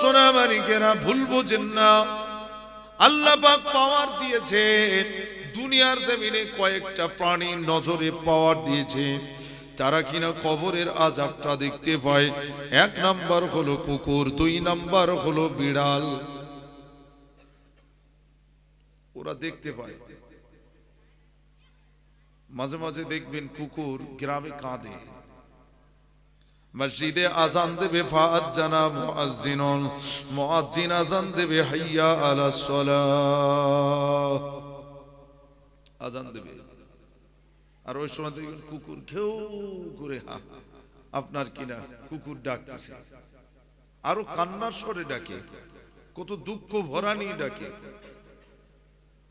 সোনা মানিকেরা, ভুল বোঝেন না, আল্লাহ পাক পাওয়ার দিয়েছে দুনিয়ার জমিনে কয়েকটা প্রাণীর নজরে পাওয়ার দিয়েছে, তারা কিনা কবরের আযাবটা দেখতে পায়। এক নাম্বার হলো কুকুর, দুই নাম্বার হলো বিড়াল। ওরা দেখতে পায়। মাঝে মাঝে দেখবেন কুকুর গ্রামে কাঁদে, মসজিদে আজান দেবে ফাআজ্জানা মুআজ্জিনুন, মুআজ্জিন আজান দেবে হাইয়া আলাস সালাহ, আজান দেবে, আর ওই সময় দেখবেন কুকুর ঘেউ করে আপনার কিনা কুকুর ডাকতেছে, আরো কান্নার স্বরে ডাকে, কত দুঃখ ভরানি ডাকে।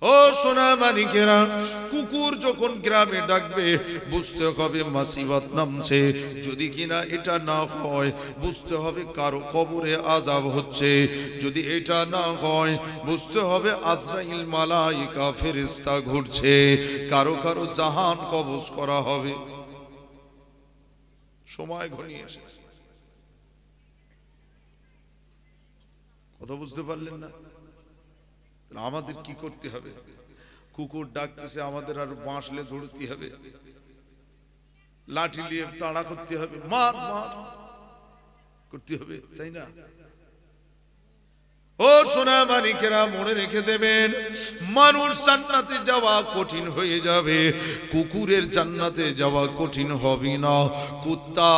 ও সোনা মানিকেরা, কুকুর যখন গ্রামে ডাকবে বুঝতে হবে মুসিবত নামছে। যদি কিনা এটা না হয় বুঝতে হবে কারো কবরে আযাব হচ্ছে। যদি এটা না হয় বুঝতে হবে আজরাইল মালায়েকা ফেরেশতা ঘুরছে, কারো কারো জাহান কবজ করা হবে। সময় ঘনিয়ে এসেছে। কথা বুঝতে পারলেন না? আমাদের কি করতে হবে? কুকুর ডাকতেছে, আমাদের আর বাঁশলে ধরতে হবে, লাঠি নিয়ে তাড়া করতে হবে, মার মার করতে হবে, তাই না? ও সোনা মানিকেরা, মনে রেখে দেবেন, মানুষ জান্নাতে যাওয়া কঠিন হয়ে যাবে, কুকুরের জান্নাতে যাওয়া কঠিন হবে না। কুত্তা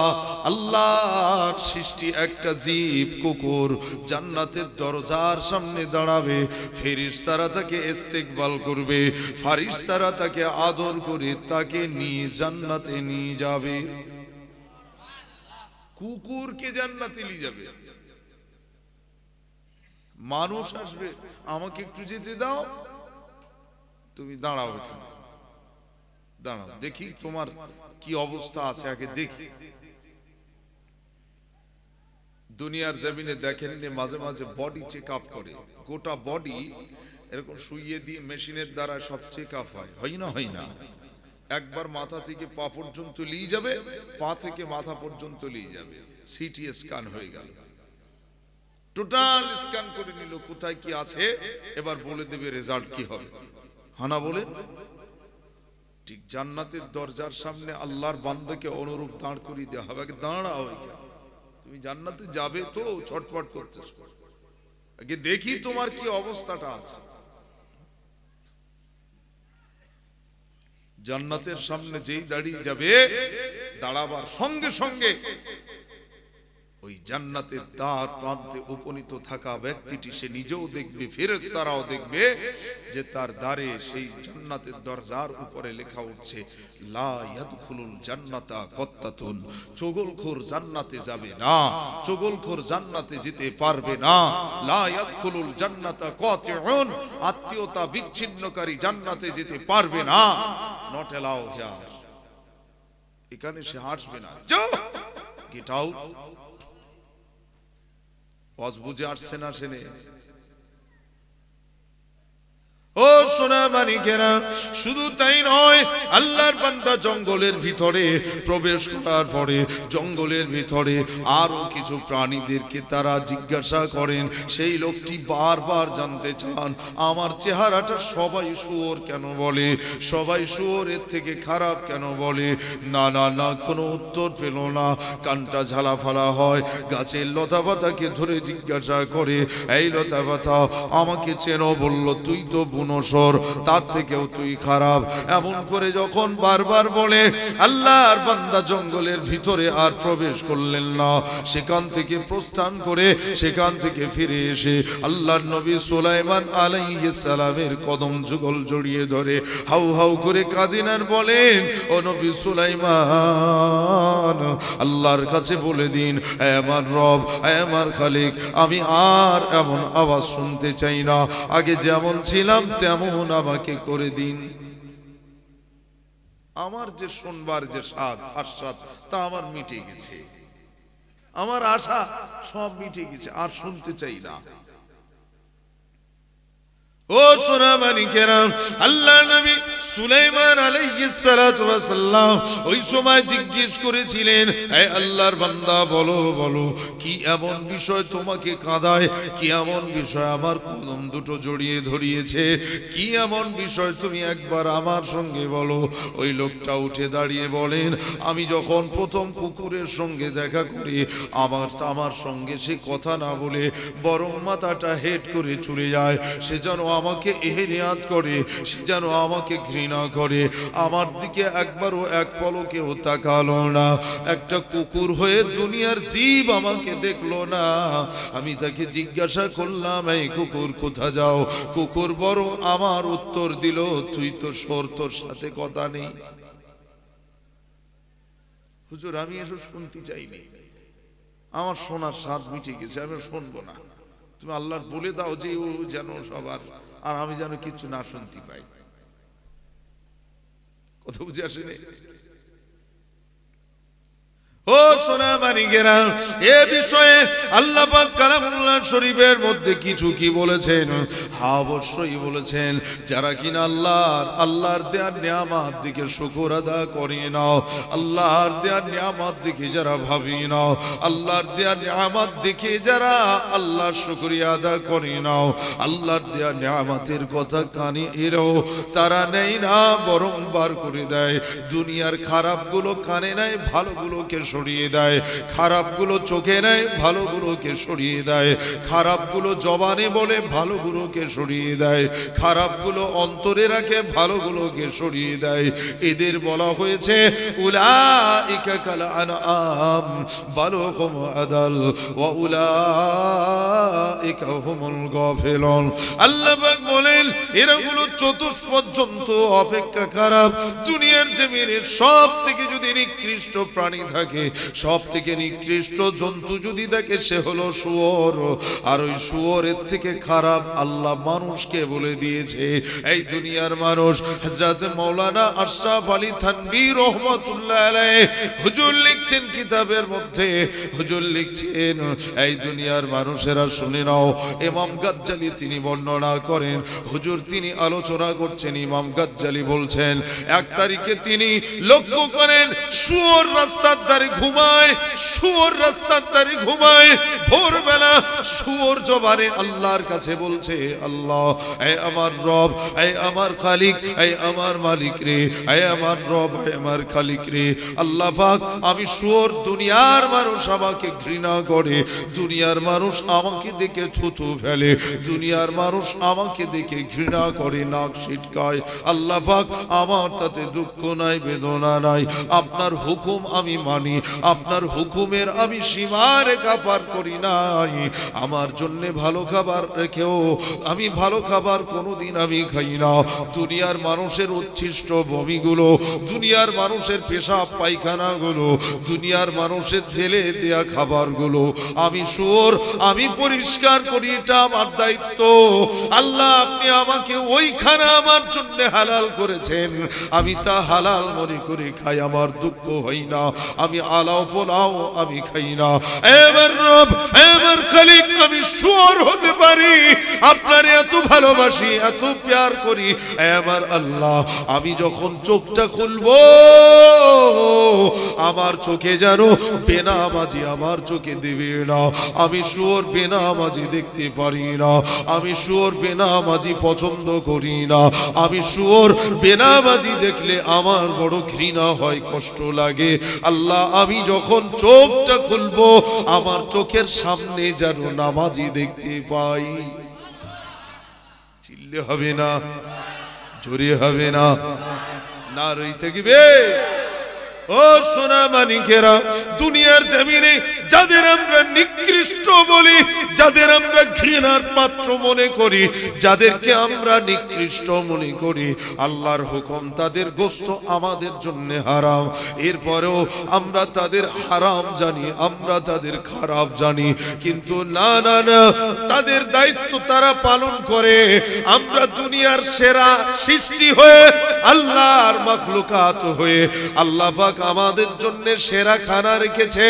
আল্লাহর সৃষ্টি একটা জীব, কুকুর জান্নাতের দরজার সামনে দাঁড়াবে, ফেরেশতারা তাকে ইস্তেকবাল করবে, ফারিস্তারা তাকে আদর করে তাকে নিয়ে জান্নাতে নিয়ে যাবে। কুকুরকে জান্নাতে নিয়ে যাবে। মানুষ আসবে, আমাকে একটু যেতে দাও, তুমি দাঁড়াও এখানে, দাঁড়াও দেখি তোমার কি অবস্থা আছে, আগে দেখি। দুনিয়ার জমিনে দেখেন মাঝে মাঝে বডি চেক আপ করে, গোটা বডি এরকম শুইয়ে দিয়ে মেশিনের দ্বারা সব চেক আপ হয়, হয় না? হয় না? একবার মাথা থেকে পা পর্যন্ত নিয়ে যাবে, পা থেকে মাথা পর্যন্ত নিয়ে যাবে, সিটি স্ক্যান হয়ে গেল, টোটাল স্ক্যান করে নিল, কোথায় কি আছে, এবার বলে দেবে রেজাল্ট কি হবে। হানা বলে ঠিক জান্নাতের দরজার সামনে আল্লাহর বান্দাকে অনুরূপ দাঁড় করিয়ে দেওয়া হবে। দাঁড়াও, তুমি জান্নাতে যাবে তো ছটফট করতেছো, আগে দেখি তোমার কি অবস্থাটা আছে। জান্নাতের সামনে যেই দাঁড়িয়ে যাবে, দাঁড়াবার সঙ্গে সঙ্গে ওই জান্নাতের দ্বার প্রান্তে উপনীত থাকা ব্যক্তিটি সে নিজেও দেখবে, ফেরেশতারাও দেখবে যে তার দ্বারে সেই জান্নাতের দরজার উপরে লেখা উঠছে, লা ইয়াদখুলুল জান্নাতা কত্তাতুন, চগলখোর জান্নাতে যাবে না, চগলখোর জান্নাতে যেতে পারবে না। লা ইয়াদখুলুল জান্নাতা কাতিউন, আত্মীয়তা বিচ্ছিন্নকারী জান্নাতে যেতে পারবে না, নট অ্যালাউ হিয়ার, এখানে সে আসবে না, যাও, গেট আউট। ওয়াজ বুঝে আসছে না? শুনে ও সোনা মানিকেরা, শুধু তাই নয়, আল্লাহর বান্দা জঙ্গলের ভিতরে প্রবেশ করার পরে জঙ্গলের ভিতরে আরো কিছু প্রাণীদেরকে তারা জিজ্ঞাসা করেন। সেই লোকটি বারবার জানতে চান, আমার চেহারাটা সবাই শুয়োর কেন বলে, সবাই শুয়োরের থেকে খারাপ কেন বলে? না না না, কোনো উত্তর পেল না, কানটা ঝালা ফালা হয়, গাছের লতা পাতাকে ধরে জিজ্ঞাসা করে, এই লতা পাতা আমাকে চেনো? বলল, তুই তো বুনসর, তার থেকেও তুই খারাপ। এমন করে যখন বারবার বলে, আল্লাহর বান্দা জঙ্গলের ভিতরে আর প্রবেশ করলেন না। সেখান থেকে প্রস্থান করে সেখান থেকে ফিরে এসে আল্লাহর নবী সুলাইমান আলাইহিস সালামের কদম যুগল জড়িয়ে ধরে হাউ হাউ করে কাঁদেন আর বলেন, ও নবী সুলাইমান, আল্লাহর কাছে বলে দিন, হে আমার রব, হে আমার খালিক, আমি আর এমন আওয়াজ শুনতে চাই না, আগে যেমন ছিলাম তেমন আমাকে করে দিন। আমার যে শুনবার যে স্বাদ আস্বাদ তা আমার মিটে গেছে, আমার আশা সব মিটে গেছে, আর শুনতে চাই না। ও সোনা মানিকেরা, আল্লাহ নবী সুলাইমান আলাইহিস সালাতু ওয়াস সালাম ওই সময় জিজ্ঞেস করেছিলেন, হে আল্লাহর বান্দা, বলো বলো কি এমন বিষয় তোমাকে কাঁদায়, কি এমন বিষয় আমার কদম দুটো জড়িয়ে ধরিয়েছে, কি এমন বিষয় তুমি একবার আমার সঙ্গে বলো। ওই লোকটা উঠে দাঁড়িয়ে বলেন, আমি যখন প্রথম কুকুরের সঙ্গে দেখা করি, আমার সঙ্গে সে কথা না বলে বরং মাথাটা হেট করে চলে যায়। সে যেন আমাকে এহেনিয়াত করে, সে যেন আমাকে ঘৃণা করে, আমার দিকে একবারও এক পলকেও তাকালো না। একটা কুকুর হয়ে দুনিয়ার জীব আমাকে দেখলো না। আমি তাকে জিজ্ঞাসা করলাম, এই কুকুর কোথা যাও? কুকুর বরং আমার উত্তর দিল, তুই তো সর, তোর সাথে কথা নেই। হুজুর, আমি এসব শুনতে চাইনি, আমার শোনার স্বাদ মিটে গেছে, আমি শুনবো না। তুমি আল্লাহর বলে দাও যে ও যেন সবার, আর আমি যেন কিছু না শুনতে পাই। কথা বুঝে আসেনি? ও সোনা মানিকেরা, এ বিষয়ে আল্লাহ পাক কালামুল্লাহ শরীফের মধ্যে কিছু কি বলেছেন? হ্যাঁ, অবশ্যই বলেছেন। যারা কিনা আল্লাহর দেয়ার নিয়ামত দিকে শুকর আদা করে নাও, আল্লাহর দেয়ার নিয়ামত দিকে যারা ভাবি নাও, আল্লাহর দেয়ার নিয়ামত দিকে যারা আল্লাহর শুকরিয়া আদা করে নাও, আল্লাহর দেয়ার নিয়ামতের কথা কানে এরও তারা নেই না, বরং বার করে দেয়। দুনিয়ার খারাপগুলো কানে নেয়, ভালোগুলোকে সরিয়ে দেয়। খারাপগুলো চোখে নেয়, ভালোগুলোকে সরিয়ে দেয়। খারাপগুলো জবানে বলে, ভালোগুলোকে সরিয়ে দেয়। খারাপগুলো অন্তরে রাখে, ভালোগুলোকে সরিয়ে দেয়। এদের বলা হয়েছে উলাইকা কাল আনআম বাল হুম আদাল ওয়া উলাইকা হুমুল গাফিলুন। আল্লাহ পাক বলেন, এরা হলো চতুষ্পদ জন্তু অপেক্ষা খারাপ। দুনিয়ার জমিনে সব থেকে যদি নিকৃষ্ট প্রাণী থাকে, সব থেকে নিকৃষ্ট জন্তু যদি থাকে, সে হলো শুয়োর। আর ওই শুয়োরের থেকে খারাপ আল্লাহ মানুষকে বলে দিয়েছে। এই দুনিয়ার মানুষ, হযরত মাওলানা আশরাফ আলী থানভী রহমাতুল্লাহ আলাইহি হুজুর লিখছেন কিতাবের মধ্যে, হুজুর লিখছেন, এই দুনিয়ার মানুষেরা শুনে নাও। ইমাম গাজ্জালি তিনি বর্ণনা করেন, হুজুর তিনি আলোচনা করছেন, ইমাম গাজ্জালি বলছেন, এক তারিখে তিনি লক্ষ্য করেন শুয়োর রাস্তার ধারে ঘুমায়, শুয়োর রাস্তার ধারে ঘুমায়। ভোরবেলা শুয়োর জবানে আল্লাহর কাছে বলছে, আল্লাহ, এই আমার রব, এই আমার খালিক, এই আমার মালিক রে, এই আমার রব, এই আমার খালিক রে। আল্লাহ পাক, আমি শুয়োর, দুনিয়ার মানুষ আমাকে ঘৃণা করে, দুনিয়ার মানুষ আমাকে দেখে থুথু ফেলে, দুনিয়ার মানুষ আমাকে দেখে ঘৃণা করে, নাক ছিটকায়। আল্লাহ পাক, আমার তাতে দুঃখ নাই, বেদনা নাই। আপনার হুকুম আমি মানি, আপনার হুকুমের আমি সীমা রেখা পার করি নাই। আমার জন্য ভালো খাবার রেখেও আমি ভালো খাবার কোনোদিন আমি খাই না। দুনিয়ার মানুষের উচ্ছিষ্ট বমিগুলো, দুনিয়ার মানুষের পেশাব পায়খানাগুলো, দুনিয়ার মানুষের ফেলে দেয়া খাবারগুলো আমি শুয়োর, আমি পরিষ্কার করি, এটা আমার দায়িত্ব। আল্লাহ, আপনি আমাকে ওই খানা আমার জন্য হালাল করেছেন, আমি তা হালাল মনে করে খাই, আমার দুঃখ হয় না। আমি আলাও পোলাও আমি খাই না। এবার রব, এবার খালিক, আমি শুয়োর হতে পারি, আপনার এত ভালোবাসি, এত প্যার করি। এবার আল্লাহ, আমি যখন চোখটা খুলবো, আমার চোখে যেন বেনামাজি আমার চোখে দেবে না। আমি শুয়োর বেনামাজি দেখতে পারি না, আমি শুয়োর বেনামাজি পছন্দ করি না। আমি শুয়োর বেনামাজি দেখলে আমার বড় ঘৃণা হয়, কষ্ট লাগে। আল্লাহ, আমি যখন চোখটা খুলবো, আমার চোখের সামনে যেন নামাজি দেখতে পাই। চিল্লে হবে না, জোরে হবে না, না রই থাকবে। ও সোনা মানিকেরা, দুনিয়ার জমিনে যাদের আমরা নিকৃষ্ট বলি, যাদের আমরা ঘৃণার পাত্র মনে করি, যাদেরকে আমরা নিকৃষ্ট মনে করি, আল্লাহর হুকুম তাদের গোশত আমাদের জন্য হারাম। এরপরেও আমরা তাদের হারাম জানি, আমরা তাদের খারাপ জানি। কিন্তু না না না, তাদের দায়িত্ব তারা পালন করে। আমরা দুনিয়ার সেরা সৃষ্টি হয়ে, আল্লাহর মাখলুকাত হয়ে, আল্লাহ পাক আমাদের জন্য সেরা খানা রেখেছে।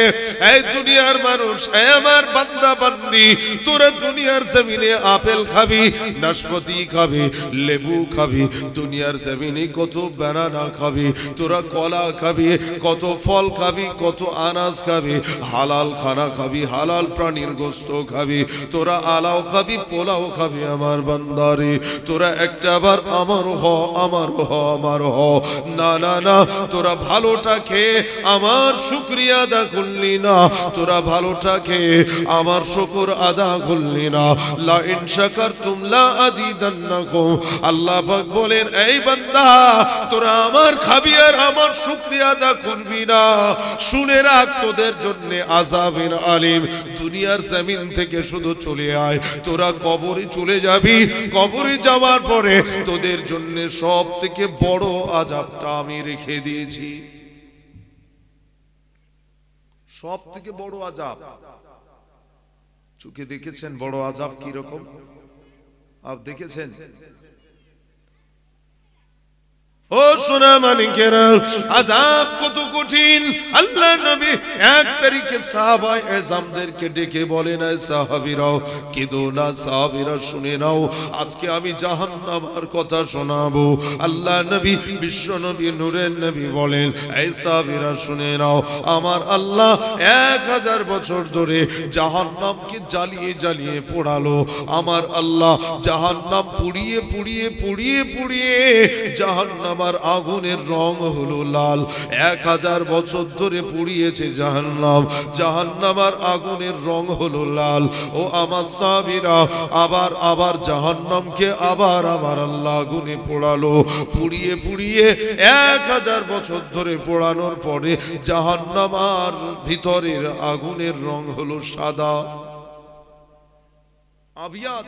এই দুনিয়ার মানুষ, এই আমার বান্দা বান্দি, তোরা দুনিয়ার জমিনে আপেল খাবি, নাশপাতি খাবি, লেবু খাবি, দুনিয়ার জমিনে কত বানানা খাবি, তোরা কলা খাবি, কত ফল খাবি, কত আনাজ খাবি, হালাল খানা খাবি, হালাল প্রাণীর গোশত খাবি, তোরা আলাও খাবি, পোলাও খাবি। আমার বান্দারে, তোরা একটাবার আমার হ, আমার হ, আমার হ। না না না, তোরা ভালোটা খেয়ে আমার শুকরিয়া আদা করলি না, তোরা ভালোটা খেয়ে আমার শুকর আদা করলি না। লা ইন শাকারতুম লা আযীদান্নাকুম। আল্লাহ পাক বলেন, এই বান্দা, তোরা আমার খাবি আর আমার শুকরিয়া আদা করবি না, শুনে রাখ, তোদের জন্য আযাবিন আলিম। দুনিয়ার জমিন থেকে শুধু চলে আয়, তোরা কবরে চলে যাবি। কবরে যাওয়ার পরে তোদের জন্য সব থেকে বড় আযাবটা আমি রেখে দিয়েছি। সব থেকে বড় আযাব চোখে দেখেছেন? বড় আযাব কি রকম আপ দেখেছেন? ও সোনা মানিকেরা, আযাব কত কঠিন। আল্লাহ নবী 1 তারিখে সাহাবায়ে এজামদেরকে ডেকে বলেন, এই সাহাবীরাও কেঁদো না, সাহাবীরা শুনে নাও, আজকে আমি জাহান্নামের কথা শোনাবো। আল্লাহ নবী, বিশ্ব নবী, নূরের নবী বলেন, এই সাহাবীরা শুনে নাও, আমার আল্লাহ 1000 বছর ধরে জাহান্নামকে জ্বালিয়ে জ্বালিয়ে পোড়ালো। আমার আল্লাহ জাহান্নাম পুড়িয়ে পুড়িয়ে পুড়িয়ে পুড়িয়ে জাহান্নাম আমার আগুনের রং হলো লাল। 1000 বছর ধরে পুড়িয়েছে জাহান্নাম, জাহান্নামের আগুনের রং হলো লাল। ও আমার সাহাবীরা, আবার আবার জাহান্নামকে আবার আমার আল্লাহ আগুনে পোড়ালো। পুড়িয়ে পুড়িয়ে 1000 বছর ধরে পোড়ানোর পরে জাহান্নামের ভিতরের আগুনের রং হলো সাদা, আবিয়াদ,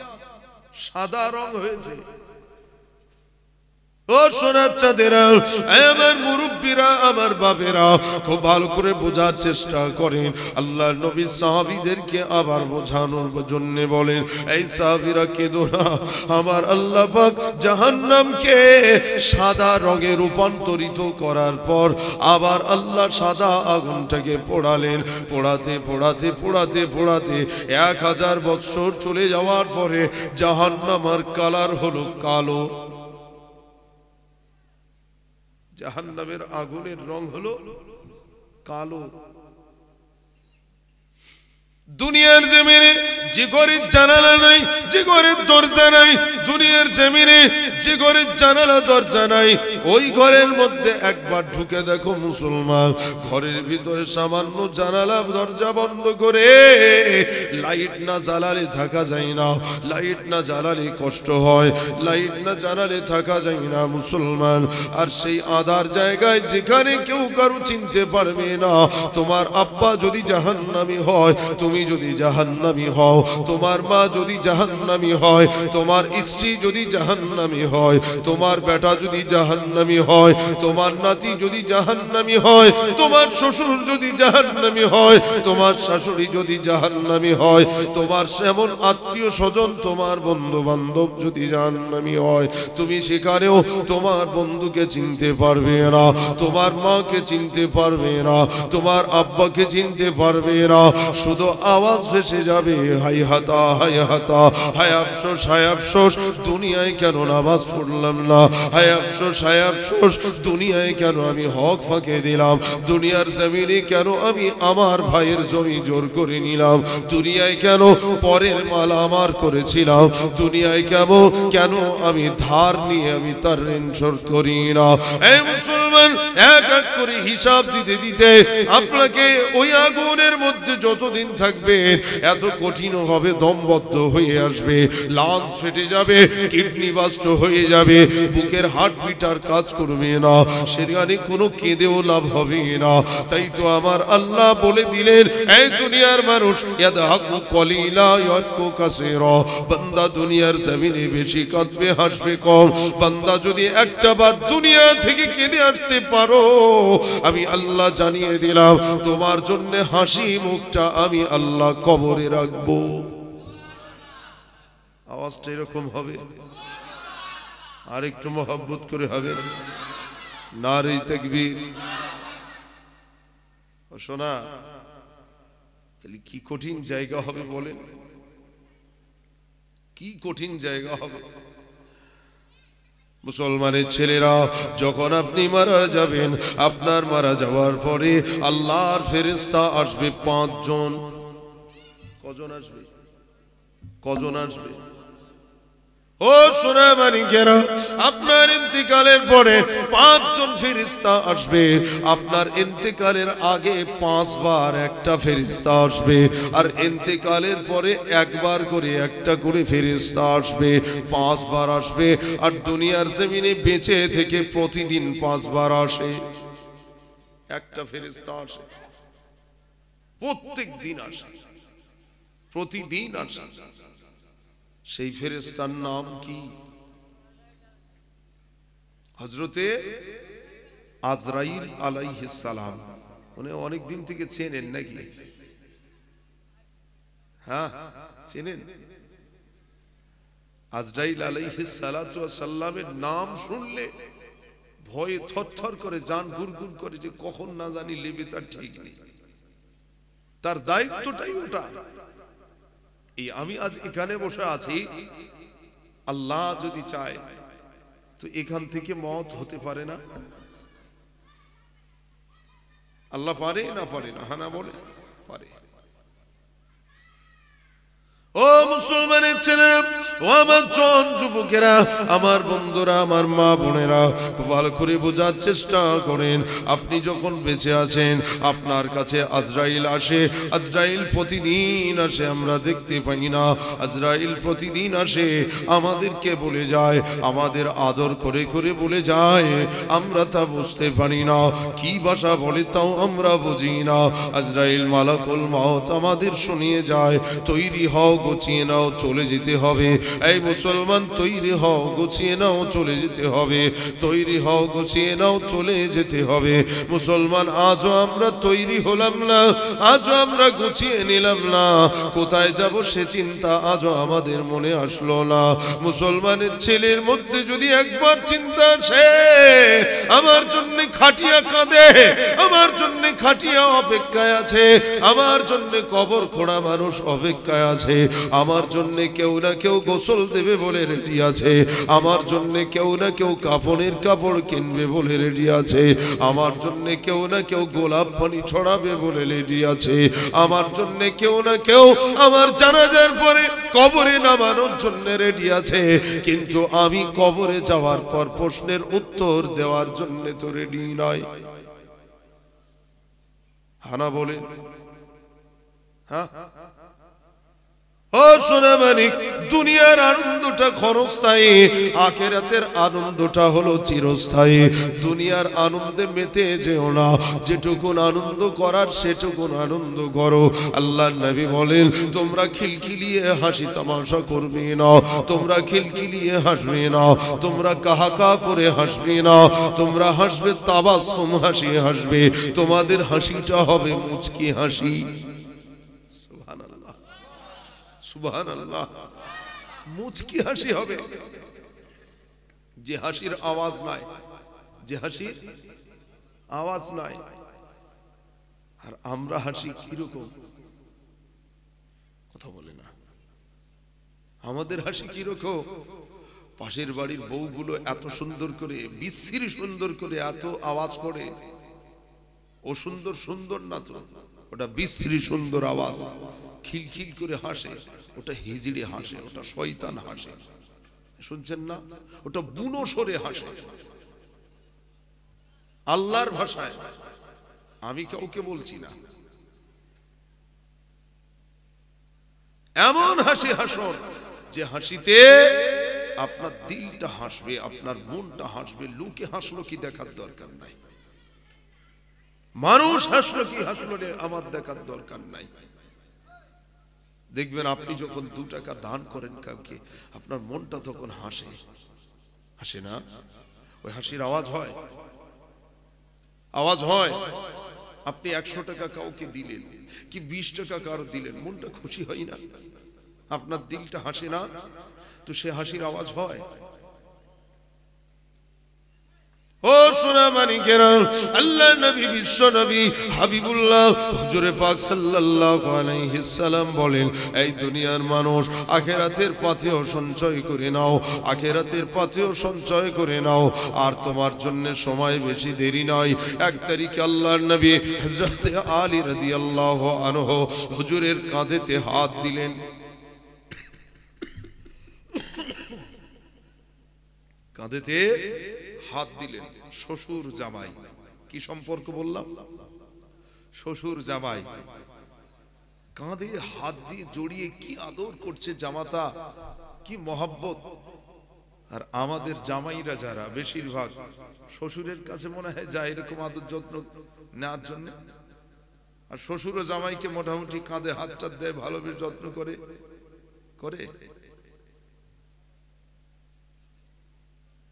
সাদা রং হয়েছে। ও সোনার চাঁদেরা, আমার মুরব্বীরা, আমার বাপেরা, খুব ভালো করে বোঝার চেষ্টা করেন। আল্লাহ নবী সাহাবীদেরকে আবার বোঝানোর জন্য বলেন, এই সাহাবীরা কেঁদো না, আমার আল্লাহ পাক জাহান্নামকে সাদা রঙে রূপান্তরিত করার পর আবার আল্লাহ সাদা আগুনটাকে পোড়ালেন। পোড়াতে পোড়াতে পোড়াতে পোড়াতে 1000 বছর চলে যাওয়ার পরে জাহান্নামের কালার হলো কালো, জাহান্নামের আগুনের রং হলো কালো। দুনিয়ার জমিনে যে ঘরের জানালা নাই, যে ঘরের দরজা নাই, দুনিয়ার জমিনে যে ঘরের জানালা দরজা নাই, ওই ঘরের মধ্যে একবার ঢুকে দেখো মুসলমান, ঘরের ভিতরে সামান্য জানালা দরজা বন্ধ করে লাইট না জ্বালালে থাকা যায় না, লাইট না জ্বালালে কষ্ট হয়, লাইট না জ্বালালে থাকা যায় না মুসলমান। আর সেই আধার জায়গায় যেখানে কেউ কারো চিনতে পারবে না, তোমার আব্বা যদি জাহান্নামী হয়, তুমি যদি জাহান্নামী হও, তোমার মা যদি জাহান্নামী হয়, তোমার স্ত্রী যদি জাহান্নামী হয়, তোমার বেটা যদি জাহান্নামী হয়, তোমার নাতি যদি জাহান্নামী হয়, তোমার শ্বশুর যদি জাহান্নামী হয়, তোমার শাশুড়ি যদি জাহান্নামী হয়, তোমার এমন আত্মীয় স্বজন, তোমার বন্ধু বান্ধব যদি জাহান্নামী হয়, তুমি সেখানেও তোমার বন্ধুকে চিনতে পারবে না, তোমার মাকে চিনতে পারবে না, তোমার আব্বাকে চিনতে পারবে না। শুধু আওয়াজ ভেসে যাবে, হাই হাতা, হাই হাতা, হায় আফসোস, হায় আফসোস, দুনিয়ায় কেন নামাজ পড়লাম না, হায় আফসোস, হায় আফসোস, দুনিয়ায় কেন আমি হক ফাঁকে দিলাম, দুনিয়ার জমিনে কেন আমি আমার ভাইয়ের জমি জোর করে নিলাম, দুনিয়ায় কেন পরের মাল আমার করেছিলাম, দুনিয়ায় কেন আমি ধার নিয়ে আমি তার ঋণ শোধ করি না। এই মুসলমান, এক এক করে হিসাব দিতে দিতে আপনাকে ওই আগুনের মধ্যে যতদিন থাকবেন এত কঠিন হবে, দমবদ্ধ হয়ে আসবে, লাঞ্চ ফেটে যাবে, কিডনি বাস্ট হয়ে যাবে, বুকের হার্টবিট আর কাজ করবে না, সেখানে কোনো কেঁদেও লাভ হবে না। তাই তো আমার আল্লাহ বলে দিলেন, এই দুনিয়ার মানুষ ইয়াদহাকু কলিলা ইয়াবকু কাসীরা, বান্দা দুনিয়ার জমিনে বেশি কাঁদবে, হাসবে কম। বান্দা যদি একটা বার দুনিয়া থেকে কেঁদে আসতে পারো, আমি আল্লাহ জানিয়ে দিলাম তোমার জন্য হাসি মুখটা আমি আল্লাহ কবরে রাখবো। আওয়াজটা এরকম হবে, আর একটু মহব্বত করে হবে। নারে তাকবীর। ও শোনা, তাহলে কি কঠিন জায়গা হবে বলেন, কি কঠিন জায়গা হবে। মুসলমানের ছেলেরা, যখন আপনি মারা যাবেন, আপনার মারা যাওয়ার পরে আল্লাহর ফেরেশতা আসবে 5 জন। কজন আসবে? কজন আসবে? ও সোনা মানিকেরা, আপনার ইন্তেকালের পরে 5 জন ফেরেশতা আসবে। আপনার ইন্তেকালের আগে 5 বার একটা ফেরেশতা আসবে, আর ইন্তেকালের পরে একবার করে একটা করে ফেরেশতা আসবে। 5 বার আসবে। আর দুনিয়ার জমিনে বেঁচে থেকে প্রতিদিন 5 বার আসে, একটা ফেরেশতা আসে, প্রত্যেক দিন আসে, প্রতিদিন আসে। সেই ফেরেশতার নাম কি? হযরতে আজরাইল আলাইহিস সালাম। উনি অনেক দিন থেকে চেনেন নাকি? হ্যাঁ, চেনেন। আজরাইল আলাইহিস সালাতু ওয়াস সালামের নাম শুনলে ভয়ে থরথর করে, জান গুড়গুড় করে, যে কখন না জানি লেবে তার ঠিক নেই। তার দায়িত্বটাই ওটা। এই আমি আজ এখানে বসে আছি, আল্লাহ যদি চায় তো এখান থেকে মওত হতে পারে না? আল্লাহ পারে না পারে না? হ্যাঁ না বলে পারে। ও মুসলমানের ছেলেরা, ও আমার জন যুবকেরা, আমার বন্ধুরা, আমার মা বোনেরা, খুব ভালো করে বোঝার চেষ্টা করেন। আপনি যখন বেঁচে আছেন, আপনার কাছে আজরাইল আসে। আজরাইল প্রতিদিন আসে, আমরা দেখতে পাই না। আজরাইল প্রতিদিন আসে, আমাদেরকে বলে যায়, আমাদের আদর করে করে বলে যায়, আমরা তা বুঝতে পারি না। কি ভাষা বলে তাও আমরা বুঝি না। আজরাইল মালাকুল মউত আমাদের শুনিয়ে যায়, তৈরি হও, গুছিয়ে নাও, চলে যেতে হবে। এই মুসলমান, তৈরি হও, গুছিয়ে নাও, চলে যেতে হবে। তৈরি হও, গুছিয়ে নাও, চলে যেতে হবে। মুসলমান, আজও আমরা তৈরি হলাম না, আজও আমরা গুছিয়ে নিলাম না। কোথায় যাব সে চিন্তা আজও আমাদের মনে আসলো না। মুসলমানের ছেলের মধ্যে যদি একবার চিন্তা আসে, আমার জন্য খাটিয়া কাঁদে, আমার জন্য খাটিয়া অপেক্ষায় আছে, আমার জন্য কবর খোঁড়া মানুষ অপেক্ষায় আছে, আমার জন্য কেউ না কেউ গোসল দেবে বলে রেডি আছে, আমার জন্য কেউ না কেউ কাফনের কাপড় কিনবে বলে রেডি আছে, আমার জন্য কেউ না কেউ গোলাপ পানি ছড়াবে বলে রেডি আছে, আমার জন্য কেউ না কেউ আমার জানাজার পরে কবরে নামানোর জন্য রেডি আছে। কিন্তু আমি কবরে যাওয়ার পর প্রশ্নের উত্তর দেওয়ার জন্য তো রেডি নয়। হানা বলে, হ্যাঁ। ও সোনা মানিক, দুনিয়ার আনন্দটা ক্ষণস্থায়ী, আখিরাতের আনন্দটা হলো চিরস্থায়ী। দুনিয়ার আনন্দে মেতে যেও না, যেটুকুন আনন্দ করার সেটুকুন আনন্দ করো। আল্লাহর নবী বলেন, তোমরা খিলখিলিয়ে হাসি তামাশা করবে না, তোমরা খিলখিলিয়ে হাসবে না, তোমরা কাহাকা করে হাসবে না, তোমরা হাসবে তাবাসসুম হাসি হাসবে। তোমাদের হাসিটা হবে মুচকি হাসি। সুবহানাল্লাহ, মুচকি হাসি হবে, যে হাসির আওয়াজ নাই, যে হাসির আওয়াজ নাই। আর আমরা হাসি কিরকম? কথা বলে না। আমাদের হাসি কিরকম? পাশের বাড়ির বউগুলো এত সুন্দর করে, বিশ্রী সুন্দর করে এত আওয়াজ করে, ও সুন্দর সুন্দর না তো, ওটা বিশ্রী সুন্দর আওয়াজ, খিলখিল করে হাসে, ওটা হিজড়ে হাসে, ওটা শয়তান হাসে। শুনছেন না? ওটা বুনো সরে হাসে। আল্লাহর ভাষায়, আমি কাউকে বলছি না। এমন হাসি হাসুন যে হাসিতে আপনার দিলটা হাসবে, আপনার মনটা হাসবে। লোকে হাসলো কি দেখার দরকার নাই, মানুষ হাসলো কি হাসলো আমার দেখার দরকার নাই। দেখবেন আপনি যখন 2 টাকা দান করেন কাউকে, আপনার মনটা তখন হাসে, হাসে না? ওই হাসির আওয়াজ হয়, আওয়াজ হয়। আপনি 100 টাকা কাউকে দিলেন কি 20 টাকা কারো দিলেন, মনটা খুশি হয় না? আপনার দিলটা হাসে না? তো সে হাসির আওয়াজ হয়। ও সোনা মানিকেরা, আল্লাহ নবী, বিশ্ব নবী হাবিবুল্লাহ হুজুরে পাক সাল্লাল্লাহু আলাইহি সাল্লাম বলেন, এই দুনিয়ার মানুষ আখিরাতের পাথেও সঞ্চয় করে নাও, আখিরাতের পাথেও সঞ্চয় করে নাও। আর তোমার জন্য সময় বেশি দেরি নয়। 1 তারিখে আল্লাহর নবী হযরত আলী রাদিয়াল্লাহু আনহু হুজুরের কাঁধেতে হাত দিলেন। কাঁধেতে হাত দিলেন। শ্বশুর জামাই, কি সম্পর্ক বললাম? শ্বশুর জামাই কাঁধে হাত দিয়ে জড়িয়ে কি আদর করছে জামাতা, কি মহব্বত। আর আমাদের জামাইরা যারা বেশিরভাগ শ্বশুরের কাছে মনে হয় যায় এরকম আদর যত্ন নেওয়ার জন্য, আর শ্বশুর ও জামাইকে মোটামুটি কাঁধে হাতটা দেয়, ভালোবেসে যত্ন করে করে।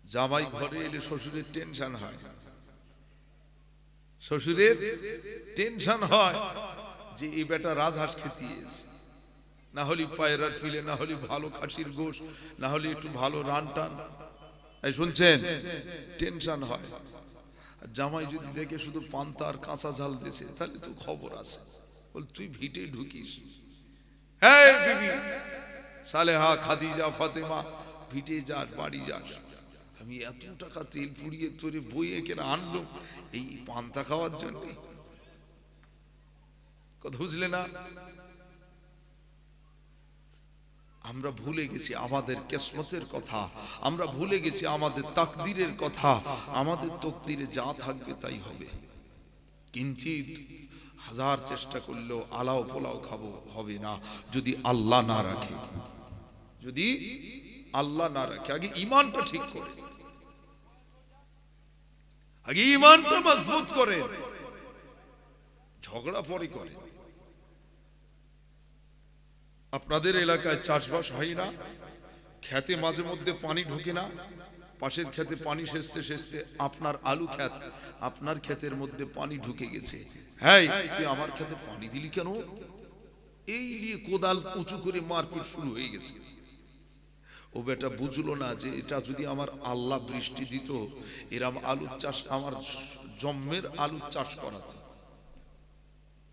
জামাই ঘরে এলে শ্বশুরের টেনশন হয়, শ্বশুরের টেনশন হয় যে এই বেটা রাজহাঁস খেতে এসে, না হলে পায়রার পিলে, না হলে ভালো খাসির গোশ, না হলে একটু ভালো রান টান। এই শুনছেন, টেনশন হয়। জামাই যদি দেখে শুধু পান্তা আর কাঁচা ঝাল দিয়েছে, তাহলে তো খবর আছে, বল তুই ভিটে ঢুকিস। হ্যাঁ বিবি সালেহা, খাদিজা, ফাতেমা, ভিটে যাস, বাড়ি যাস। আমি এত টাকা তেল পুড়িয়ে তোরে বইয়ে কেন আনলো এই পান্তা খাওয়ার জন্য? কথা বুঝলে না? আমরা ভুলে গেছি আমাদের কিসমতের কথা, আমরা ভুলে গেছি আমাদের তাকদীরের কথা। আমাদের তাকদীরে যা থাকবে তাই হবে। কিঞ্চিত হাজার চেষ্টা করলেও আলাও পোলাও খাবো হবে না যদি আল্লাহ না রাখে, যদি আল্লাহ না রাখে। আগে ঈমানটা ঠিক করে, আগে ঈমানটা মজবুত করে, ঝগড়া পরে করে। আপনাদের এলাকায় চাষবাস হয় না? খেতে মাঝে মধ্যে পানি ঢোকে না? পাশের খেতে পানি সেচতে সেচতে আপনার আলু ক্ষেত, আপনার ক্ষেতের মধ্যে পানি ঢুকে গেছে। হ্যাঁ, তুই আমার খেতে পানি দিলি কেন? এই নিয়ে কোদাল উঁচু করে মারপিট শুরু হয়ে গেছে। ও বেটা বুঝলো না যে এটা যদি আমার আল্লাহ বৃষ্টি দিত, এরম আলুর চাষ, আমার জম্মের আলুর চাষ করাতো।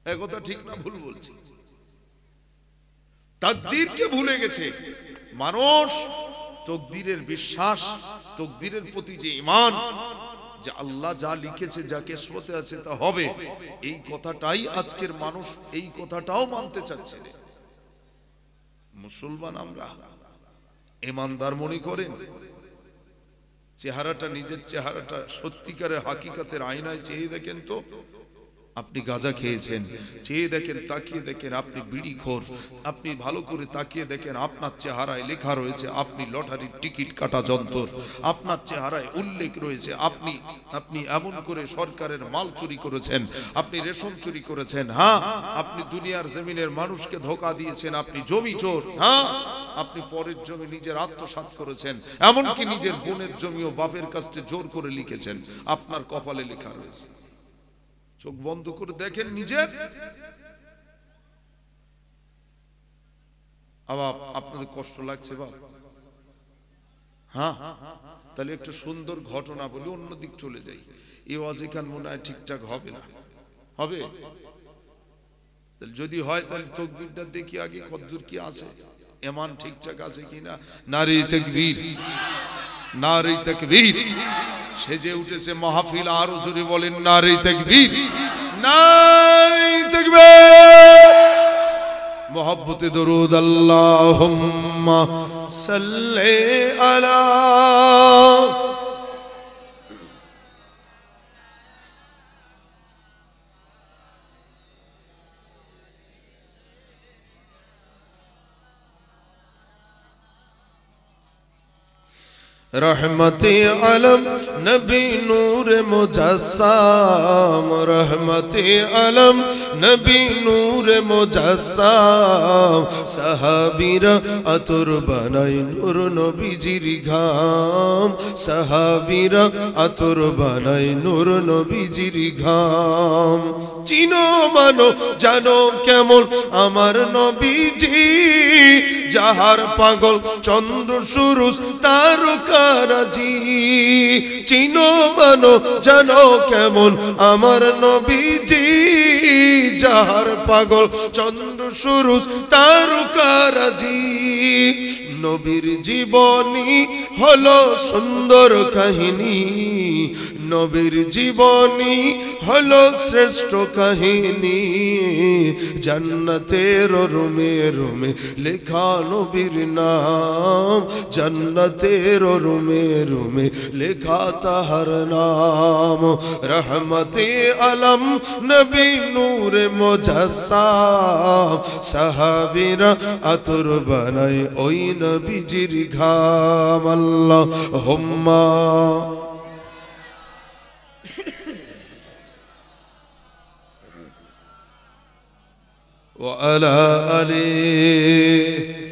একথা ঠিক না ভুল বলছি? তাকদীরকে ভুলে গেছে মানুষ। তাকদীরের বিশ্বাস, তাকদীরের প্রতি যে ঈমান, যে আল্লাহ যা লিখেছে, যা কিসমতে আছে তা হবে, এই কথাটাই আজকের মানুষ এই কথাটাও মানতে চাচ্ছে না। মুসলমান আমরা ঈমানদার মনে করেন? চেহারাটা, নিজের চেহারাটা সত্যিকারের হাকিকাতের আয়নায় চেয়ে দেখেন তো। আপনি গাঁজা খেয়েছেন, চেয়ে দেখেন, তাকিয়ে দেখেন আপনি বিড়িখোর। আপনি ভালো করে তাকিয়ে দেখেন আপনার চেহারায় লেখা রয়েছে আপনি লটারির টিকিট কাটা যন্তর। আপনার চেহারায় উল্লেখ রয়েছে আপনি এমন করে সরকারের মাল চুরি করেছেন, আপনি রেশন চুরি করেছেন। হ্যাঁ, আপনি দুনিয়ার জমিনের মানুষকে ধোঁকা দিয়েছেন, আপনি জমি চোর। হ্যাঁ, আপনি পরের জমি নিজের আত্মসাৎ করেছেন, এমনকি নিজের বোনের জমিও বাপের কাছে জোর করে লিখেছেন। আপনার কপালে লেখা রয়েছে। চোখ বন্ধ করে দেখেন নিজের। আবার আপনাদের কষ্ট লাগছে বাপ? হ্যাঁ, তাহলে একটু সুন্দর ঘটনা বলি, অন্যদিক চলে যাই। এই ওয়াজিকান মনে হয় ঠিকঠাক হবে না। হবে? তাহলে যদি হয় তাহলে তাকবীরটা দেখি আগে কতদূর কি আছে, ঈমান ঠিকঠাক আছে কিনা। নারে তাকবীর, নারে তাকবীর। সেজে উঠেছে মাহফিল, আরো জোরে বলেন নারে তাকবীর, নারে তাকবীর। মোহাব্বতে দরুদ আল্লাহুম্মা সাল্লি আলা। रहमते आलम नबी नूर मुजस्सम, रहमते आलम नबी नूर मुजस्सम। साहाबीरा आतुर बनाई नूर नबीजिर घाम, साहाबीरा आतुर बनाई नूर नबीजिर घाम। चिनो मानो जानो केमन आमार नबीजी, যাহার পাগল চন্দ্র সূরজ তারকারাজি চিনো মানো জানো কেমন আমার নবীজি যাহার পাগল চন্দ্র সূরজ তারকারাজি নবীর জীবনী হলো সুন্দর কাহিনী নবীর জীবনী হলো শ্রেষ্ঠ কাহিনী জান্নাতের রুমে রুমে লেখা নবীর নাম জান্নাতের রুমে রুমে লেখা তাহার নাম রহমতে আলম নবী নূর মুজাসসাম সাহাবীরা আতর বানায় ওই নবীজির ঘাম আল্লাহুম্মা وعلى آله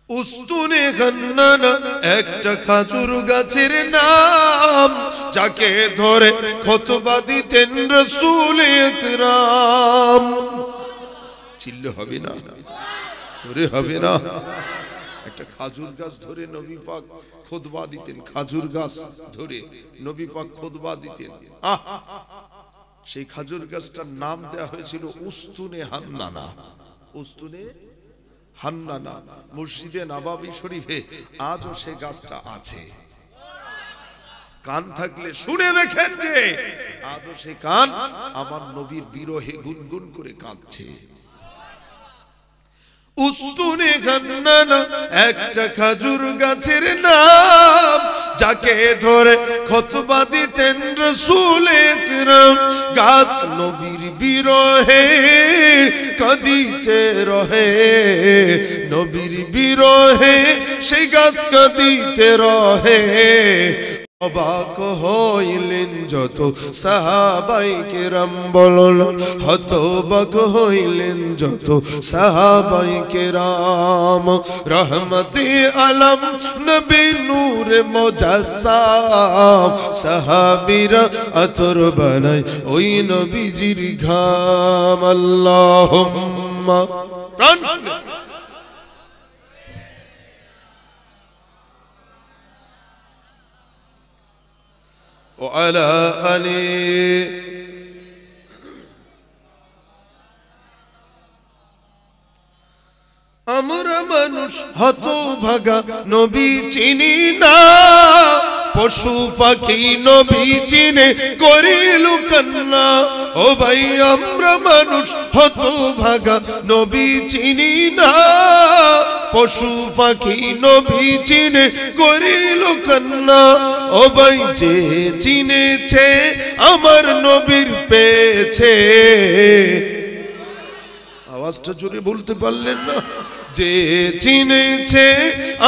উস্তুনে গান্নানা একটা খাজুর গাছের নাম যাকে ধরে খুতবা দিতেন রাসূল আকরাম চিল্লে হবে না জোরে হবে না একটা খাজুর গাছ ধরে নবী পাক খুতবা দিতেন খাজুর গাছ ধরে নবী পাক খুতবা দিতেন সেই খাজুর গাছটার নাম দেয়া হয়েছিল উস্তুনে হান্নানা উস্তুনে হান্নানা মসজিদে নববী শরীফে আজও সেই গাছটা আছে কান থাকলে শুনে দেখেন যে আজও সেই কান আমার নবীর বিরহে গুনগুন করে কাঁদছে উস্তুনে গান্নানা একটা খাজুর গাছের নাম যাকে ধরে খুতবা দিতেন রাসূল আকরাম গাছ নবীর বিরহে কাঁদিতে রহে নবীর বিরহে সেই গাছ কাঁদিতে রহে অবাক হইলেন যত সাহাবায়ে কেরাম বলল হতবাক হইলেন যত সাহাবায়ে কেরাম রহমতে আলম নবী নূর মুজাসসাম সাহাবীরা আতর বানায় ওই নবীজির ঘাম আল্লাহুম্মা প্রাণ وعلى آله আমরা মানুষ হতভাগা নবী চিনি না পশু পাখি নবী চিনে করিল কান্না ও ভাই আমরা মানুষ হতভাগা নবী চিনি না পশু পাখি নবী চিনে করিল কান্না ও ভাই যে চিনেছে আমার নবীর পেয়েছে আওয়াজটা জোরে বলতে পারলেন না যে চিনেছে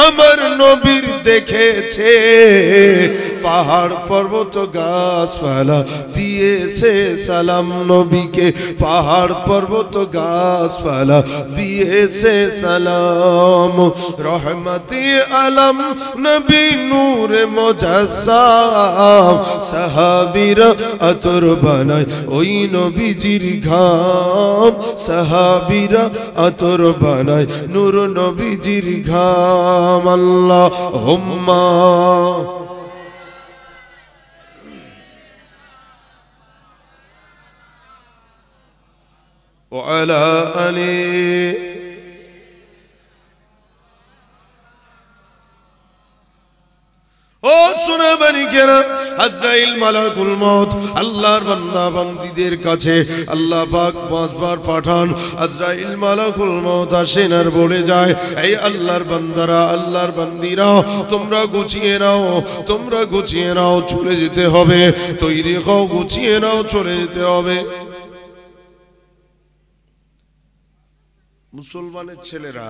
আমার নবীর দেখেছে পাহাড় পর্বত গাছপালা দিয়েছে সালাম নবীকে পাহাড় পর্বত গাছপালা দিয়েছে সালাম রহমতে আলম নবী নূর মুজাসসাম সাহাবীরা আতর বানায় ওই নবীজির ঘাম সাহাবীরা আতর বানায় নূর নবীজির ঘাম আল্লাহুম্মা وعلى آله ও সোনা মানিকেরা আজরাইল মালাকুল মউত আল্লাহর বান্দা বান্দীদের কাছে আল্লাহ পাক পাঁচবার পাঠান আজরাইল মালাকুল মউত আসেন আর বলে যায় এই আল্লাহর বান্দারা আল্লাহর বান্দীরা তোমরা গুছিয়ে নাও চলে যেতে হবে তৈরি হও গুছিয়ে নাও চলে যেতে হবে মুসলমানের ছেলেরা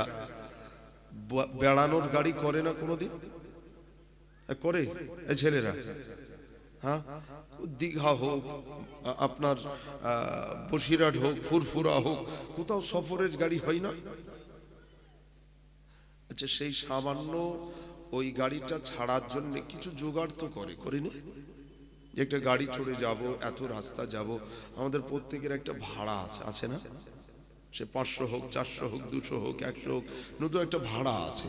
বেড়ানোর গাড়ি করে না কোনোদিন করে এই ছেলেরা হ্যাঁ দীঘা হোক আপনার বসিরহাট হোক ফুরফুরা হোক কোথাও সফরের গাড়ি হয় না আচ্ছা সেই সামান্য ওই গাড়িটা ছাড়ার জন্য কিছু জোগাড় তো করেনি যে একটা গাড়ি চড়ে যাব, এত রাস্তা যাব, আমাদের প্রত্যেকের একটা ভাড়া আছে, আছে না? সে 500 হোক, 400 হোক, 200 হোক, 100 হোক, নতুন একটা ভাড়া আছে।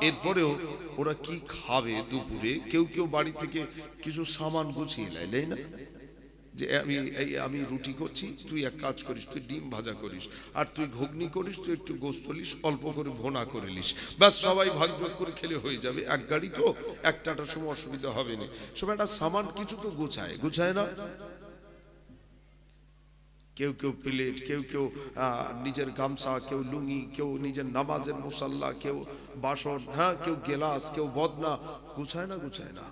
এরপরেও ওরা কি খাবে দুপুরে? কেউ কেউ বাড়ি থেকে কিছু সামান গুছিয়ে নেয় না, যে আমি রুটি করছি, তুই এক কাজ করিস, তুই ডিম ভাজা করিস, আর তুই ঘুগনি করিস, তুই একটু গোস্ত লিস, অল্প করে ভোনা করে লিস, ব্যাস সবাই ভাগ ভাগ করে খেলে হয়ে যাবে। এক গাড়ি তো, একটাটার সময় অসুবিধা হবে না। সব একটা সামান কিছু তো গুছায় না? কেউ কেউ প্লেট, কেউ কেউ নিজের গামছা, কেউ লুঙ্গি, কেউ নিজের নামাজের মুসাল্লা, কেউ বাসন, হ্যাঁ, কেউ গেলাস, কেউ বদনা, গুছায় না?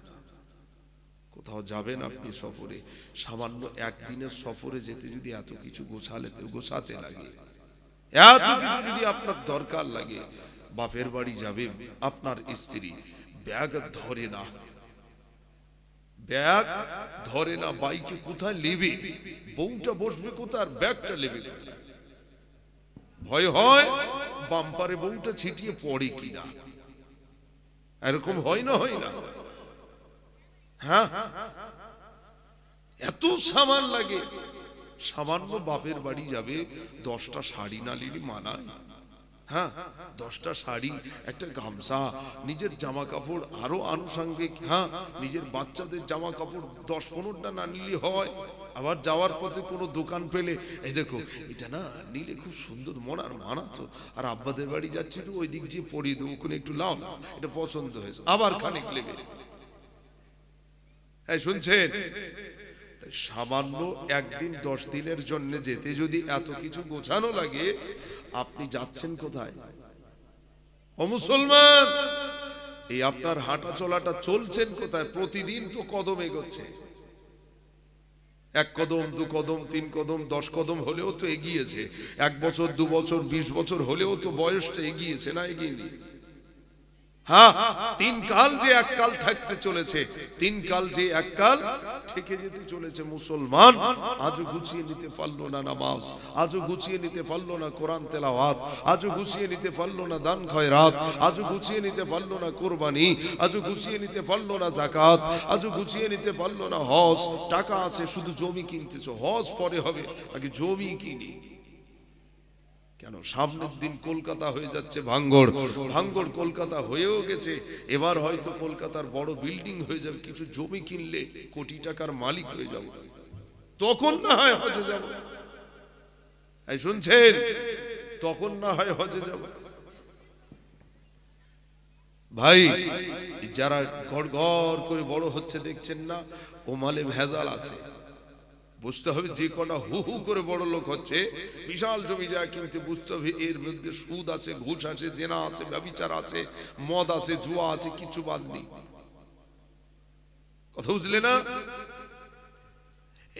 কোথাও যাবেন আপনি সফরে, সামান্য একদিনের সফরে যেতে যদি এত কিছু গোছাতে লাগে, এত কিছু যদি আপনার দরকার লাগে, বাপের বাড়ি যাবে, আপনার স্ত্রী ব্যাগ ধরে না, বাইকে কোথায় নেবে, বউটা বসবে কোথায়, আর ব্যাগটা নেবে কোথায়? ভয় হয় বাম্পারে বউটা ছিটিয়ে পড়ে কিনা, এরকম হয় না? হ্যাঁ, এত সামান লাগে। সামান্য বাপের বাড়ি যাবে, 10টা শাড়ি না নিলে মানায়? হ্যাঁ, 10টা শাড়ি, একটা গামছা, নিজের জামা কাপড় আরো আনুষঙ্গিক, হ্যাঁ, নিজের বাচ্চাদের জামা কাপড় 10-15টা না নিলে হয়? আবার যাওয়ার পথে কোনো দোকান পেলে, এই দেখো এটা না নিলে খুব সুন্দর মানাতো, আর আব্বাদের বাড়ি যাচ্ছি তো ওই দিক যে পরিয়ে দেবো, ওখানে একটু লাও না, এটা পছন্দ হয়েছে, আবার খানিক নেবে। শুনছেন? সামান্য একদিন 10 দিনের জন্য যেতে যদি এত কিছু গোছানো লাগে, আপনি যাচ্ছেন কোথায়? ও মুসলমান, এই আপনার হাঁটা চলাটা চলছেন কোথায়? প্রতিদিন তো কদম এগোচ্ছে, 1 কদম, 2 কদম, 3 কদম, 10 কদম হলেও তো এগিয়েছে। 1 বছর, 2 বছর, 20 বছর হলেও তো বয়সটা এগিয়েছে না, এগিয়েনি? হ্যাঁ, 3 কাল যে 1 কাল থাকতে চলেছে, 3 কাল যে 1 কাল থেকে যেতে চলেছে। মুসলমান আজও গুছিয়ে নিতে পারলো না নামাজ, আজও গুছিয়ে নিতে পারলো না কোরআন তেলাওয়াত, আজও গুছিয়ে নিতে পারলো না দান খয়রাত, আজও গুছিয়ে নিতে পারলো না কোরবানি, আজও গুছিয়ে নিতে পারলো না যাকাত, আজও গুছিয়ে নিতে পারলো না হজ। টাকা আছে, শুধু জমি কিনতেছো, হজ পরে হবে, আগে জমি কিনি। কেন? সামনের দিন কলকাতা হয়ে যাচ্ছে ভাঙ্গড়, কলকাতা হয়েও গেছে, এবার হয়তো কলকাতার বড় বিল্ডিং হয়ে যাবে, কিছু জমি কিনলে কোটি টাকার মালিক হয়ে যাব, তখন না হয় হজে যাব। এই শুনছেন? তখন না হয় হজে যাব। ভাই, যারা গড় গড় করে বড় হচ্ছে দেখছেন না, ও মালে ভেজাল আছে। বুঝতে হবে, যে কটা হু হু করে বড় লোক হচ্ছে, বিশাল জমি জায়গা কিনতে, বুঝতে হবে এর মধ্যে সুদ আছে, ঘুষ আছে, জেনা আছে, ব্যভিচার আছে, মদ আছে, জুয়া আছে, কিছু বাদ নেই। কথা বুঝলে না?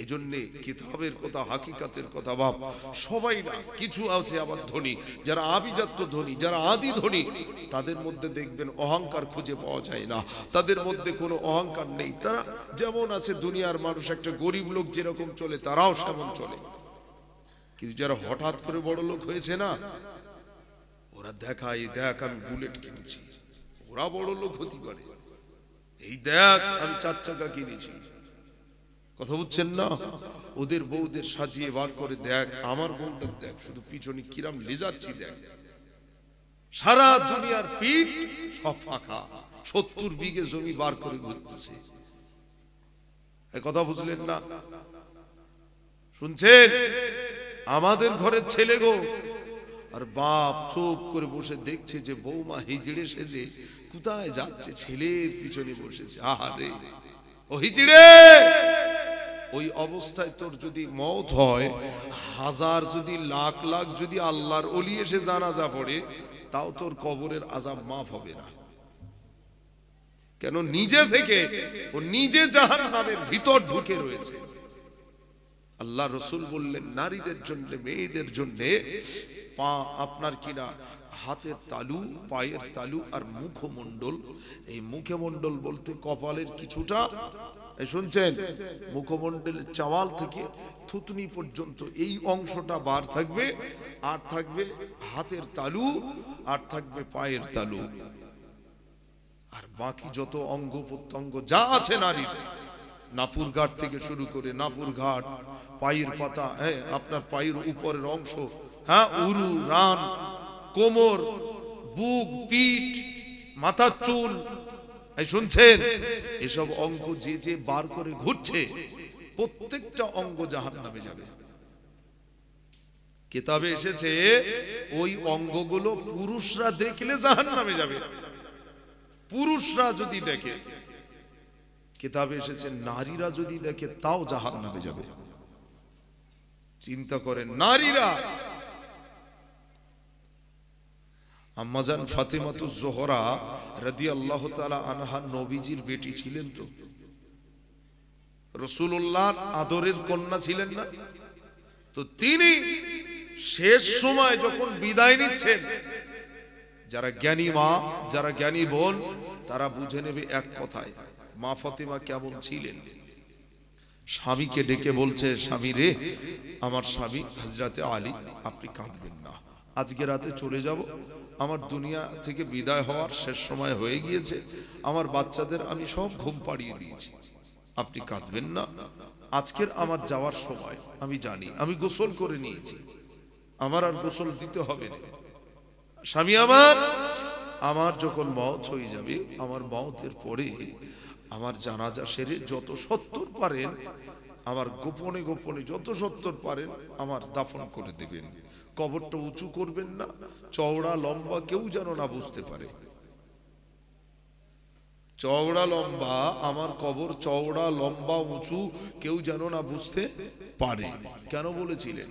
এই জন্যে কিতাবের কথা, হাকিকাতের কথা বাপ, সবাই না, কিছু আছে আবার ধনী, যারা আভিজাত্য ধনী, যারা আদি ধনী, তাদের মধ্যে দেখবেন অহংকার খুঁজে পাওয়া যায় না, তাদের মধ্যে কোনো অহংকার নেই। তারা যেমন আছে, দুনিয়ার মানুষ, একটা গরিব লোক যেরকম চলে তারাও সেমন চলে। কিন্তু যারা হঠাৎ করে বড় লোক হয়েছে না, ওরা দেখায়, দেখ আমি বুলেট কিনেছি, ওরা বড় লোক হতে পারে, এই দেখ আমি 4 চাকা কিনেছি। কথা বুঝছেন না? ওদের বউদের সাজিয়ে বার করে, দেখ আমার বউটা, দেখ শুধু পিছনে কিরাম লেজাচ্ছি, দেখ সারা দুনিয়ার পিঠ সব ফাঁকা, 70 বিঘে জমি বার করে ঘুরতেছে। কথা বুঝলেন না? শুনছেন? আমাদের ঘরের ছেলে গো, আর বাপ চুপ করে বসে দেখছে যে বৌমা হিজড়ে সেজে কোথায় যাচ্ছে, ছেলের পিছনে বসেছে। আহারে ও হিজড়ে, ওই অবস্থায় তোর যদি মওত হয়, 1000 যদি লাখ লাখ যদি আল্লাহর ওলি এসে জানাজা পড়ে, তাও তোর কবরের আযাব মাফ হবে না। কেন? নিজে থেকে ও নিজে জাহান্নামের ভিতর ঢুকে রয়েছে। আল্লাহ রসুল বললেন, নারীদের জন্য, মেয়েদের জন্য পা আপনার কিনা হাতের তালু, পায়ের তালু আর মুখমণ্ডল, এই মুখমণ্ডল বলতে কপালের কিছুটা, শুনছেন, মুখমণ্ডলের চাওয়াল থেকে থুতনি পর্যন্ত এই অংশটা বার থাকবে, আর থাকবে হাতের তালু, আর থাকবে পায়ের তালু। আর বাকি যত অঙ্গ প্রত্যঙ্গ যা আছে নারীর, নাপুর ঘাট থেকে শুরু করে নাপুর ঘাট, পায়ের পাতা, হ্যাঁ আপনার পায়ের উপরের অংশ, হ্যাঁ উরু, রান, কোমর, বুক, পিঠ, মাথার চুল, এই শুনছেন, এসব অঙ্গ যে যে বার করে ঘুরছে প্রত্যেকটা অঙ্গ জাহান্নামে যাবে। কিতাবে এসেছে ওই অঙ্গগুলো পুরুষরা দেখলে জাহান্নামে যাবে, পুরুষরা যদি দেখে। কিতাবে এসেছে নারীরা যদি দেখে তাও জাহান্নামে যাবে। চিন্তা করেন নারীরা। আম্মাজান ফাতেমাতুজ জোহরা রাদিয়াল্লাহু তাআলা আনহা নবীজির বেটি ছিলেন তো, রাসূলুল্লাহর আদরের কন্যা ছিলেন না? তো তিনি শেষ সময় যখন বিদায় নিচ্ছেন, যারা জ্ঞানী মা, যারা জ্ঞানী বোন, তারা বুঝে নেবে এক কথায় মা ফাতেমা কেমন ছিলেন। স্বামীকে ডেকে বলছে, স্বামী রে, আমার স্বামী হযরতে আলী, আপনি কাঁদবেন না, আজকে রাতে চলে যাব, আমার দুনিয়া থেকে বিদায় হওয়ার শেষ সময় হয়ে গিয়েছে, আমার বাচ্চাদের আমি সব ঘুম পাড়িয়ে দিয়েছি, আপনি কাঁদবেন না, আজকের আমার যাওয়ার সময়, আমি জানি, আমি গোসল করে নিয়েছি, আমার আর গোসল দিতে হবে না। স্বামী আমার যখন মওত হয়ে যাবে, আমার মওতের পরে আমার জানাজা সেরে যত সত্তর পারেন, আমার গোপনে গোপনে যত সত্তর পারেন আমার দাফন করে দেবেন, কবরটা উঁচু করবেন না, চওড়া লম্বা কেউ যেন না বুঝতে পারে, চওড়া লম্বা, আমার কবর চওড়া লম্বা উঁচু কেউ যেন না বুঝতে পারে। কেন বলেছিলেন?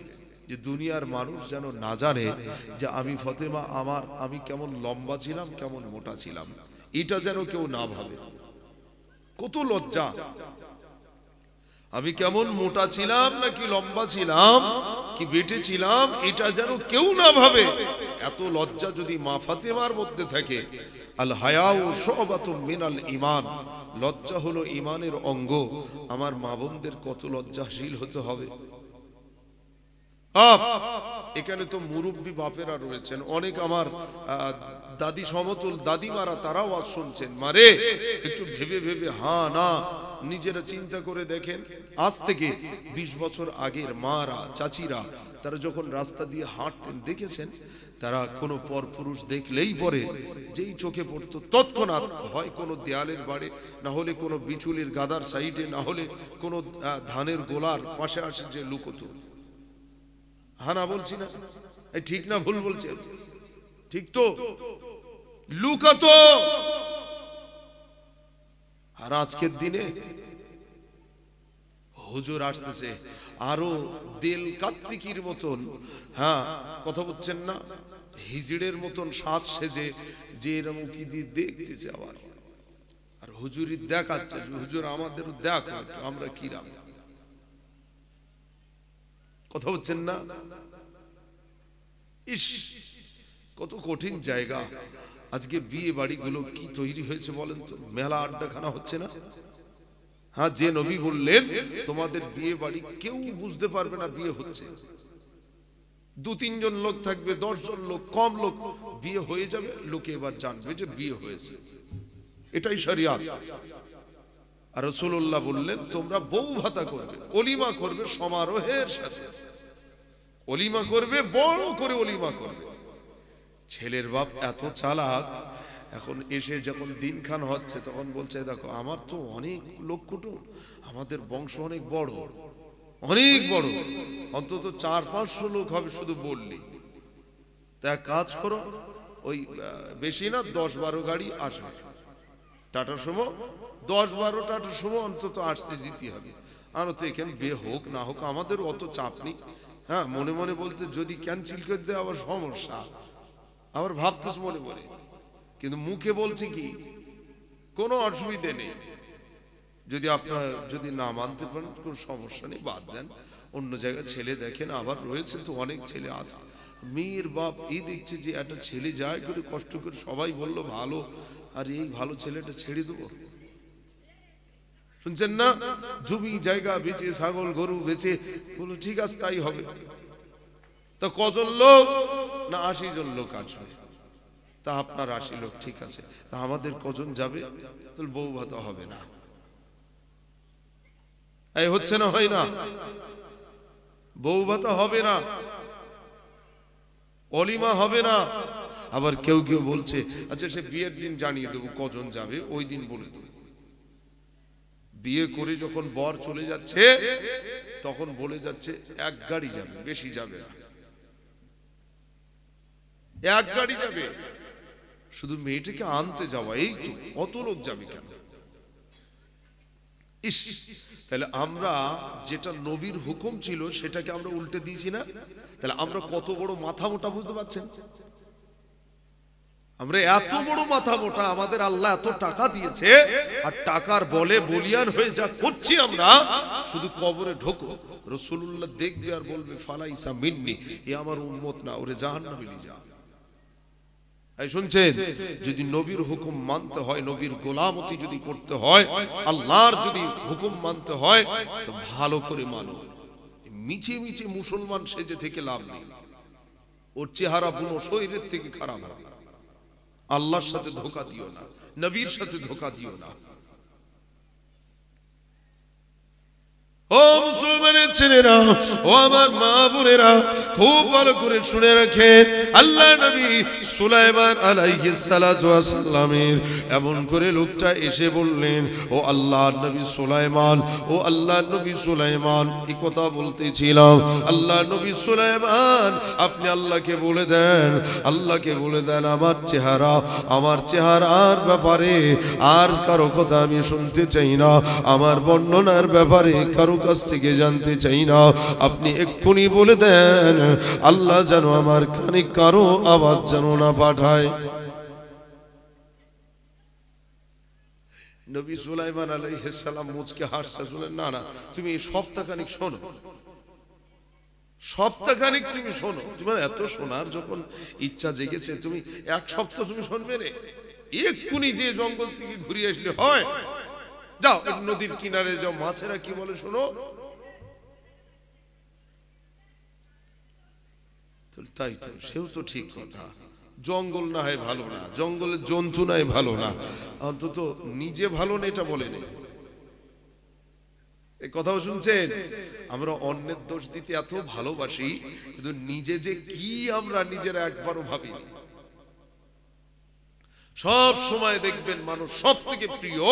যে দুনিয়ার মানুষ যেন না জানে যে আমি ফাতেমা, আমি কেমন লম্বা ছিলাম, কেমন মোটা ছিলাম, এটা যেন কেউ না ভাবে। কত লজ্জা, আমি কেমন মোটা ছিলাম নাকি লম্বা ছিলাম কি বেটে ছিলাম, এটা যেন কেউ না ভাবে। এত লজ্জা যদি মা ফাতেমার মধ্যে থাকে। আল হায়াউ শুবাতুম মিনাল ঈমান, লজ্জা হলো ঈমানের অঙ্গ। আমার মা বোনদের কত লজ্জাশীল হতে হবে। এখানে তো মুরব্বী বাপেরা রয়েছেন, অনেক আমার দাদি সমতুল দাদিমারা, তারাও আজ শুনছেন। মারে একটু ভেবে ভেবে হ্যাঁ না নিজেরা চিন্তা করে দেখেন, আজ থেকে 20 বছর আগের মারা, চাচিরা, তারা যখন রাস্তা দিয়ে হাঁটতেন দেখেছেন, তারা কোনো পরপুরুষ দেখলেই পরে যেই চোখে পড়তো তৎক্ষণাৎ হয় কোনো দেয়ালের বাড়ে, না হলে কোনো বিচুলির গাদার সাইডে, না হলে কোনো ধানের গোলার পাশে আসে যে লুকোতো। হ্যাঁ না বলছি না? ঠিক না ভুল বলছে? ঠিক তো, লুকাতো। আর আজকের দিনে হুজুর আসতেছে আরো দেল কার্তিকির মতন, হ্যাঁ কথা বলছেন না, হিজড়ের মতন সাজ সেজে যে এরকম কি দিয়ে দেখতেছে আবার, আর হুজুরি দেখাচ্ছে, হুজুর আমাদেরও দেখো একটু আমরা কিরাম, কথা বলছেন না? ইস, কত কঠিন জায়গা। আজকে বিয়ে বাড়িগুলো কি তৈরি হয়েছে বলেন তো, মেলা আড্ডাখানা হচ্ছে না? হ্যাঁ, যে নবী বললেন তোমাদের বিয়ে বাড়ি কেউ বুঝতে পারবে না বিয়ে হচ্ছে, 2-3 জন লোক থাকবে, 10 জন লোক, কম লোক, বিয়ে হয়ে যাবে, লোকে এবার জানবে যে বিয়ে হয়েছে। এটাই শরিয়াত। আর রাসূলুল্লাহ বললেন তোমরা বউ ভাতা করবে, অলিমা করবে, সমারোহের সাথে অলিমা করবে, বড় করে অলিমা করবে। ছেলের বাপ এত চালাক, এখন এসে যখন দিনখান হচ্ছে তখন বলছে দেখো আমার তো অনেক লোক কুটুম, আমাদের বংশ অনেক বড়, অনেক বড়, অন্তত 400-500 লোক হবে শুধু বললি। তা কাজ করো, ওই বেশি না 10-12 গাড়ি আসবে, টাটা সুমো 10-12 টাটা সুমো অন্তত আসতে দিতে হবে। আর তো এখানে বে হোক না হোক আমাদের অত চাপ নেই। হ্যাঁ, মনে মনে বলতে যদি ক্যান্সেল করে দেয় আবার সমস্যা, আবার ভাবতেছ মনে মনে, কিন্তু মুখে বলছে কি কোনো অসুবিধে নেই, যদি আপনারা যদি না মানতে পারেন কোনো সমস্যা নেই, বাদ দেন, অন্য জায়গায় ছেলে দেখেন। আবার রয়েছে তো অনেক ছেলে আসে, মেয়ের বাপ এই দেখছে যে একটা ছেলে যায় করে কষ্ট করে, সবাই বললো ভালো, আর এই ভালো ছেলেটা ছেড়ে দেবো। শুনছেন না, জমি জায়গা বেচে, ছাগল গরু বেচে, বলো ঠিক আছে তাই হবে। তা কজন লোক? না 80 জন লোক আসবে। তা আপনার 80 লোক, ঠিক আছে, তা আমাদের কজন যাবে? তাহলে বউ ভাত হবে না, এই হচ্ছে না, হয় না? বউ ভাত হবে না, অলিমা হবে না। আবার কেউ কেউ বলছে আচ্ছা সে বিয়ের দিন জানিয়ে দেবো কজন যাবে, ওই দিন বলে দেবো। বিয়ে করে যখন বর চলে যাচ্ছে তখন বলে যাচ্ছে এক গাড়ি যাবে, বেশি যাবে না, এক গাড়ি যাবে, শুধু মেয়েটাকে আনতে যাওয়া, এই তো, অত লোক যাবে কেন? ইস, তাহলে আমরা যেটা নবীর হুকুম ছিল সেটাকে আমরা উল্টে দিয়েছি না? তাহলে আমরা কত বড় মাথা মোটা, বুঝতে পারছেন? আমরা এত বড় মাথা মোটা, আমাদের আল্লাহ এত টাকা দিয়েছে, আর টাকার বলে বলিয়ান হয়ে যা করছি আমরা, শুধু কবরে ঢোকো, রাসূলুল্লাহ দেখবে আর বলবে ফালাইসা মিন্নি, এ আমার উম্মত না, ওরে জাহান্নামে নিয়ে যা। এই শুনছেন, যদি নবীর হুকুম মানতে হয়, নবীর গোলামতি যদি করতে হয়, আল্লাহর যদি হুকুম মানতে হয়, তো ভালো করে মানো। মিছে মিছে মুসলমান সেজে থেকে লাভ নেই, ওর চেহারা বুনো শরীরের থেকে খারাপ হবে। আল্লাহর সাথে ধোঁকা দিও না, নবীর সাথে ধোঁকা দিও না। ও মুসলমানের ছেলেরা, ও আমার মা বোনেরা, খুব ভালো করে শুনে রাখেন, আল্লাহ নবী সুলাইমান আলাইহিস সালাতু ওয়াস সালামের এমন করে লোকটা এসে বললেন, ও আল্লাহর নবী সুলাইমান, ও আল্লাহর নবী সুলাইমান, এই কথা বলতেছিলাম, আল্লাহ নবী সুলাইমান আপনি আল্লাহকে বলে দেন, আল্লাহকে বলে দেন আমার চেহারা, আমার চেহারার ব্যাপারে আর কারো কথা আমি শুনতে চাই না, আমার বর্ণনার ব্যাপারে কারো কাছ থেকে জানতে চাই না, আপনি এক্ষুনি বলে দেন, আল্লাহ যেন আমার কানে কারো আওয়াজ যেন না পাঠায়। নবী সুলাইমান আলাইহিস সালাম মুচকে হাসতে শুনলেন, না না, তুমি সপ্তাহখানিক শোনো, সপ্তাহখানিক তুমি শোনো, তোমার এত শোনার যখন ইচ্ছা জেগেছে, তুমি এক সপ্তাহ তুমি শুনবে রে? এক্ষুনি যে জঙ্গল থেকে ঘুরে আসলে হয়, যাও নদীর কিনারে যাও, মাছেরা কি বলে শোনো। তাই তো, সেও তো ঠিক কথা, জঙ্গল না হয় ভালো না, জঙ্গলের জন্তু নাই ভালো না, অন্তত নিজে ভালো না এটা বলেনি। এই কথাও শুনছেন? আমরা অন্যের দোষ দিতে এত ভালোবাসি, কিন্তু নিজে যে কি আমরা নিজেরা একবারও ভাবিনি। সব সময় দেখবেন মানুষ সব থেকে প্রিয়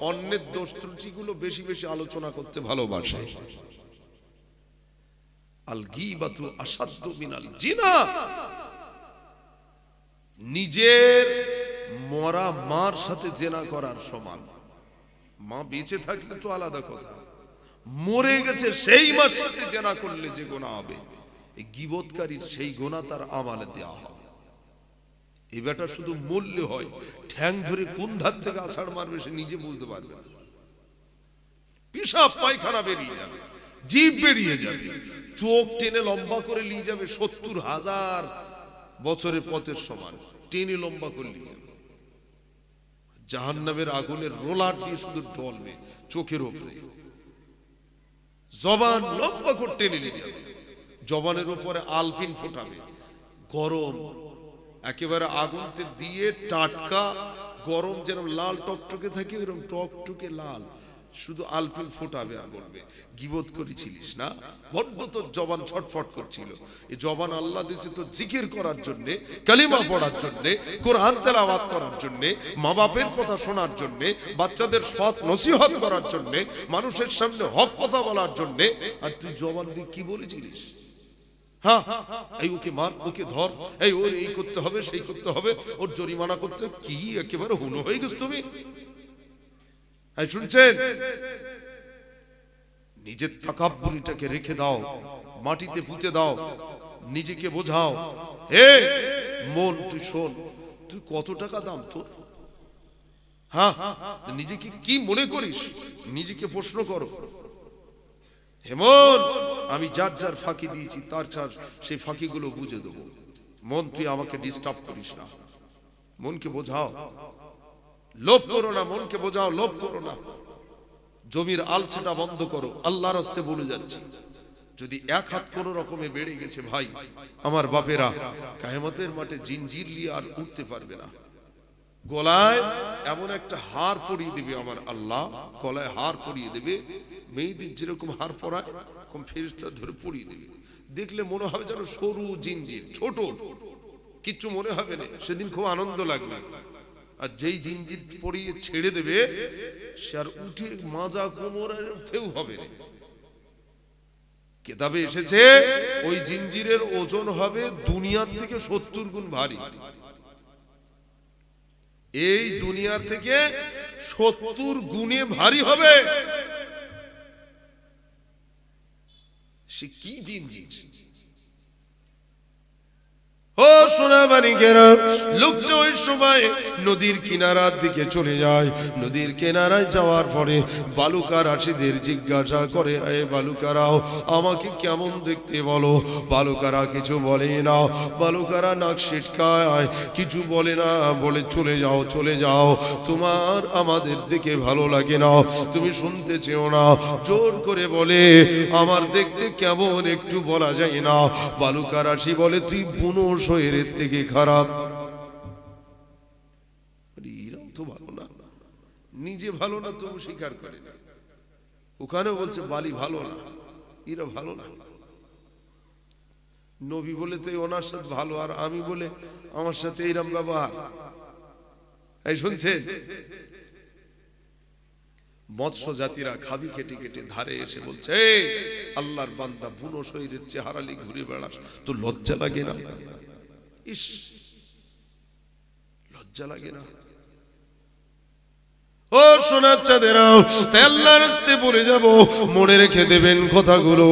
অন্যের দোষ ত্রুটিগুলো বেশি বেশি আলোচনা করতে ভালোবাসে। আল গীবাতু আসাদ্দু মিনাল জিনা, নিজের মরা মার সাথে জেনা করার সমান। মা বেঁচে থাকলে তো আলাদা কথা, মরে গেছে সেই মার সাথে জেনা করলে যে গুনাহ হবে, এই গীবতকারীর সেই গুনাহ তার আমালে দেওয়া হবে। এই বেটা শুধু মরলে হয়, ঠ্যাং ধরে কোন ধার থেকে আছাড় মারবে সে নিজে বলতে পারবে না। পেশাব পায়খানা বেরিয়ে যাবে, জিভ বেরিয়ে যাবে, চোখ টেনে লম্বা করে নিয়ে যাবে ৭০,০০০ বছরের পথের সমান, টেনে লম্বা করে নিয়ে যাবে। জাহান্নামের আগুনের রোলার দিয়ে শুধু ডলবে চোখের ওপরে, জবান লম্বা করে টেনে নিয়ে যাবে, জবানের উপরে আলপিন ফোটাবে, গরম একেবারে আগুনতে দিয়ে টাটকা গরম, যেরকম লাল টকটকে থাকে এরকম টকটকে লাল, শুধু আলপিন ফোটাবে আর বলবে গীবত করেছিলিস না, বড্ড তোর জবান ছটফট করছিল। এই জবান আল্লাহ দিয়েছে তো জিকির করার জন্যে, কালিমা পড়ার জন্যে, কোরআন তেলাওয়াত করার জন্যে, মা বাপের কথা শোনার জন্যে, বাচ্চাদের সৎ নসিহত করার জন্যে, মানুষের সামনে হক কথা বলার জন্যে। আর তুই জবান দিয়ে কি বলেছিলিস? হ্যাঁ, এই ওকে মার, ওকে ধর, এই ওর এই করতে হবে, সেই করতে হবে, ওর জরিমানা করতে, কি একেবারে হুনো হয়ে গেছ তুমি। শুনছেন? নিজের তাকাব্বুরিটাকে রেখে দাও, মাটিতে পুঁতে দাও, নিজেকে বোঝাও, হে মন তুই শোন, তুই কত টাকা দাম তোর? হ্যাঁ, নিজেকে কি মনে করিস নিজেকে প্রশ্ন করো। হেমন, আমি যার যার ফাঁকি দিয়েছি তার সেই ফাঁকিগুলো বুঝে দেবো। মন তুই আমাকে ডিস্টার্ব করিস না, মনকে বোঝাও, লোভ করো না, মনকে বোঝাও, লোভ করো না। জমির আলসেটা বন্ধ করো, আল্লাহর রাস্তায় বলে যাচ্ছি, যদি এক হাত কোন রকমে বেড়ে গেছে ভাই আমার বাপেরা, কিয়ামতের মাঠে জিনজির নিয়ে আর উঠতে পারবে না। গলায় এমন একটা হার পরিয়ে দেবে আমার আল্লাহ, গলায় হার পরিয়ে দেবে, মেয়েদের যেরকম হার পরায় এরকম ফেরেশতা ধরে পরিয়ে দেবে। দেখলে মনে হবে যেন সরু জিনজির, ছোট, কিচ্ছু মনে হবে না, সেদিন খুব আনন্দ লাগবে। আর যেই জিনজির পরিয়ে ছেড়ে দেবে সে আর উঠে মাজা কোমরের উঠেও হবে না। কিতাবে এসেছে ওই জিনজিরের ওজন হবে দুনিয়ার থেকে 70 গুণ ভারী। এই দুনিয়ার থেকে 70 গুণে ভারী হবে। সে কি জিনজির! ও সোনা মানিকেরা, লোকটা ওই সময় নদীর কিনারার দিকে চলে যায়। নদীর কিনারায় যাওয়ার পরে বালুকা রাশিদের জিজ্ঞাসা করে, এ বালুকারাও আমাকে কেমন দেখতে বলো। বালুকারা কিছু বলে না, বালুকারা নাক সিটকায়, কিছু বলে না, বলে চলে যাও, চলে যাও, তোমার আমাদের দেখে ভালো লাগে না, তুমি শুনতে চেও না। জোর করে বলে আমার দেখতে কেমন একটু বলা যায় না। বালুকা রাশি বলে তুই বুনো শরীরের থেকে খারাপ। এরাও তো ভালো না, নিজে ভালো না তবু স্বীকার করে না। ওখানেও বলছে বালি ভালো না, এরা ভালো না। নবী বলে তো ওনার সাথে ভালো, আর আমি বলে আমার সাথে এইরকম ব্যবহার। এই শুনছেন, মৎস্য জাতিরা খাবি কেটে কেটে ধারে এসে বলছে, আল্লাহর বান্দা বুনো শরীরের চেহারালি ঘুরে বেড়াস, তো লজ্জা লাগে না? ইস, লজ্জা লাগে না? ও সোনার চাঁদেরাও, তাই আল্লাহর রাস্তায় পড়ে যাব, মনে রেখে দেবেন কথাগুলো।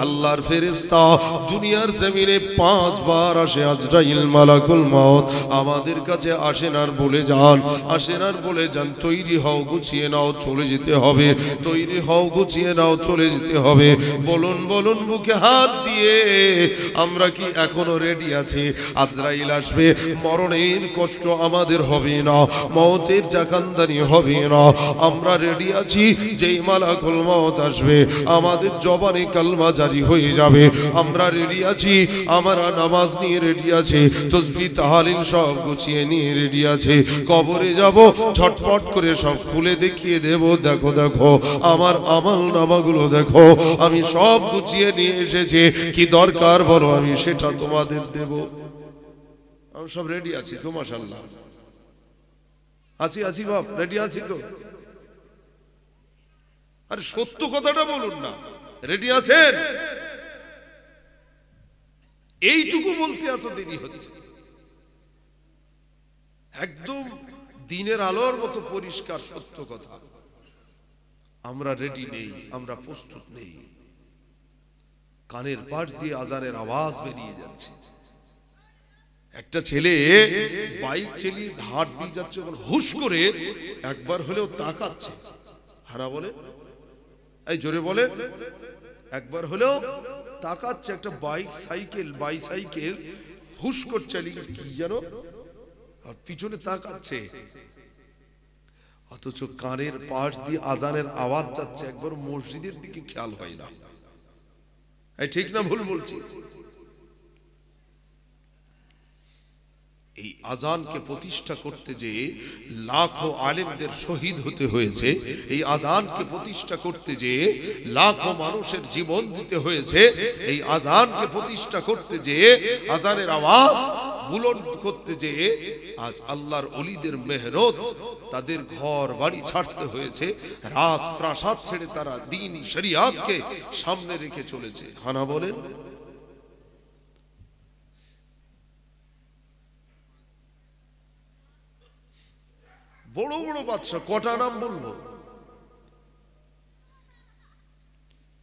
আল্লাহর ফেরেশতা দুনিয়ার জমিনে 5 বার আসে, আজরাইল মালাকুল মউত আমাদের কাছে আসেন আর বলে যান, আসেন আর বলে যান, তৈরি হও, গুছিয়ে নাও, চলে যেতে হবে, তৈরি হও, গুছিয়ে নাও, চলে যেতে হবে। বলুন বলুন বুকে হাত দিয়ে, আমরা কি এখনো রেডি আছি? আজরাইল আসবে, মরণের কষ্ট আমাদের হবে না, মওতের জাকান্দানি হবে না। আমরা রেডি আছি, যেই মালাকুল মউত আসবে আমাদের জবানে কালমা জারি হয়ে যাবে। আমরা রেডি আছি, আমরা নামাজ নিয়ে রেডি আছি, তাসবিহ তাহলিল সব গুছিয়ে নিয়ে রেডি আছি। কবরে যাব, ঝটপট করে সব খুলে দেখিয়ে দেব, দেখো দেখো আমার আমল নামাগুলো দেখো, আমি সব গুছিয়ে নিয়ে এসেছি, কি দরকার বলো আমি সেটা তোমাদের দেব। আমি সব রেডি আছি তো, মাশাআল্লাহ আছি, আছি বাপ, রেডি আছি তো। আরে সত্য কথাটা বলুন না, রেডি আছেন? এইটুকু বলতে এত দেরি হচ্ছে। একদম দিনের আলোর মতো পরিষ্কার সত্য কথা, আমরা রেডি নেই, আমরা প্রস্তুত নেই। কানের পাশ দিয়ে আজানের আওয়াজ বেরিয়ে যাচ্ছে। একটা ছেলে বাইক চালিয়ে ধার দিয়ে যাচ্ছে, হুশ করে একবার হলেও তাকাচ্ছে। হারা বলে, এই জোরে বলে, একবার হলেও তাকাচ্ছে। একটা বাইসাইকেল হুশ করে চালিয়ে কি জানো, আর পিছনে তাকাচ্ছে, অথচ কানের পাশ দিয়ে আজানের আওয়াজ যাচ্ছে, একবার মসজিদের দিকে খেয়াল হয় না। এই ঠিক না ভুল বলছি? এই আজানকে প্রতিষ্ঠা করতে যে লাখো আলেমদের শহীদ হতে হয়েছে, এই আজানকে প্রতিষ্ঠা করতে যে লাখো মানুষের জীবন দিতে হয়েছে, এই আজানকে প্রতিষ্ঠা করতে যে আজানের আওয়াজ বুলন্দ করতে যে আজ আল্লাহর ওলিদের মেহনত, তাদের ঘর বাড়ি ছাড়তে হয়েছে, রাজপ্রাসাদ ছেড়ে তারা দ্বীন শরিয়াতকে সামনে রেখে চলেছে। হানা বলেন? বড় বড় বাদশা, কটা নাম বলবো?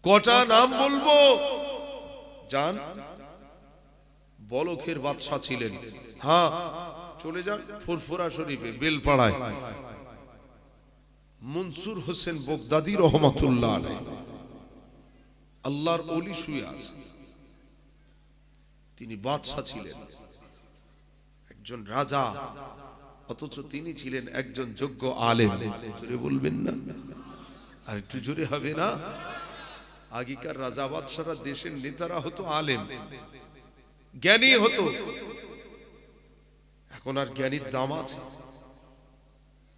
কটা নাম বলবো? জান, বলখের বাদশা ছিলেন, হ্যাঁ চলে যান ফুরফুরা শরীফে বেলপাড়ায়, মনসুর হোসেন বগদাদি রহমাতুল্লাহ আলাইহি, আল্লাহর ওলি শুয়ে আছে। তিনি বাদশা ছিলেন, একজন রাজা, অথচ তিনি ছিলেন একজন যোগ্য আলেম। জোরে বলবেন না? আর একটু জোরে হবে না? আগেকার রাজা বাদশারা দেশের নেতারা হতো আলেম, জ্ঞানী হতো। এখন আর জ্ঞানীর দাম আছে?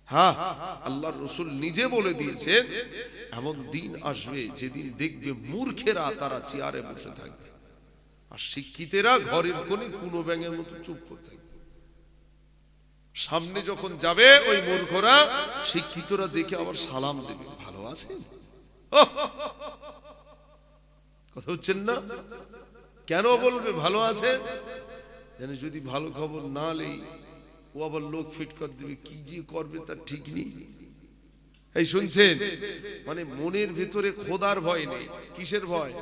হ্যাঁ, আল্লাহর রাসূল নিজে বলে দিয়েছেন এমন দিন আসবে যেদিন দেখবে মূর্খেরা তারা চেয়ারে বসে থাকবে, আর শিক্ষিতেরা ঘরের কোণে কুনো ব্যাঙের মতো চুপ করে থাকবে। সামনে যখন যাবে ওই মূর্খরা শিক্ষিতরা দেখে আবার সালাম দেবে, ভালো আছেন? কথা হচ্ছেন না? কেন বলবে ভালো আছে? জানে যদি ভালো খবর না নেই ও আবার লোক ফিট করে দেবে, কি যে করবে তার ঠিক নেই। এই শুনছেন, মানে মনের ভিতরে খোদার ভয় নেই। কিসের ভয়?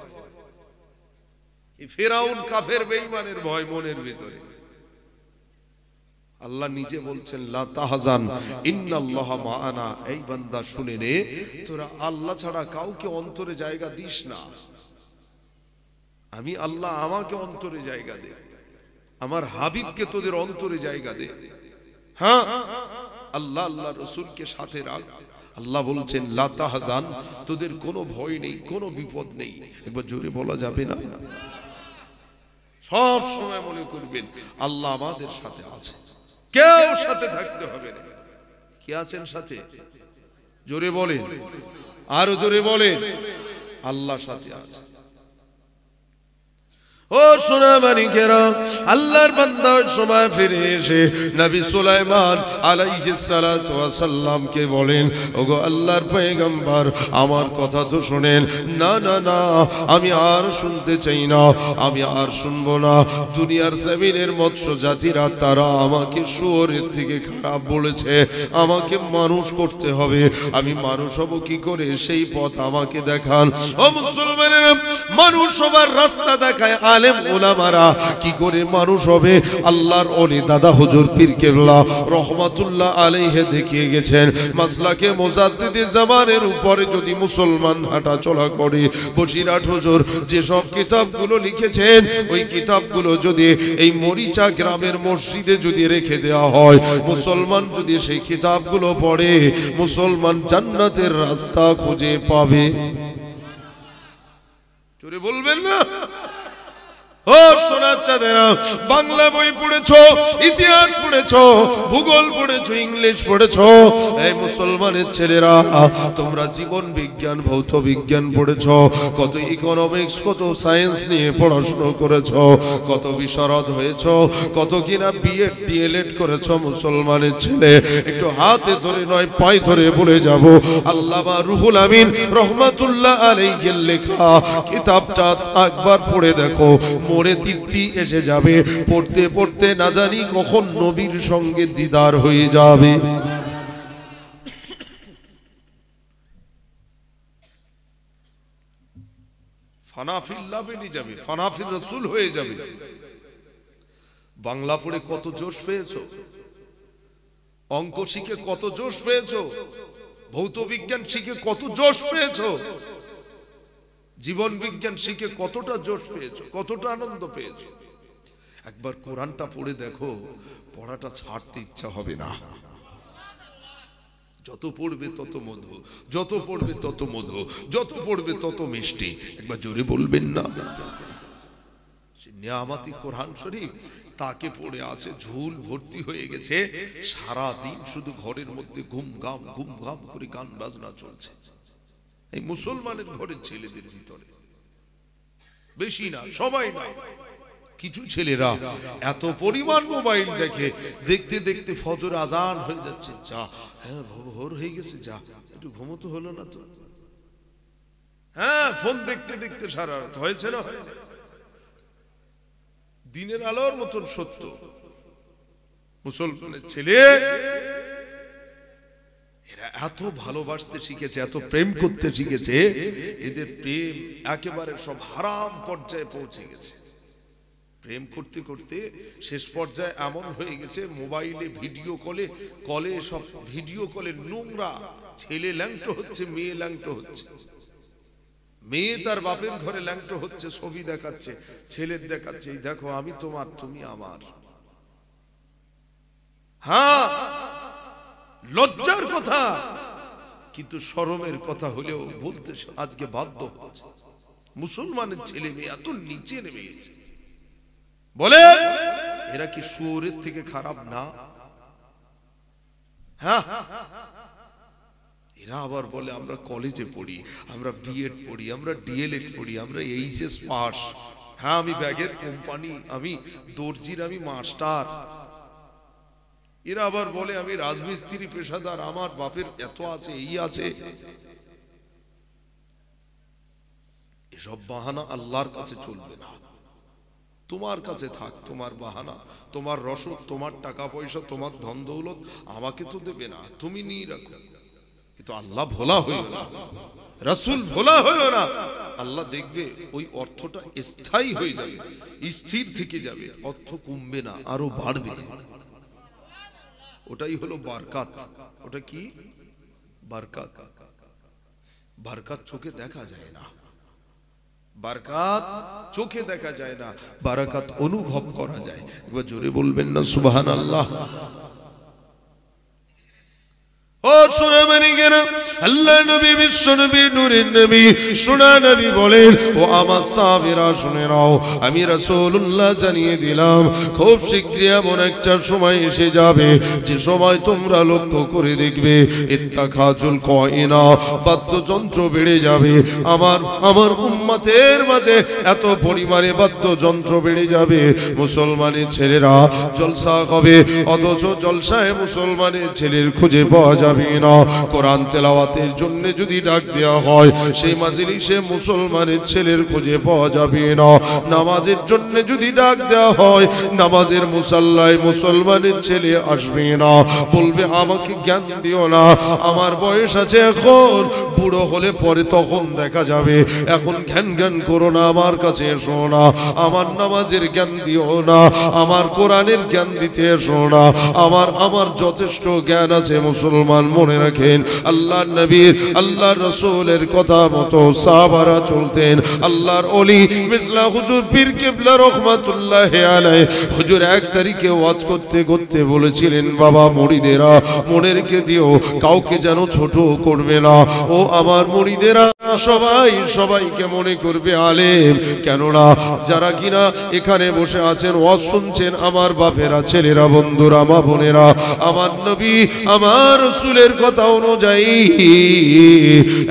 এই ফেরাউন কাফের বেঈমানের ভয় মনের ভিতরে। আল্লাহ নিজে বলছেন লা তাহজান ইন্নাল্লাহা মাআনা। এই বান্দা শুনে নে, তোরা আল্লাহ ছাড়া কাউকে অন্তরে জায়গা দিস না। আমি আল্লাহ আমাকে অন্তরে জায়গা দে, আমার হাবিবকে তোদের অন্তরে জায়গা দে। হ্যাঁ, আল্লাহ আল্লাহ রাসূলকে সাথে রাখ। আল্লাহ বলছেন লা তাহজান, তোদের কোনো ভয় নেই, কোনো বিপদ নেই। একবার জোরে বলা যাবে না? সব সময় মনে করবেন আল্লাহ আমাদের সাথে আছে, কেউ সাথে থাকতে হবে না। কি আছেন সাথে? জোরে বলেন, আরো জোরে বলেন, আল্লাহ সাথে আছে। ও সোনা মানিকেরা, আল্লাহর বান্দা সময় ফিরে এসে নবী সুলাইমান আলাইহিস সালাতু ওয়াস সালামকে বলেন, ওগো আল্লাহর পয়গম্বর, আমার কথা তো শুনেন। না না না, আমি আর শুনতে চাই না, আমি আর শুনবো না। দুনিয়ার জমিনের মৎস্য জাতিরা তারা আমাকে শুয়োরের থেকে খারাপ বলেছে, আমাকে মানুষ করতে হবে। আমি মানুষ হব কি করে সেই পথ আমাকে দেখান। ও মুসলমানেরা, মানুষ হবার রাস্তা দেখায় আলেম ওলামারা। কি করে মানুষ হবে? আল্লাহর ওলি দাদা হুজুর পীর কেবলা রহমাতুল্লাহ আলাইহি দেখিয়ে গেছেন। মাসলাকে মুজাদ্দিদে জামানের উপরে যদি মুসলমান হাঁটা চলা করে, বসিরহাট হুজুর যে সব কিতাবগুলো লিখেছেন, ওই কিতাবগুলো যদি এই মরিচা গ্রামের মসজিদে যদি রেখে দেওয়া হয়, মুসলমান যদি সেই কিতাবগুলো পড়ে, মুসলমান জান্নাতের রাস্তা খুঁজে পাবে। জোরে বলবেন না? ও সোনার চাঁদেরা, বাংলা বই পড়েছো, ইতিহাস পড়েছো, ভূগোল পড়েছো, ইংলিশ পড়েছো। এই মুসলমানের ছেলেরা, তোমরা জীবন বিজ্ঞান, ভৌত বিজ্ঞান পড়েছো, কত ইকোনমিক্স, কত সায়েন্স নিয়ে পড়াশোনা করেছো, কত বিশারদ হয়েছো, কত কিনা বিএড ডিএলএড করেছো। মুসলমানের ছেলে, একটু হাতে ধরে নয় পায়ে ধরে বলে যাব, আল্লামা রুহুল আমিন রহমাতুল্লাহ আলাইহির লেখা কিতাবটা একবার পড়ে দেখো, মনে তৃপ্তি এসে যাবে। পড়তে পড়তে না জানি কখন নবীর সঙ্গে দিদার হয়ে যাবে। ফানাফিল্লাহ বেরিয়ে যাবে, ফানাফির রাসূল হয়ে যাবে। বাংলা পড়ে কত জোশ পেয়েছো, অঙ্ক শিখে কত জোশ পেয়েছো, ভৌত বিজ্ঞান শিখে কত জোশ পেয়েছো, জীবন বিজ্ঞান শিখে কতটা জোশ পেয়েছো, কতটা আনন্দ পেয়েছো। একবার কোরআনটা পড়ে দেখো, পড়াটা ছাড়তে ইচ্ছা হবে না। যত পড়বে তত মধু, যত পড়বে তত মধু, যত পড়বে তত মিষ্টি। একবার জোরে বলবেন না? নিয়ামতি কোরআন শরীফ তাকে পড়ে আছে, ঝুল ভর্তি হয়ে গেছে। সারা দিন শুধু ঘরের মধ্যে ঘুম ঘাম করে গান বাজনা চলছে। এই মুসলমানের ঘরের ছেলেদের ভিতরে, বেশি না, সবাই না, কিছু ছেলেরা এত পরিমাণ মোবাইল দেখে, দেখতে দেখতে ফজর আজান হয়ে যাচ্ছে। যা, হ্যাঁ ভোর হয়ে গেছে, যা একটু ঘুমোতে হলো না তো? হ্যাঁ, ফোন দেখতে দেখতে সারা রাত হয়েছে না? দিনের আলোর মতন সত্য। মুসলমানের ছেলে এরা এত ভালোবাসতে শিখেছে, এত প্রেম করতে শিখেছে, এদের প্রেম একেবারে সব হারাম পর্যায়ে পৌঁছে গেছে। প্রেম করতে করতে শেষ পর্যায়ে এমন হয়ে গেছে, মোবাইলে ভিডিও কলে সব ভিডিও কলে নোংরা, ছেলে ল্যাংটো হচ্ছে, মেয়ে ল্যাংটো হচ্ছে, মেয়ে তার বাপের ঘরে ল্যাংটো হচ্ছে, ছবি দেখাচ্ছে, ছেলের দেখাচ্ছে, এই দেখো আমি তোমার, তুমি আমার। হ্যাঁ, লজ্জার কথা, কিন্তু শরমের কথা হলেও বলতে আজকে বাধ্য হচ্ছে। মুসলমানের ছেলে মেয়ে এত নিচে নেমে গেছে। বলে এরা কি শুয়োরের থেকে খারাপ না? হ্যাঁ, এরা আবার বলে আমরা কলেজে পড়ি, আমরা বিএড পড়ি, আমরা ডিএলএড পড়ি, আমরা এইচএস পাস। হ্যাঁ, আমি ব্যাগের কোম্পানি, আমি দর্জির, আমি মাস্টার। এরা আবার বলে আমি রাজমিস্ত্রি পেশাদার, আমার বাপের এত আছে, এই আছে। এসব বাহানা আল্লাহর কাছে চলবে না। তোমার কাছে থাক তোমার বাহানা, তোমার রসদ, তোমার টাকা পয়সা, তোমার ধন দৌলত, আমাকে তো দেবে না, তুমি নিয়ে রাখো। কিন্তু আল্লাহ ভোলা হইও না, রাসূল ভোলা হইও না। আল্লাহ দেখবে ওই অর্থটা স্থায়ী হয়ে যাবে, স্থির থেকে যাবে, অর্থ কমবে না, আরো বাড়বে। ওটাই হলো বারকাত। ওটা কি? বারকাত। বারকাত চোখে দেখা যায় না, বারকাত চোখে দেখা যায় না, বারাকাত অনুভব করা যায়। একবার জোরে বলবেন না সুবহানাল্লাহ। ও সোনা মানিকেরা, আল্লাহ নবী, বিশ্ব নবী, নূরের নবী, সোনা নবী বলেন, ও আমার সাহাবীরা শুনে নাও, আমি রাসূলুল্লাহ জানিয়ে দিলাম, খুব শীঘ্রই এমন একটা সময় এসে যাবে যে সময় তোমরা লক্ষ্য করে দেখবে ইত্তাখাজুল কয়না, বাদ্যযন্ত্র বেড়ে যাবে। আমার উম্মতের মাঝে এত পরিমাণে বাদ্যযন্ত্র বেড়ে যাবে, মুসলমানের ছেলেরা জলসা হবে, অথচ জলসায় মুসলমানের ছেলের খুঁজে পাওয়া যাবে না। কোরআন তেলাওয়াতের জন্য যদি ডাক দেওয়া হয়, সেই মাজলিসে মুসলমানের ছেলের খুঁজে পাওয়া যাবে না। নামাজের জন্য যদি ডাক দেওয়া হয়, নামাজের মুসাল্লায় মুসলমানের ছেলে আসবে না, বলবে আমাকে জ্ঞান দিও না, আমার বয়স আছে, এখন বুড়ো হলে পরে তখন দেখা যাবে, এখন জ্ঞান করো না, আমার কাছে এসো না, আমার নামাজের জ্ঞান দিও না, আমার কোরআনের জ্ঞান দিতে এসো না, আমার যথেষ্ট জ্ঞান আছে। মুসলমান মনে রাখেন, আল্লাহর নবীর, আল্লাহর রাসূলের কথা মতো সাহাবারা চলতেন। আল্লাহর ওলি মিসলা হুজুর পীর কিবলা রাহমাতুল্লাহি আলাইহি, হুজুর এক তারিখে ওয়াজ করতে করতে বলেছিলেন, বাবা মুরিদেরা মনে রেখে দিও, কাউকে যেন ছোট করবে না। ও আমার মুরিদেরা, সবাইকে মনে করবে আলেম। কেননা যারা কিনা এখানে বসে আছেন, ওয়াজ শুনছেন, আমার বাপেরা, ছেলেরা, বন্ধুরা, মা বোনেরা, আমার নবী, আমার রাসূলের কথা অনুযায়ী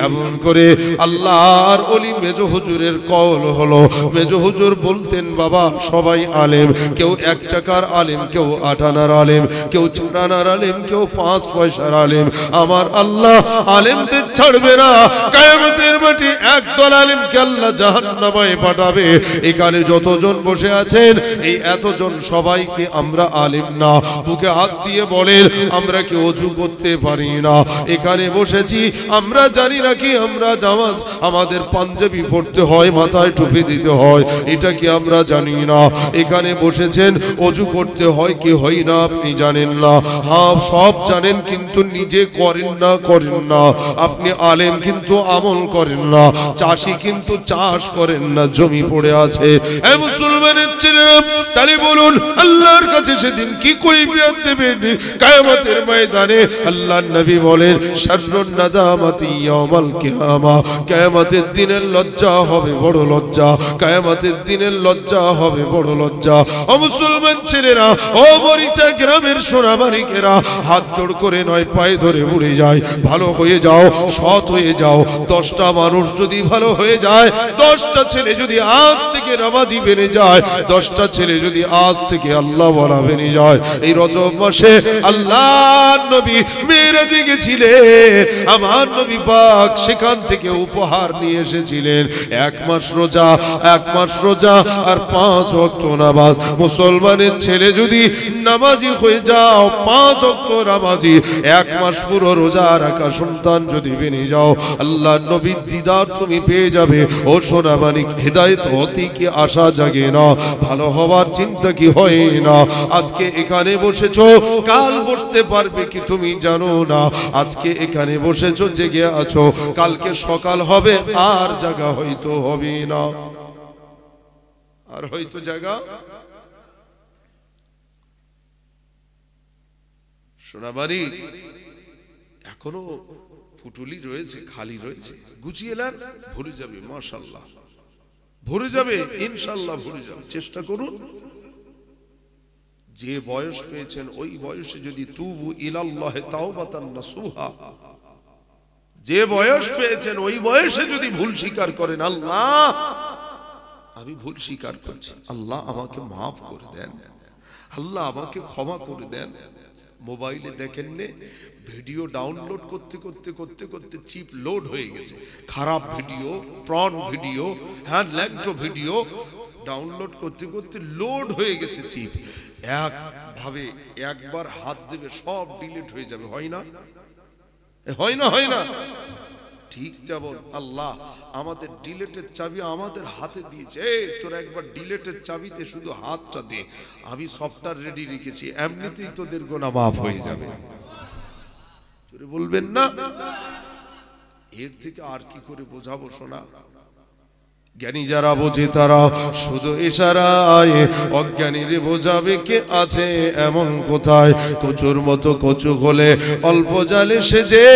এমন করে আল্লাহর ওলি মেজ হুজুরের কওল হলো। মেজ হুজুর বলতেন, বাবা সবাই আলেম, কেউ 1 টাকার আলেম, কেউ 8 আনার আলেম, কেউ 4 আনার আলেম, কেউ 5 পয়সার আলেম। আমার আল্লাহ আলেমদের ছাড়বে না, কিয়ামতের মাঠে একদল আলেমকে আল্লাহ জাহান্নামে পাঠাবে। এখানে যতজন বসে আছেন, এই এতজন সবাইকে আমরা আলেম না। বুকে হাত দিয়ে বলেন, আমরা কি ওযু করতে পারি না? এখানে বসেছি, আমরা জানি না কি আমরা নামাজ আমাদের পাঞ্জাবি পড়তে হয়, মাথায় টুপি দিতে হয়, এটা কি আমরা জানি না? এখানে বসেছেন, ওযু করতে হয় কি হয় না আপনি জানেন না? হ্যাঁ সব জানেন, কিন্তু নিজে করেন না। আপনি আলেম কিন্তু আমল করেন না, চাষি কিন্তু চাষ করেন না, জমি পড়ে আছে। এ মুসলমানের ছেলেরা, তাহলে বলুন আল্লাহর কাছে সেদিন কি কৈফিয়ত দেবেন? কিয়ামতের ময়দানে আল্লাহর নবী বলেন, শাররুন নাদামাতি ইয়াউমাল কিয়ামা, কিয়ামতের দিনের লজ্জা হবে বড় লজ্জা, কিয়ামতের দিনের লজ্জা হবে বড় লজ্জা। ও মুসলমান ছেলেরা, ও মরিচা গ্রামের সোনামানিকেরা, হাত জোড় করে নয় পায়ে ধরে উড়ে যায়, ভালো হয়ে যাও, সৎ হয়ে যাও। 10টা মানুষ যদি ভালো হয়ে যায়, 10টা ছেলে যদি আজ থেকে নামাজি বেনে যায়, 10টা ছেলে যদি আজ থেকে আল্লাহ ওয়ালা বেনে যায়। এই রজব মাসে আল্লাহর নবী মেরাজে গেছিলেন, আমার নবী পাক সেখান থেকে উপহার নিয়ে এসেছিলেন 1 মাস রোজা, 1 মাস রোজা আর 5 ওয়াক্ত নামাজ। মুসলমানের ছেলে যদি নামাজি হয়ে যাও, 5 ওয়াক্ত নামাজি, 1 মাস পুরো রোজা রাখা সন্তান যদি বেনে যাও, আল্লাহর নবীর দিদার তুমি পেয়ে যাবে। ও সোনা মানিক, হেদায়েত হতে কি আশা জাগে না? ভালো হওয়ার চিন্তা কি হয় না? আজকে এখানে বসেছো, কাল বসতে পারবে কি তুমি জানো না? আজকে এখানে বসেছো, জেগে আছো, কালকে সকাল হবে, আর জায়গা হয়তো হবে না, আর হয়তো জায়গা। সোনাবাড়ি এখনো পুটুলি রয়েছে, খালি রয়েছে, গুছিয়ে নেন, ভরে যাবে। মাশাআল্লাহ, ভরে যাবে, ইনশাআল্লাহ ভরে যাবে। চেষ্টা করুন, যে বয়স পেয়েছেন ওই বয়সে যদি তুবু ইলাল্লাহি তাওবাতান নাসুহা, যে বয়স পেয়েছেন ওই বয়সে যদি ভুল স্বীকার করেন, আল্লাহ আমি ভুল স্বীকার করছি, আল্লাহ আমাকে মাফ করে দেন, আল্লাহ আমাকে ক্ষমা করে দেন। মোবাইলে দেখেন নে, ভিডিও ডাউনলোড করতে করতে করতে করতে চিপ লোড হয়ে গেছে, খারাপ ভিডিও, প্রন ভিডিও, হ্যাঁ ল্যাগটো ভিডিও ডাউনলোড করতে করতে লোড হয়ে গেছে চিপ। একভাবে একবার হাত দেবে সব ডিলিট হয়ে যাবে, হয় না? হয় না? হয় না? ঠিক যেমন আল্লাহ আমাদের ডিলেটের চাবি আমাদের হাতে দিয়েছে, তোর একবার ডিলেটের চাবিতে শুধু হাতটা দে, আমি সফটওয়্যার রেডি রেখেছি, এমনিতেই তোদের গোনা মাফ হয়ে যাবে। বলবেন না? এর থেকে আর কি করে বোঝাবো শোনা? জ্ঞানী যারা বোঝে তারা শুধু ইশারায়, অজ্ঞানীরে বোঝাবে কে আছে এমন কোথায়? কচুর মতো কচু হলে অল্প জালে সেজে,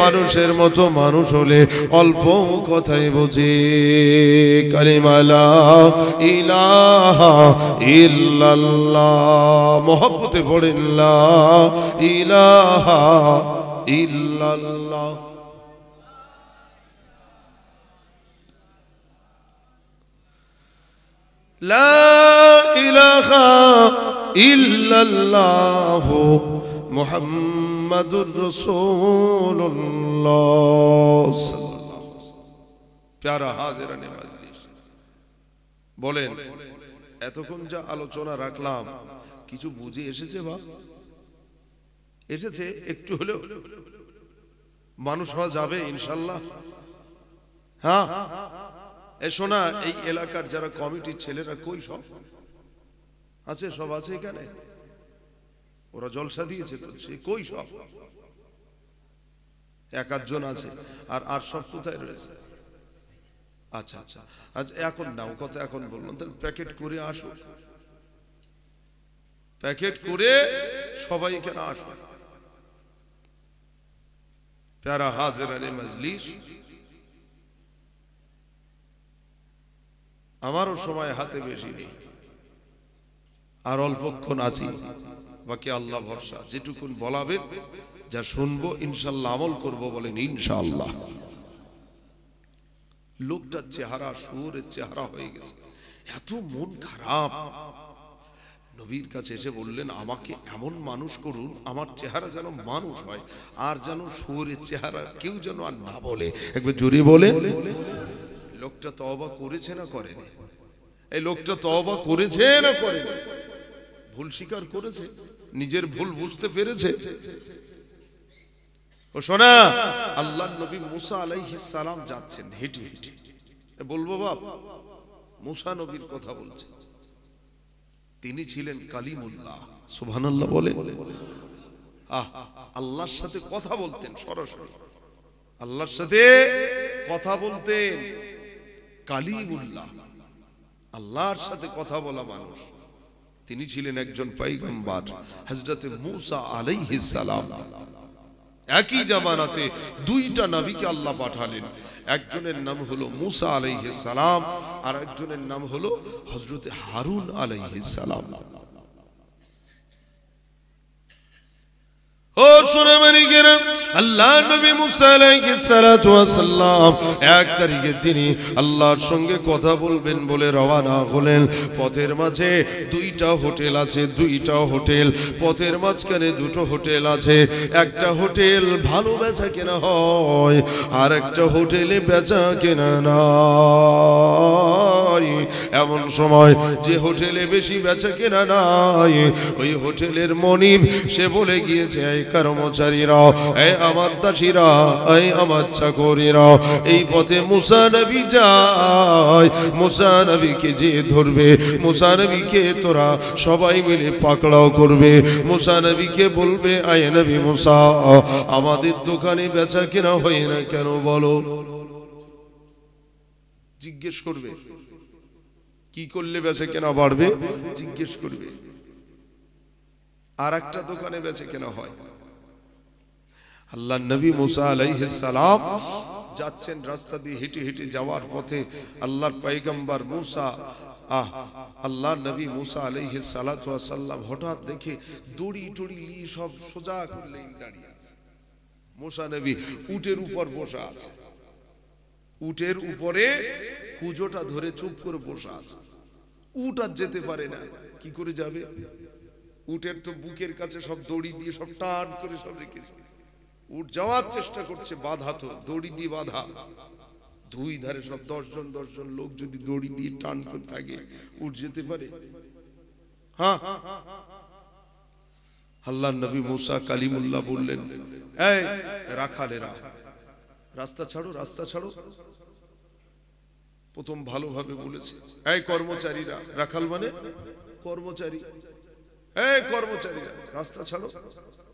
মানুষের মতো মানুষ হলে অল্প কথাই বোঝে। কালিমা লা ইলাহা ইল্লাল্লাহ, মহব্বতে পড়েন লা ইলাহা ইল্লাল্লাহ। লা ইলাহা ইল্লাল্লাহ মুহাম্মাদুর রাসূলুল্লাহ। প্যারা হাজিরানে মাজলিস, বলেন এতক্ষণ যা আলোচনা রাখলাম কিছু বুঝে এসেছে? বা এসেছে? একটু হলেও মানুষ হওয়া যাবে ইনশাআল্লাহ। হ্যাঁ এ শোনা, এই এলাকার যারা কমিটির ছেলেরা কই সব আছে? সব আছে এখানে? ওরা জলসা দিয়েছে তো, সে কই সব? এক আধজন আছে, আর সব কোথায় রয়েছে? আচ্ছা আচ্ছা আচ্ছা, এখন নাও কথা, এখন বললাম তাহলে প্যাকেট করে আসো, প্যাকেট করে সবাই এখানে আসো। প্যারা হাজিরানে মাজলিস, আমারও সময় হাতে বেশি নেই, আর অল্পক্ষণ আছি, বাকি আল্লাহ ভরসা। যেটুকুন বলাবেন, যা শুনবো ইনশাআল্লাহ আমল করব, বলেন ইনশাআল্লাহ। লোকটার চেহারা শুয়োরের চেহারা হয়ে গেছে, এত মন খারাপ। নবীর কাছে এসে বললেন, আমাকে এমন মানুষ করুন আমার চেহারা যেন মানুষ হয়, আর যেন শুয়োরের চেহারা কেউ যেন আর না বলে। একবার জোরে বলেন। লোকটা তওবা করেছে না করেনি? এই লোকটা তওবা করেছে না করেনি? ভুল স্বীকার করেছে, নিজের ভুল বুঝতে পেরেছে। ও শোনা, আল্লাহর নবী মুসা আলাইহিস সালাম যাচ্ছেন হেঁটে হেঁটে, বলবো বাপ মুসা নবীর কথা বলছে, তিনি ছিলেন কালিমুল্লাহ। সুবহানাল্লাহ বলেন। আল্লাহর সাথে কথা বলতেন সরাসরি, আল্লাহর সাথে কথা বলতেন। কালিমুল্লাহ, আল্লাহর সাথে কথা বলা মানুষ। তিনি ছিলেন একজন পয়গম্বর, হযরতে মুসা আলাইহিস সালাম। একই জামানাতে দুইটা নবীকে আল্লাহ পাঠালেন, একজনের নাম হলো মুসা আলাইহিস সালাম, আর একজনের নাম হলো হযরতে হারুন আলাইহিস সালাম। ও শুনে মানিকেরা, আল্লাহ নবী মুসা আলাইহিস সালাতু ওয়াস সালাম এক তারিখে তিনি আল্লাহর সঙ্গে কথা বলবেন বলে রওনা হলেন। পথের মাঝে দুইটা হোটেল আছে, দুইটা হোটেল, পথের মাঝখানে দুটো হোটেল আছে। একটা হোটেল ভালো বেচা কেনা হয়, আর একটা হোটেলে বেচা কেনা নাই। এমন সময় যে হোটেলে বেশি বেচা কেনা নাই, ওই হোটেলের মনিব সে বলে গিয়েছে, কর্মচারীরা, এই আমার দাসীরা, এই আমার চাকরিরা, এই পথে মুসা নবী যায়, মুসা নবীকে যে ধরবে, মুসা নবীকে তোরা সবাই মিলে পাকড়াও করবে। মুসা নবীকে বলবে, আয় নবী মুসা, আমাদের দোকানে বেচা কেনা হয় না কেন বলো? জিজ্ঞেস করবে, কি করলে বেচা কেনা বাড়বে জিজ্ঞেস করবে। আর একটা দোকানে বেচে কেনা হয়। আল্লাহ নবী মুসা আলাইহিস সালাম যাচ্ছেন রাস্তা দিয়ে হেঁটে হেঁটে যাওয়ার পথে আল্লাহর পয়গম্বর মুসা আল্লাহ নবী মুসা আলাইহিস সালাতু ওয়াস সালাম হঠাৎ দেখে দড়ি টড়ি নিয়ে সব সোজা করে দাঁড়িয়ে আছে। মুসা নবী উটের উপর বসা আছে, উটের উপরে কুজোটা ধরে চুপ করে বসা আছে। উট আর যেতে পারে না, কি করে যাবে? উটের তো বুকের কাছে সব দড়ি দিয়ে সব টান করে সব রেখেছে। উট যাওয়ার চেষ্টা করছে, বাধা তো দড়ি দিয়ে বাধা, দুই ধারে সব 10 জন লোক যদি দড়ি দিয়ে টান করে থাকে উট যেতে পারে? হ্যাঁ। আল্লাহর নবী মুসা কালিমুল্লাহ বললেন, এই রাখালেরা রাস্তা ছাড়ো, রাস্তা ছাড়ো। প্রথম ভালোভাবে বলেছে, এই কর্মচারীরা, রাখাল মানে কর্মচারী, এই কর্মচারীরা রাস্তা ছাড়ো,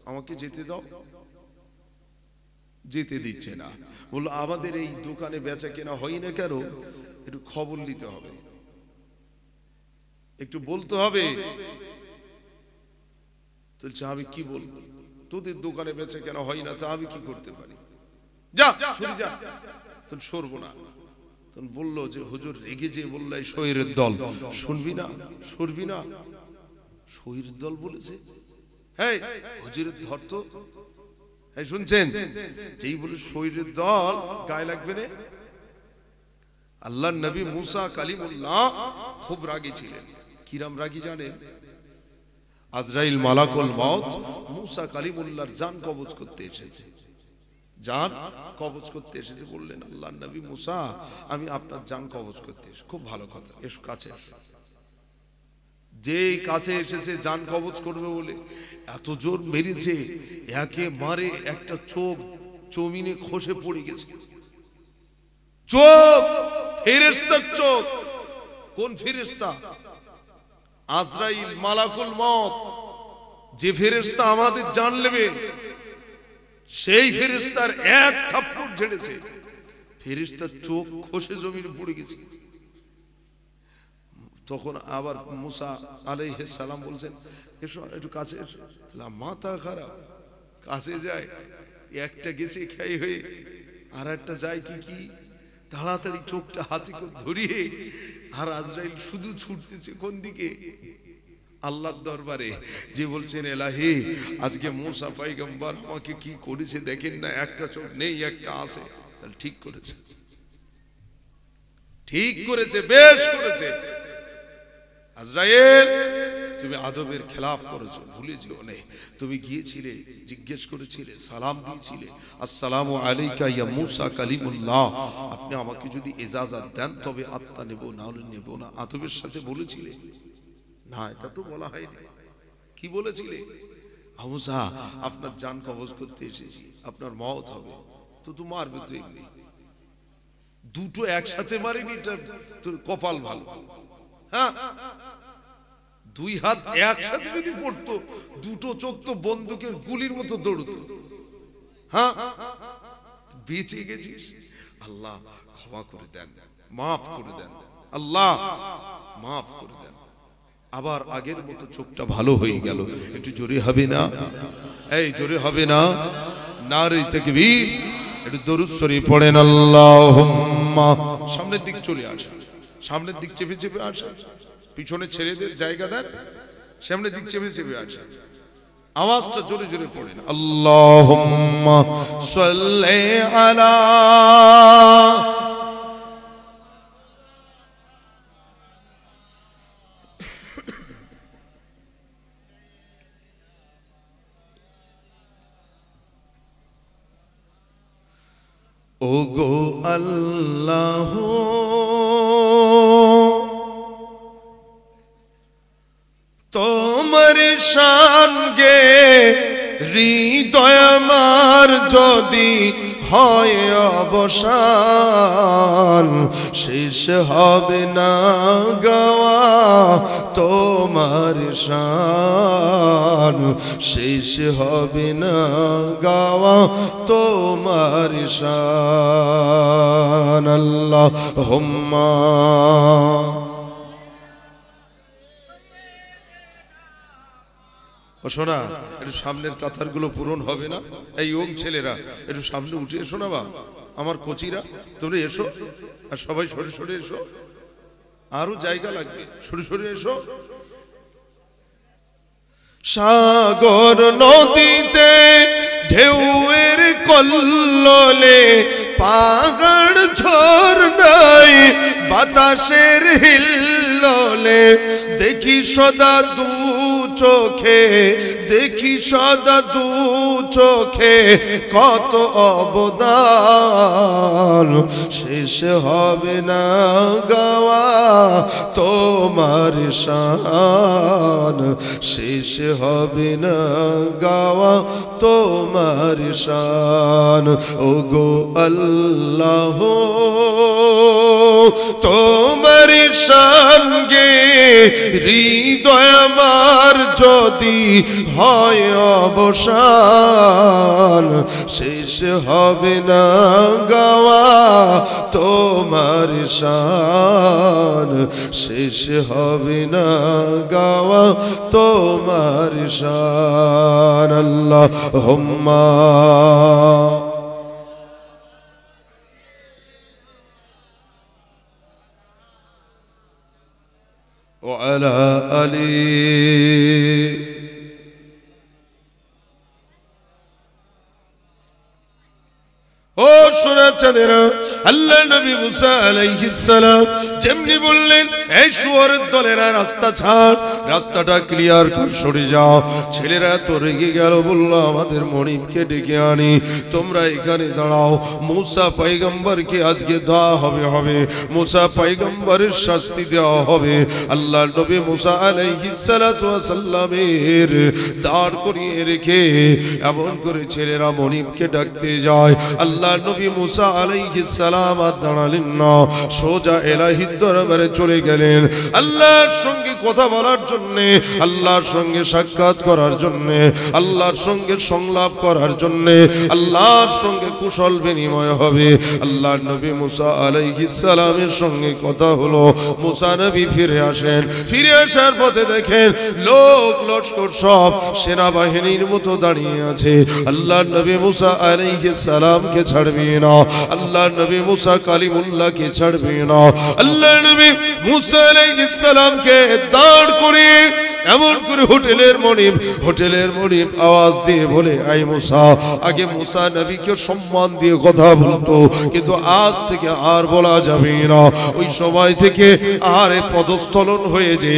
আমাকে যেতে দাও। যেতে দিচ্ছে না। বললো, আমাদের এই দোকানে বেচা কেনা হয় না কেন, একটু খবর নিতে হবে, একটু বলতে হবে। বলছে, আমি কি বলবো? তোদের দোকানে বেচা কেনা হয় না, তা আমি কি করতে পারি? যা সরে যা। তখন সরবো না। তখন বললো যে, হুজুর রেগে যে বললো এই শহীরের দল, শুনবি না, সরবি না। শহীরের দল বলেছে, হ্যাঁ হুজুরের ধর তো। হ্যাঁ শুনছেন, যেই বলে শহীরের দল, গায়ে লাগবে না। আল্লাহর নবী মুসা কালিমুল্লাহ খুব রাগী ছিলেন। কিরাম রাগী জানেন? আজরাইল মালাকুল মউত মুসা কালিমুল্লাহর জান কবজ করতে এসেছে, জান কবজ করতে এসেছে। বললেন, আল্লাহর নবী মুসা, আমি আপনার জান কবজ করতে এসেছি। খুব ভালো কথা, এসো কাছে এসো। যেই কাছে এসেছে জান কবজ করবে বলে এত জোর মেরেছে, একে মারে একটা চোখ জমিনে খসে পড়ে গেছে। চোখ, ফেরেশতার চোখ। কোন ফেরেশতা? আজরাইল মালাকুল মউত, যে ফেরেশতা আমাদের জান নেবে, সেই ফেরেশতার এক থাপ্পড় ঝেড়েছে, ফেরেশতার চোখ খসে জমিনে পড়ে গেছে। তখন আবার মুসা আলাইহিস সালাম বলছেন, এসো একটু কাছে এসো। মাথা খারাপ, কাছে যায়, একটা গেছে খাই হয়ে, আর একটা যায় কি তাড়াতাড়ি চোখটা হাতে করে ধরিয়ে, আর আজরাইল শুধু ছুটতেছে কোন দিকে? আল্লাহর দরবারে। যে বলছেন, এলাহি আজকে মুসা পয়গম্বর আমাকে কি করেছে দেখেন না, একটা চোখ নেই একটা আছে। তাহলে ঠিক করেছে, ঠিক করেছে, বেশ করেছে। আজরাইল, তুমি আদবের খেলাফ করেছো, ভুলে যেও না। তুমি গিয়েছিলে, জিজ্ঞেস করেছিলে, সালাম দিয়েছিলে, আসসালামু আলাইকা ইয়া মুসা কালিমুল্লাহ, আপনি আমাকে যদি ইজাজত দেন তবে আত্মা নেব, না হলে নেব না। আদবের সাথে বলেছিলে না? এটা তো বলা হয়নি। কি বলেছিলে? মুসা, আপনার জান কবজ করতে এসেছি, আপনার মওত হবে। তো মারবে তো এমনি, দুটো একসাথে মারিনি, এটা তোর কপাল ভালো। হ্যাঁ, দুই হাত একসাথে যদি পড়তো, দুটো চোখ তো বন্দুকের গুলির মতো দৌড়তো। হ্যাঁ, বেঁচে গেছিস, আল্লাহ ক্ষমা করে দেন, মাফ করে দেন, আল্লাহ মাফ করে দেন। আবার আগের মতো চোখটা ভালো হয়ে গেল। একটু জোরে হবে না? এই জোরে হবে না? নারে তাকবীর। একটু দরুদ শরীফ পড়েন, আল্লাহুম্মা। সামনের দিক চলে আসেন, সামনের দিক চেপে চেপে আসেন, পিছনে ছেলেদের জায়গা দেন, সামনের দিক চেপে চেপে আসেন। আওয়াজটা জোরে জোরে পড়েন, আল্লাহুম্মা সাল্লি আলা। ওগো আল্লাহ, তোমার শান গে হৃদয় আমার যদি হয় অবসান, শেষ হবে না গাওয়া তোমার শান, শেষ হবে না গাওয়া তোমার শান। আল্লাহুম্মা। শোনা, একটু সামনের কাতারগুলো পূরণ হবে না? এই ওম ছেলেরা একটু সামনে উঠে এসো না বা। আমার কোচিরা, তোমরা এসো, আর সবাই সরে সরে এসো, আরো জায়গা লাগবে, সরে সরে এসো। সাগর নদীতে ঢেউয়ের কল্লোলে, পাহাড় ঝরনায় বাতাসের হিল্লোলে, দেখি সদা দু চোখে, দেখি সদা দু চোখে কত অবদান, শেষ হবে না গাওয়া তোমার শান, শেষ হবে না গাওয়া তোমার শান। ওগো আল্লাহ তোমার শান গে হৃদয় আমার যদি হয় অবসান, শেষ হবে না গাওয়া তোমার শান, শেষ হবে না গাওয়া তোমার শান। আল্লাহুম্মা وعلى آله। ও সোনা চাঁদেরা, আল্লাহ নবী মুসা আলাইহিস সালাম যেমনি বললেন, এই শুয়োরের দলেরা রাস্তা ছাড়, রাস্তাটা ক্লিয়ার কর, সরে যাও। ছেলেরা তো রেগে গেল, বলল আমাদের মনিবকে ডেকে আনি, তোমরা এখানে দাঁড়াও। মুসা পয়গম্বরকে আজকে দেওয়া হবে, মুসা পয়গম্বরের শাস্তি দেওয়া হবে। আল্লাহ নবী মুসা আলাইহিস সালাতু ওয়াস সালামের দাঁড় করিয়ে রেখে এমন করে ছেলেরা মনিবকে ডাকতে যায়। আল্লাহ নবী মুসা আলাইহিস সালাম আর দাঁড়ালেন না, সোজা ইলাহির দরবারে চলে গেলেন। আল্লাহর সঙ্গে কথা বলার জন্য, আল্লাহর সঙ্গে সাক্ষাৎ করার জন্য, আল্লাহর সঙ্গে সংলাপ করার জন্য, আল্লাহর সঙ্গে কুশল বিনিময় হবে। আল্লাহ নবী মুসা আলাইহিস সালামের সঙ্গে কথা হলো। মুসা নবী ফিরে আসেন, ফিরে আসার পথে দেখেন লোক লস্কর সব সেনাবাহিনীর মতো দাঁড়িয়ে আছে। আল্লাহ নবী মুসা আলাইহিস সালামকে ছাড়বে না, আল্লাহ নবী মুসা কালিমুল্লাহকে ছাড়বে না। আল্লাহ নবী মুসা আলাইহিস সালামকে দাঁড় করে এমন করে হোটেলের মনিব আওয়াজ দিয়ে বলে, আই মুসা। আগে মুসা নবীকে সম্মান দিয়ে কথা বলতো, কিন্তু আজ থেকে আর বলা যাবে না। ওই সময় থেকে আর পদস্থলন হয়ে যে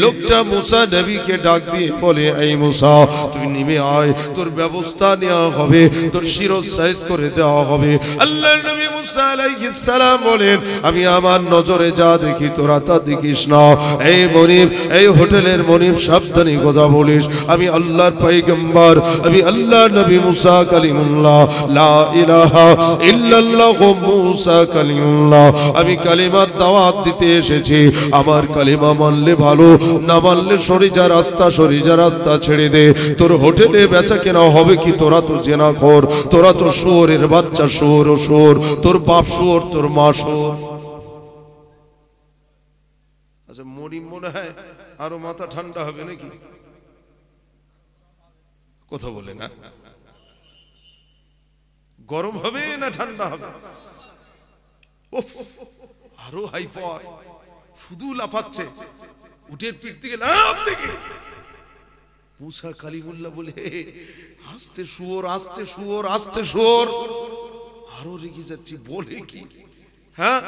লোকটা মুসা নবীকে ডাক দিয়ে বলে, এই মুসা তুই নেমে আয়, তোর ব্যবস্থা নেওয়া হবে, তোর শিরচ্ছেদ করে দেওয়া হবে। আল্লাহ নবী মুসা আলাইহিস সালাম বলেন, আমি আমার নজরে যা দেখি তোরা তা দেখিস না। এই মনিব, এই হোটেলের মনিব, সাবধানে কথা বলিস। আমি আল্লাহর পয়গম্বর, আমি আল্লাহ নবী মুসা কালিমুল্লাহ, লা ইলাহা ইল্লাল্লাহ মুসা কালিমুল্লাহ। আমি কালিমার দাওয়াত দিতে এসেছি। আমার কালিমা মানলে ভালো, না মানলে সরে যা রাস্তা ছেড়ে দে। তোর হোটেলে বেচা কেনা হবে কি? তোরা তো জেনাখোর, তোরা তো শুয়োরের বাচ্চা, শুয়োর ও শুয়োর, তোর বাপ শুয়োর, তোর মা শুয়োর। আচ্ছা মরিম মনে হয় আরো মাথা ঠান্ডা হবে নাকি? কথা বলে না, গরম হবে না ঠান্ডা হবে? আরো হাইপার, শুধু লাফাচ্ছে, উটের পিঠ থেকে লাফ থেকে। মুসা কালিমুল্লাহ বলে, আস্তে শুয়োর, আস্তে শুয়োর, আস্তে শুয়োর। আরো রেগে যাচ্ছি, বলে কি? হ্যাঁ,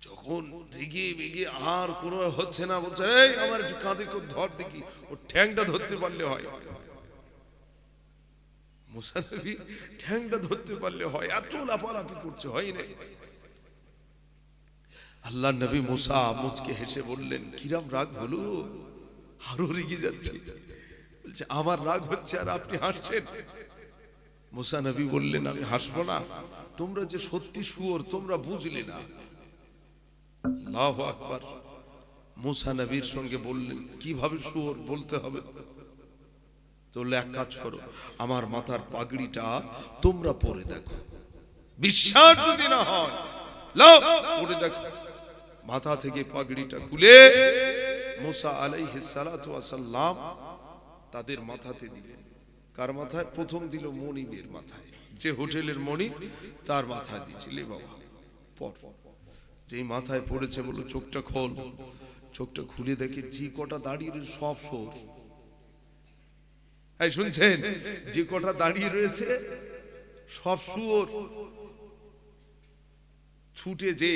যখন রেগে বেগে আর কোনো হচ্ছে না, বলছে এই আমার একটু কাঁধে খুব ধর দেখি, ও ঠ্যাংটা ধরতে পারলে হয়। মুসা নবী ঠ্যাংটা ধরতে পারলে হয়, এত লাফালাফি করছে, হয় না। আল্লাহ নবী মুসা মুচকে হেসে বললেন, কিরাম রাগ হলো? আরো রেগে যাচ্ছে, বলছে আমার রাগ হচ্ছে আর আপনি হাসছেন। মুসা নবী বললেন, আমি হাসবো না? তোমরা যে সত্যি শুয়োর তোমরা বুঝলে না। আল্লাহু আকবার। মুসা নবীর সঙ্গে বললেন, কিভাবে শুয়োর বলতে হবে? তাহলে এক কাজ করো, আমার মাথার পাগড়িটা তোমরা পরে দেখো, বিশ্বাস যদি না হয় লাও পরে দেখো। মাথা থেকে পাগড়িটা খুলে মুসা আলাইহিস সালাতু ওয়াস সালাম তাদের মাথাতে দিলেন। কার মাথায়? প্রথম দিল মনিবের মাথায়। যে হোটেলের মনিব তার মাথায় দিয়েছিলে বাবা পর। যেই মাথায় পড়েছে বলো চোখটা খোল, চোখটা খুলে দেখে যে কটা দাঁড়িয়ে সব সোর। এই শুনছেন, যে কটা দাঁড়িয়ে রয়েছে সব শুয়োর। ছুটে যে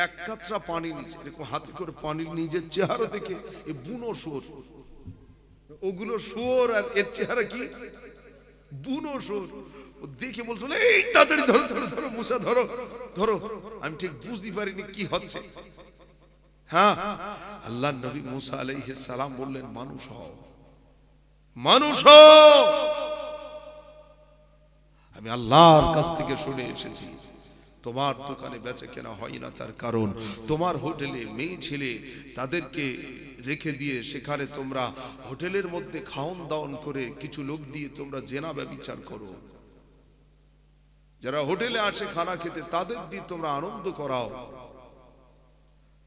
এক কাতরা পানি নিচে এরকম হাতে করে পানির নিজের চেহারা দেখে এ বুনো শুয়োর, ওগুলো শুয়োর আর এর চেহারা কি বুনো শুয়োর। ও দেখে বলতো এই তাড়াতাড়ি ধরো ধরো ধরো মুসা ধরো ধরো। আমি ঠিক বুঝতে পারিনি কি হচ্ছে। হ্যাঁ, আল্লাহ নবী মুসা আলাইহিস সালাম বললেন মানুষ হও, মানুষ হও। আমি আল্লাহর কাছ থেকে শুনে এসেছি তোমার দোকানে বেচা কেনা হয় না, তার কারণ তোমার হোটেলে মেয়ে ছেলে তাদেরকে রেখে দিয়ে সেখানে তোমরা হোটেলের মধ্যে খাওন দাওন করে কিছু লোক দিয়ে তোমরা জেনা ব্যভিচার করো। যারা হোটেলে আসে খানা খেতে তাদের দিয়ে তোমরা আনন্দ করাও,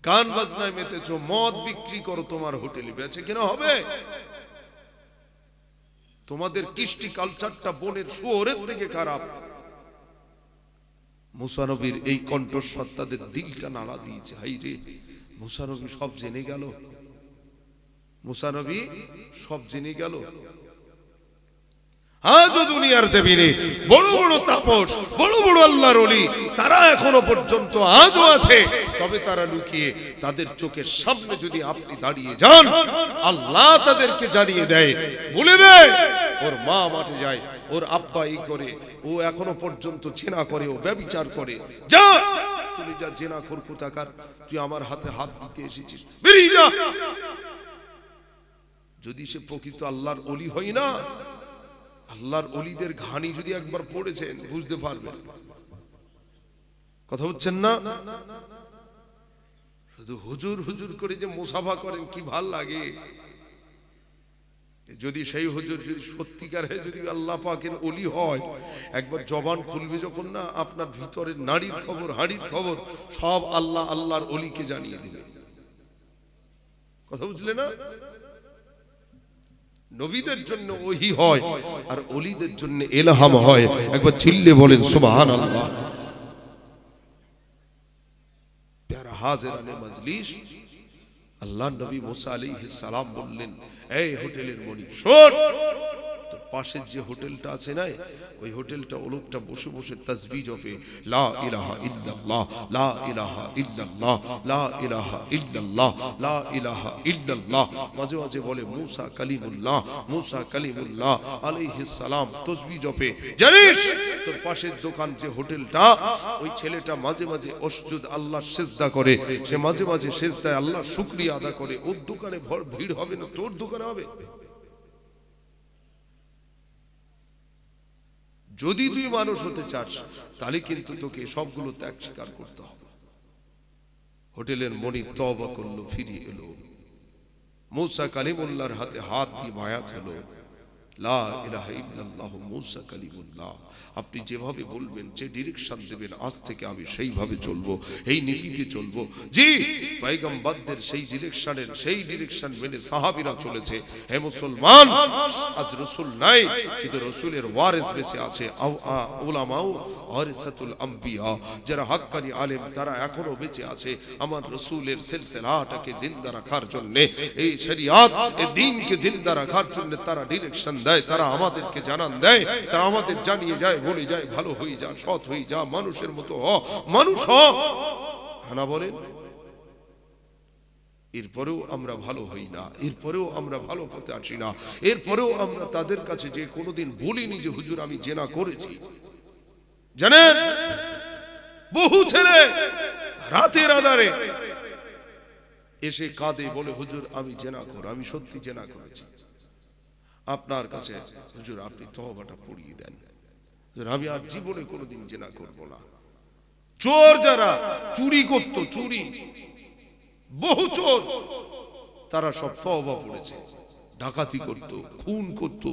গান বাজনায় মেতেছ, মদ বিক্রি করো, তোমার হোটেলে বেচে কেনা হবে? তোমাদের কৃষ্টি কালচারটা বনের শুয়োরের থেকে খারাপ। মুসা নবীর এই কণ্ঠস্বর তাদের দিলটা নাড়া দিয়েছে। হাই রে, মুসা নবী সব জেনে গেল, মুসা নবী সব জেনে গেল। আজও দুনিয়ার জমিনে বড় বড় তাপস, বড় বড় আল্লাহর ওলি তারা এখনো পর্যন্ত আজও আছে, তবে তারা লুকিয়ে। তাদের চোখের সামনে যদি আপনি দাঁড়িয়ে যান, আল্লাহ তাদেরকে জানিয়ে দেয়, বলে দেয় ওর মা মাঠে যায়, ওর আব্বা এই করে, ও এখনো পর্যন্ত জেনা করে, ও ব্যভিচার করে। যা চলে যা জেনাখোর কোথাকার, তুই আমার হাতে হাত দিতে এসেছিস, বেরিয়ে যা। যদি সে প্রকৃত আল্লাহর ওলি হয় না, আল্লাহর ওলিদের ঘানি যদি একবার পড়েছেন বুঝতে পারবেন। কথা হচ্ছেন না? শুধু হুজুর হুজুর করে যে মুসাফা করেন কি ভাল লাগে। যদি সেই হুজুর যদি সত্যিকারে যদি আল্লাহ পাকের ওলি হয়, একবার জবান খুলবে যখন না, আপনার ভিতরের নাড়ির খবর হাড়ির খবর সব আল্লাহ আল্লাহর ওলিকে জানিয়ে দিবে। কথা বুঝলে না? নবীদের জন্য ওহী হয় আর ওলিদের জন্য ইলহাম হয়। একবার চিল্লে বলেন সুবহানাল্লাহ। প্যারা হাজিরানে মজলিস, আল্লাহ নবী মুসা আলাইহিস সালাম বললেন, এই হোটেলের মনিব শোন, তোর পাশের যে হোটেলটা আছে না, ওই হোটেলটা ওলোকটা বসে বসে তাসবিহ জপে, লা ইলাহা ইল্লাল্লাহ, লা ইলাহা ইল্লাল্লাহ, লা ইলাহা ইল্লাল্লাহ, লা ইলাহা ইল্লাল্লাহ। মাঝে মাঝে বলে মুসা কালিমুল্লাহ, মুসা কালিমুল্লাহ আলাইহিস সালাম তাসবিহ জপে। জানিস তোর পাশের দোকান যে হোটেলটা, ওই ছেলেটা মাঝে মাঝে অসজুদ আল্লাহর সিজদা করে, সে মাঝে মাঝে সিজদায় আল্লাহর শুকরিয়া আদা করে। ওর দোকানে ভিড় হবে না, তোর দোকানে হবে। যদি তুই মানুষ হতে চাস তাহলে কিন্তু তোকে সবগুলো ত্যাগ স্বীকার করতে হবে। হোটেলের মনিব তওবা করলো, ফিরে এলো, মুসা কালিমুল্লাহর হাতে হাত দিয়ে বায়াত হলো, লা ইলাহা ইল্লাল্লাহ মুসা কালিমুল্লাহ। আপনি যেভাবে বলবেন, যে ডিরেকশন দেবেন, আজ থেকে আমি সেইভাবে চলবো, এই নীতিতে চলবো। জি, পয়গম্বরদের সেই ডিরেকশন মেনে সাহাবীরা চলেছে। হে মুসলমান, আজ রাসূল নাই কিন্তু রাসূলের ওয়ারিস বেঁচে আছে। উলামাউ ওয়ারিসাতুল আম্বিয়া, যারা হাক্কানি আলেম তারা এখনো বেঁচে আছে। আমার রাসূলের সিলসিলাটাকে জিন্দা রাখার জন্য, এই শরিয়ত এই দ্বীনকে জিন্দা রাখার জন্য তারা ডিরেকশন দেয়, তারা আমাদেরকে জানান দেয়, তারা আমাদের জানিয়ে যায়, বলে যায়, ভালো হয়ে যা, সৎ হয়ে যা, মানুষের মতো হ, মানুষ হ। হানা বলেন, এরপরেও আমরা ভালো হই না, এরপরেও আমরা ভালো পথে আসি না, এরপরেও আমরা তাদের কাছে যে কোনোদিন বলিনি যে হুজুর আমি জেনা করেছি। জানেন, বহু ছেলে রাতের আধারে এসে কাঁদে, বলে হুজুর আমি জেনা কর, আমি সত্যি জেনা করেছি। আপনার কাছে হুজুর আপনি তওবাটা পড়িয়ে দেন, আমি আর জীবনে কোনোদিন জেনা করব না। চোর যারা চুরি করত, চুরি বহু চোর, তারা সব তওবা পড়েছে। ডাকাতি করত, খুন করত,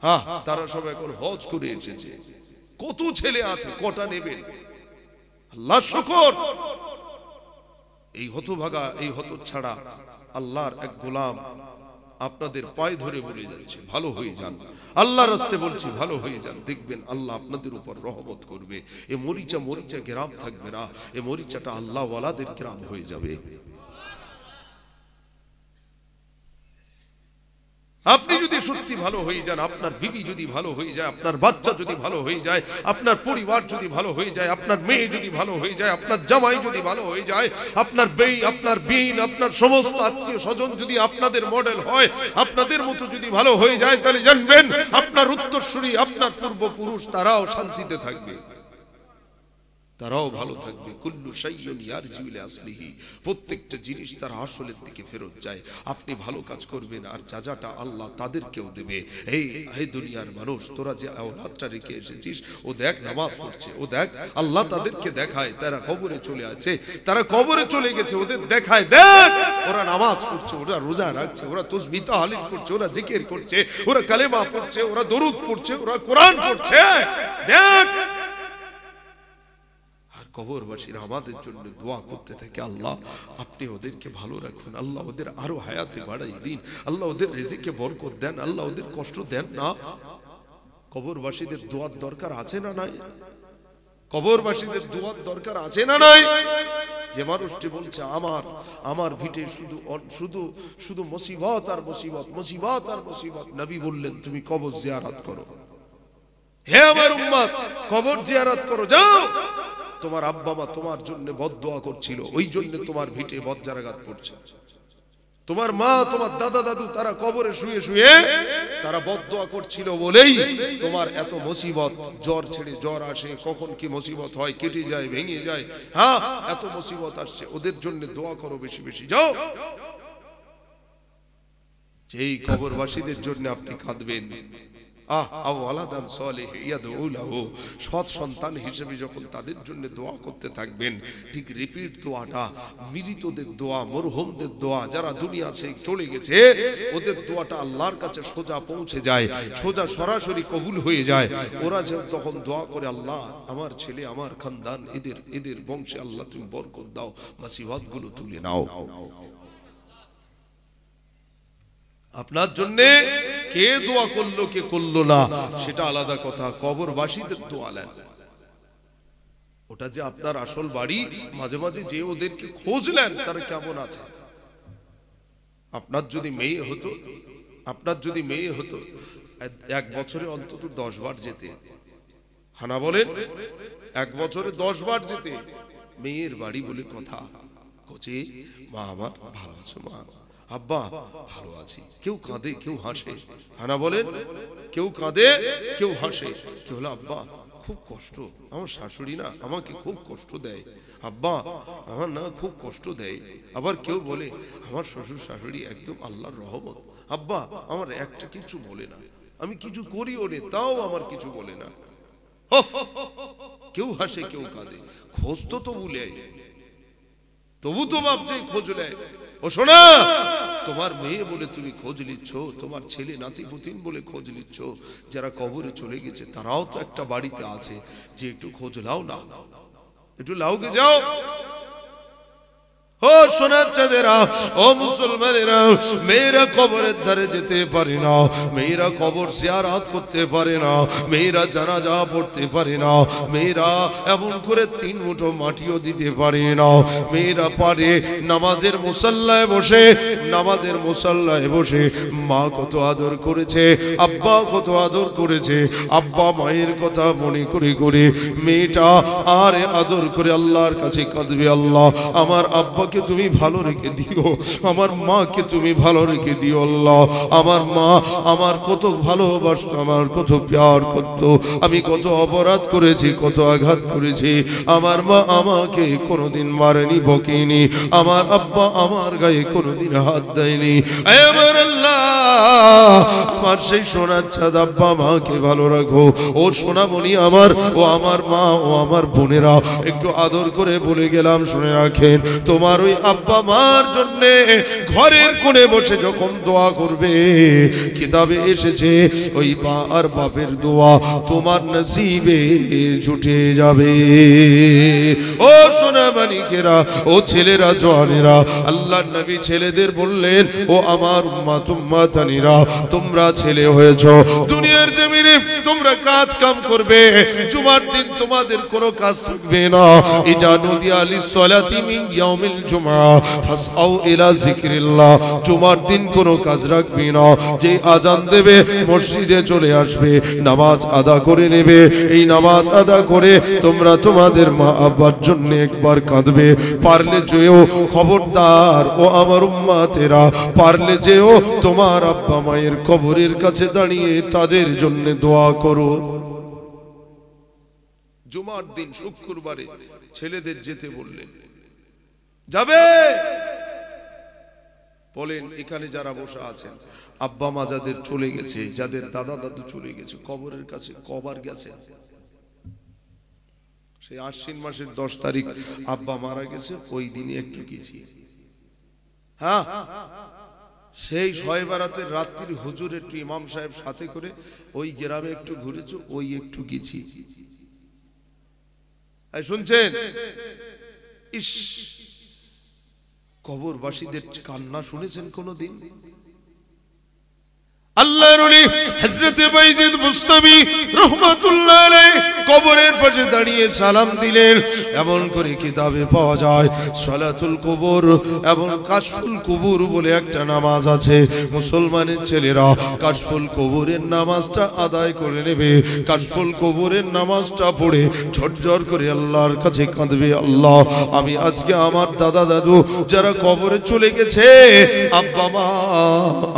হ্যাঁ তারা সব এখন হজ করে এসেছে। কত ছেলে আছে, কটা নেবেন? আল্লাহ শুকর। এই হতভাগা, এই হতছাড়া আল্লাহর এক গোলাম আপনাদের পায়ে ধরে বলে যাচ্ছে ভালো হয়ে যান, আল্লাহর রাস্তে বলছি ভালো হয়ে যান, দেখবেন আল্লাহ আপনাদের উপর রহমত করবে। এ মরিচা মরিচা গ্রাম থাকবে না, এ মরিচাটা আল্লাহ ওয়ালাদের গ্রাম হয়ে যাবে। আপনি যদি সত্যি ভালো হয়ে যান, আপনার বিবি যদি ভালো হয়ে যায়, আপনার বাচ্চা যদি ভালো হয়ে যায়, আপনার পরিবার যদি ভালো হয়ে যায়, আপনার মেয়ে যদি ভালো হয়ে যায়, আপনার জামাই যদি ভালো হয়ে যায়, আপনার বেই, আপনার বিন, আপনার সমস্ত আত্মীয় স্বজন যদি আপনাদের মডেল হয়, আপনাদের মতো যদি ভালো হয়ে যায়, তাহলে জানবেন আপনার উত্তরসূরি, আপনার পূর্বপুরুষ তারাও শান্তিতে থাকবে, তারাও ভালো থাকবে। কুল্লু শাইউন ইয়ারজিউ ইলা আসলিহি, প্রত্যেকটা জিনিস তার আসলের দিকে ফেরত যায়। আপনি ভালো কাজ করবেন আর যাজাটা আল্লাহ তাদেরকেও দেবে। এই হে দুনিয়ার মানুষ, তোরা যে আওলাদটা রেখে এসেছিস, ও দেখ নামাজ পড়ছে, ও দেখ আল্লাহ তাদেরকে দেখায়, তারা কবরে চলে আছে, তারা কবরে চলে গেছে, ওদের দেখায়, দেখ ওরা নামাজ পড়ছে, ওরা রোজা রাখছে, ওরা তাসবিহ তাহলিল করছে, ওরা জিকির করছে, ওরা কালেমা পড়ছে, ওরা দরুদ পড়ছে, ওরা কোরআন পড়ছে, দেখ। কবরবাসীরা আমাদের জন্য দোয়া করতে থাকে, আল্লাহ আপনি ওদেরকে ভালো রাখুন, আল্লাহ ওদের আরো হায়াতে বাড়াই দিন, আল্লাহ ওদের রিজিকে বরকত দেন, আল্লাহ ওদের কষ্ট দেন না। কবরবাসীদের দোয়ার দরকার আছে না নাই? কবরবাসীদের দোয়ার দরকার আছে না নাই? যে মানুষটি বলছে আমার ভিটে শুধু শুধু শুধু মুসিবত আর মুসিবত, মুসিবত আর মুসিবত, নবী বললেন তুমি কবর জিয়ারত করো। হে আমার উম্মত, কবর জিয়ারত করো, যাও। তোমার আব্বা মা তোমার জন্য বদদোয়া করছিল, ওই জন্য তোমার ভিটে বজ্জারাঘাত পড়ছে। তোমার মা, তোমার দাদা দাদু, তারা কবরে শুয়ে শুয়ে তারা বদদোয়া করছিল বলেই তোমার এত মুসিবত। জ্বর ছেড়ে জ্বর আসে, কখন কি মুসিবত হয়, কেটে যায়, ভেঙে যায়, হ্যাঁ এত মুসিবত আসছে, ওদের জন্য দোয়া করো বেশি বেশি, যাও। যেই কবরবাসীদের জন্য আপনি কাঁদবেন, সৎ সন্তান হিসেবে যখন তাদের জন্য দোয়া করতে থাকবেন, ঠিক রিপিট দোয়াটা মৃতদের দোয়া, মরহুমদের দোয়া, যারা দুনিয়া থেকে চলে গেছে ওদের দোয়াটা আল্লাহর কাছে সোজা পৌঁছে যায়, সোজা সরাসরি কবুল হয়ে যায়। ওরা তখন দোয়া করে, আল্লাহ আমার ছেলে, আমার খানদান, এদের বংশে আল্লাহ তুমি বরকত দাও, মুসিবত গুলো তুলে নাও। আপনার জন্য কে দোয়া করলো কে করলো না সেটা আলাদা কথা, কবরবাসীদের দোয়া নেন। ওটা যে আপনার আসল বাড়ি, মাঝে মাঝে যে ওদেরকে খোঁজ নেন তারা কেমন আছে। আপনার যদি মেয়ে হতো, এক বছরে অন্তত 10 বার যেতে, হানা বলেন, এক বছরে 10 বার যেতে, মেয়ের বাড়ি বলে কথা, কোচে মা আমার ভালো আছো, মা আব্বা ভালো আছি, কেউ কাঁদে কেউ হাসে, হানা বলেন, কেউ কাঁদে কেউ হাসে। কেউ হলো আব্বা খুব কষ্ট, আমার শাশুড়ি না আমাকে খুব কষ্ট দেয়, আব্বা আমার না খুব কষ্ট দেয়। আবার কেউ বলে আমার শ্বশুর শাশুড়ি একদম আল্লাহর রহমত, আব্বা আমার একটা কিছু বলে না, আমি কিছু করিও নে তাও আমার কিছু বলে না। কেউ হাসে কেউ কাঁদে, খোঁজ তো তবু নেয়, তবু তো ভাবছে খোঁজ নেয়। ও শোনা, তোমার মেয়ে বলে তুমি খোঁজ নিচ্ছ, তোমার ছেলে নাতি পুতিন বলে খোঁজ নিচ্ছ, যারা কবরে চলে গেছে তারাও তো একটা বাড়িতে আছে, যে একটু খোঁজ লাও না, একটু লাউকে যাও। ও সোনার চাঁদেরা, ও মুসলমানেরা, মেয়েরা কবরের ধারে যেতে পারে না, মেয়েরা কবর জিয়ারত করতে পারে না, মেয়েরা জানাজা পড়তে পারে না, মেয়েরা এমন করে 3 মুঠো মাটিও দিতে পারে না। মেয়েরা পারে নামাজের মুসাল্লায় বসে মা কত আদর করেছে, আব্বা কত আদর করেছে, আব্বা মায়ের কথা মনে করে করে মেয়েটা আর আদর করে আল্লাহর কাছে কাঁদবে, আল্লাহ আমার আব্বা তুমি ভালো রেখে দিও, আমার মাকে তুমি ভালো রেখে দিও, আল্লাহ আমার মা আমার কত ভালোবাসত, আমার কত প্যার করত, আমি কত অপরাধ করেছি, কত আঘাত করেছি, আমার মা আমাকে কোনোদিন মারেনি, বকেনি, আমার আব্বা আমার গায়ে কোনোদিন হাত দেয়নি। আমার আল্লাহ আমার সেই সোনার চাঁদ আব্বা মাকে ভালো রাখো। ও সোনামণি আমার, ও আমার মা, ও আমার বোনেরা, একটু আদর করে বলে গেলাম, শুনে রাখেন, তোমার ওই আব্বা মার জন্য ঘরের কোণে বসে যখন দোয়া করবে, কিতাবে এসেছে ওই মা আর বাপের দোয়া তোমার নসিবে জুটে যাবে। ও সোনা মানিকেরা, ও ছেলেরা, জওয়ানেরা, আল্লাহর নবী ছেলেদের বললেন, ও আমার উম্মত উম্মাতানিরা, তোমরা ছেলে হয়েছো, দুনিয়ার জমিনে তোমরা কাজ কাম করবে, জুমার দিন তোমাদের কোনো কাজ থাকবে না। ইজা নুদিয়া লিসসালাতি মিন ইয়াউমিল জুমআ ফাসআউ ইলা যিকরিল্লাহ, জুমার দিন কোনো কাজ রাখবে না, যে আজান দেবে মসজিদে চলে আসবে, নামাজ আদা করে নেবে। এই নামাজ আদা করে তোমরা তোমাদের মা আব্বার জন্য একবার কাঁদবে। পারলে যেও, খবরদার ও আমার উম্মতেরা, পারলে যেও তোমার আব্বা মায়ের কবরের কাছে দাঁড়িয়ে তাদের জন্য দোয়া করো। জুমার দিন শুক্রবারে ছেলেদের যেতে বললেন, যাবে? বলেন এখানে যারা বসে আছেন, আব্বা মা যাদের চলে গেছে, যাদের দাদা দাদু চলে গেছে, কবরের কাছে কবার গেছেন? সেই আশ্বিন মাসের 10 তারিখ আব্বা মারা গেছে, ওই দিনে একটু গেছি। হ্যাঁ, সেই শয়ে বারাতের রাত্রির হুজুর একটু ইমাম সাহেব সাথে করে ওই গ্রামে একটু ঘুরেছে, ওই একটু গেছি। শুনছেন? ইস, কবরবাসীদের কান্না শুনেছেন কোনদিন? আল্লাহর ওলি হযরত বাইজিদ বুস্তামি রাহমাতুল্লাহ আলাইহি কবরের পাশে দাঁড়িয়ে সালাম দিলেন। এমন করে কিতাবে পাওয়া যায় সালাতুল কবর এবং কাশফুল কবর বলে একটা নামাজ আছে। মুসলমানের ছেলেরা কাশফুল কবরের নামাজটা আদায় করে নেবে। কাশফুল কবরের নামাজটা পড়ে ঝরঝর করে আল্লাহর কাছে কাঁদবে, আল্লাহ আমি আজকে আমার দাদা দাদু যারা কবরে চলে গেছে, আব্বা মা,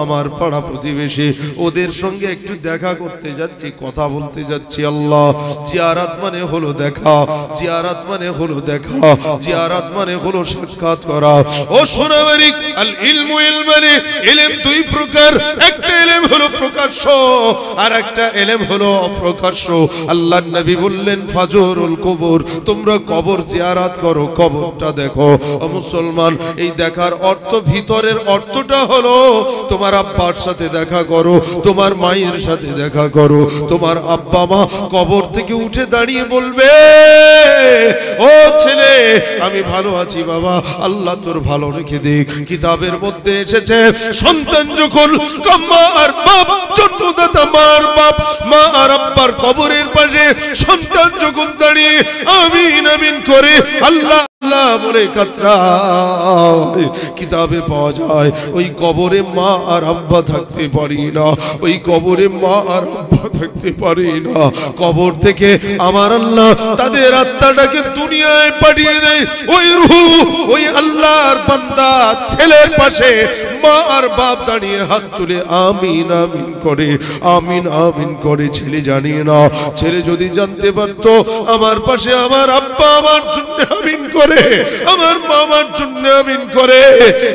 আমার পাড়া প্রতিবেশী, ওদের সঙ্গে একটু দেখা করতে যাচ্ছি, কথা বলতে যাচ্ছি। আল্লাহ, জিয়ারাত মানে হলো দেখা, জিয়ারাত মানে হলো দেখা, জিয়ারাত মানে হলো সাক্ষাৎ করা। ও সোনামারি, আল ইলমু ইলমানে, ইলম দুই প্রকার, একটা ইলম হলো প্রকাশ্য আর একটা ইলম হলো অপ্রকাশ্য। আল্লাহর নবী বললেন ফাজরুল কবর, তোমরা কবর জিয়ারাত করো, কবরটা দেখো। ও মুসলমান, এই দেখার অর্থ, ভিতরের অর্থটা হলো তোমার আব্বার সাথে দেখা করো, তোমার মায়ের সাথে দেখা করো। তোমার আব্বা মা কবর থেকে উঠে দাঁড়িয়ে বলবে, ও ছেলে আমি ভালো আছি বাবা, আল্লাহ তোর ভালো রেখে দিক। কিতাবের মধ্যে এসেছে সন্তান যখন মা আর বাপ, জন্মদাতা মা আর বাপ, মা আর আব্বার কবরের পাশে সন্তান যখন দাঁড়িয়ে আমিন আমিন করে আল্লাহ আল্লাহ বলে কাতরায়, কিতাবে পাওয়া যায় ওই কবরে মা আর আব্বা থাকতে পারি না, ওই কবরে মা আর আব্বা থাকতে পারি না। কবর থেকে আমার আল্লাহ তাদের আত্মাটাকে দুনিয়ায় পাঠিয়ে দেয়। ওই রূহ, ওই আল্লাহর বান্দা ছেলের পাশে মা আর বাপ দাঁড়িয়ে হাত তুলে আমিন আমিন করে, আমিন আমিন করে। ছেলে জানিয়ে না, ছেলে যদি জানতে পারতো আমার পাশে আমার আব্বা আমার জন্য আমিন করে, আমার মামার জন্য আমিন করে,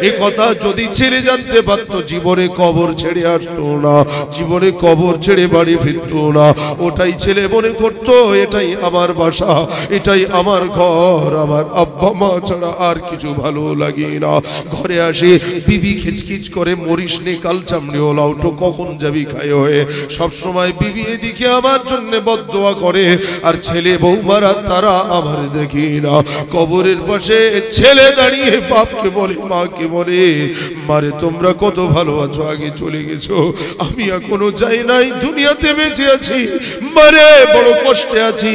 এই কথা যদি ছেলে জানতে পারতো, জীবনে কবর ছেড়ে আসতো না, জীবনে কবর ছেড়ে বাড়ি ফিরতো না। ওটাই ছেলে মনে করতো এটাই আমার বাসা, এটাই আমার ঘর, আমার আব্বা মা ছাড়া আর কিছু ভালো লাগে না। ঘরে আসে বিবি খিচখিচ করে, মরিস নে কাল চামড়ে ওলা উঠো, কখন যাবি খায় হয়ে। সবসময় বিবি এদিকে আমার জন্য বদদোয়া করে, আর ছেলে বৌমারা তারা আমার দেখি না। কবরের পাশে ছেলে দাঁড়িয়ে বাপকে বলে, মাকে বলে, মারে তোমরা কত ভালো আছো, আগে চলে গেছো, আমি এখনো যাই নাই, দুনিয়াতে বেঁচে আছি, মারে বড় কষ্টে আছি,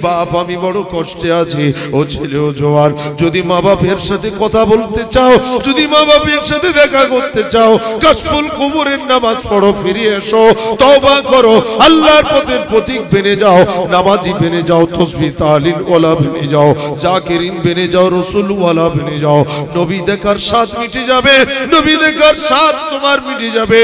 বাপ আমি বড় কষ্টে আছি। ও ছেলে ও জওয়ান, যদি মা বাপের সাথে কথা বলতে চাও, যদি মা বাপের সাথে দেখা করতে চাও, কাশফুল কবরের নামাজ পড়ো, ফিরে এসো, তওবা করো, আল্লাহর পথের পথিক বেনে যাও, নামাজি বেনে যাও, তাসবিহ তাহলিল ওয়ালা বেনে যাও, জাকিরিন বেনে যাও, রাসূল ওয়ালা বেনে যাও। নবী দেখার স্বাদ মিটে যাবে, নবী দেখার স্বাদ তোমার মিটে যাবে।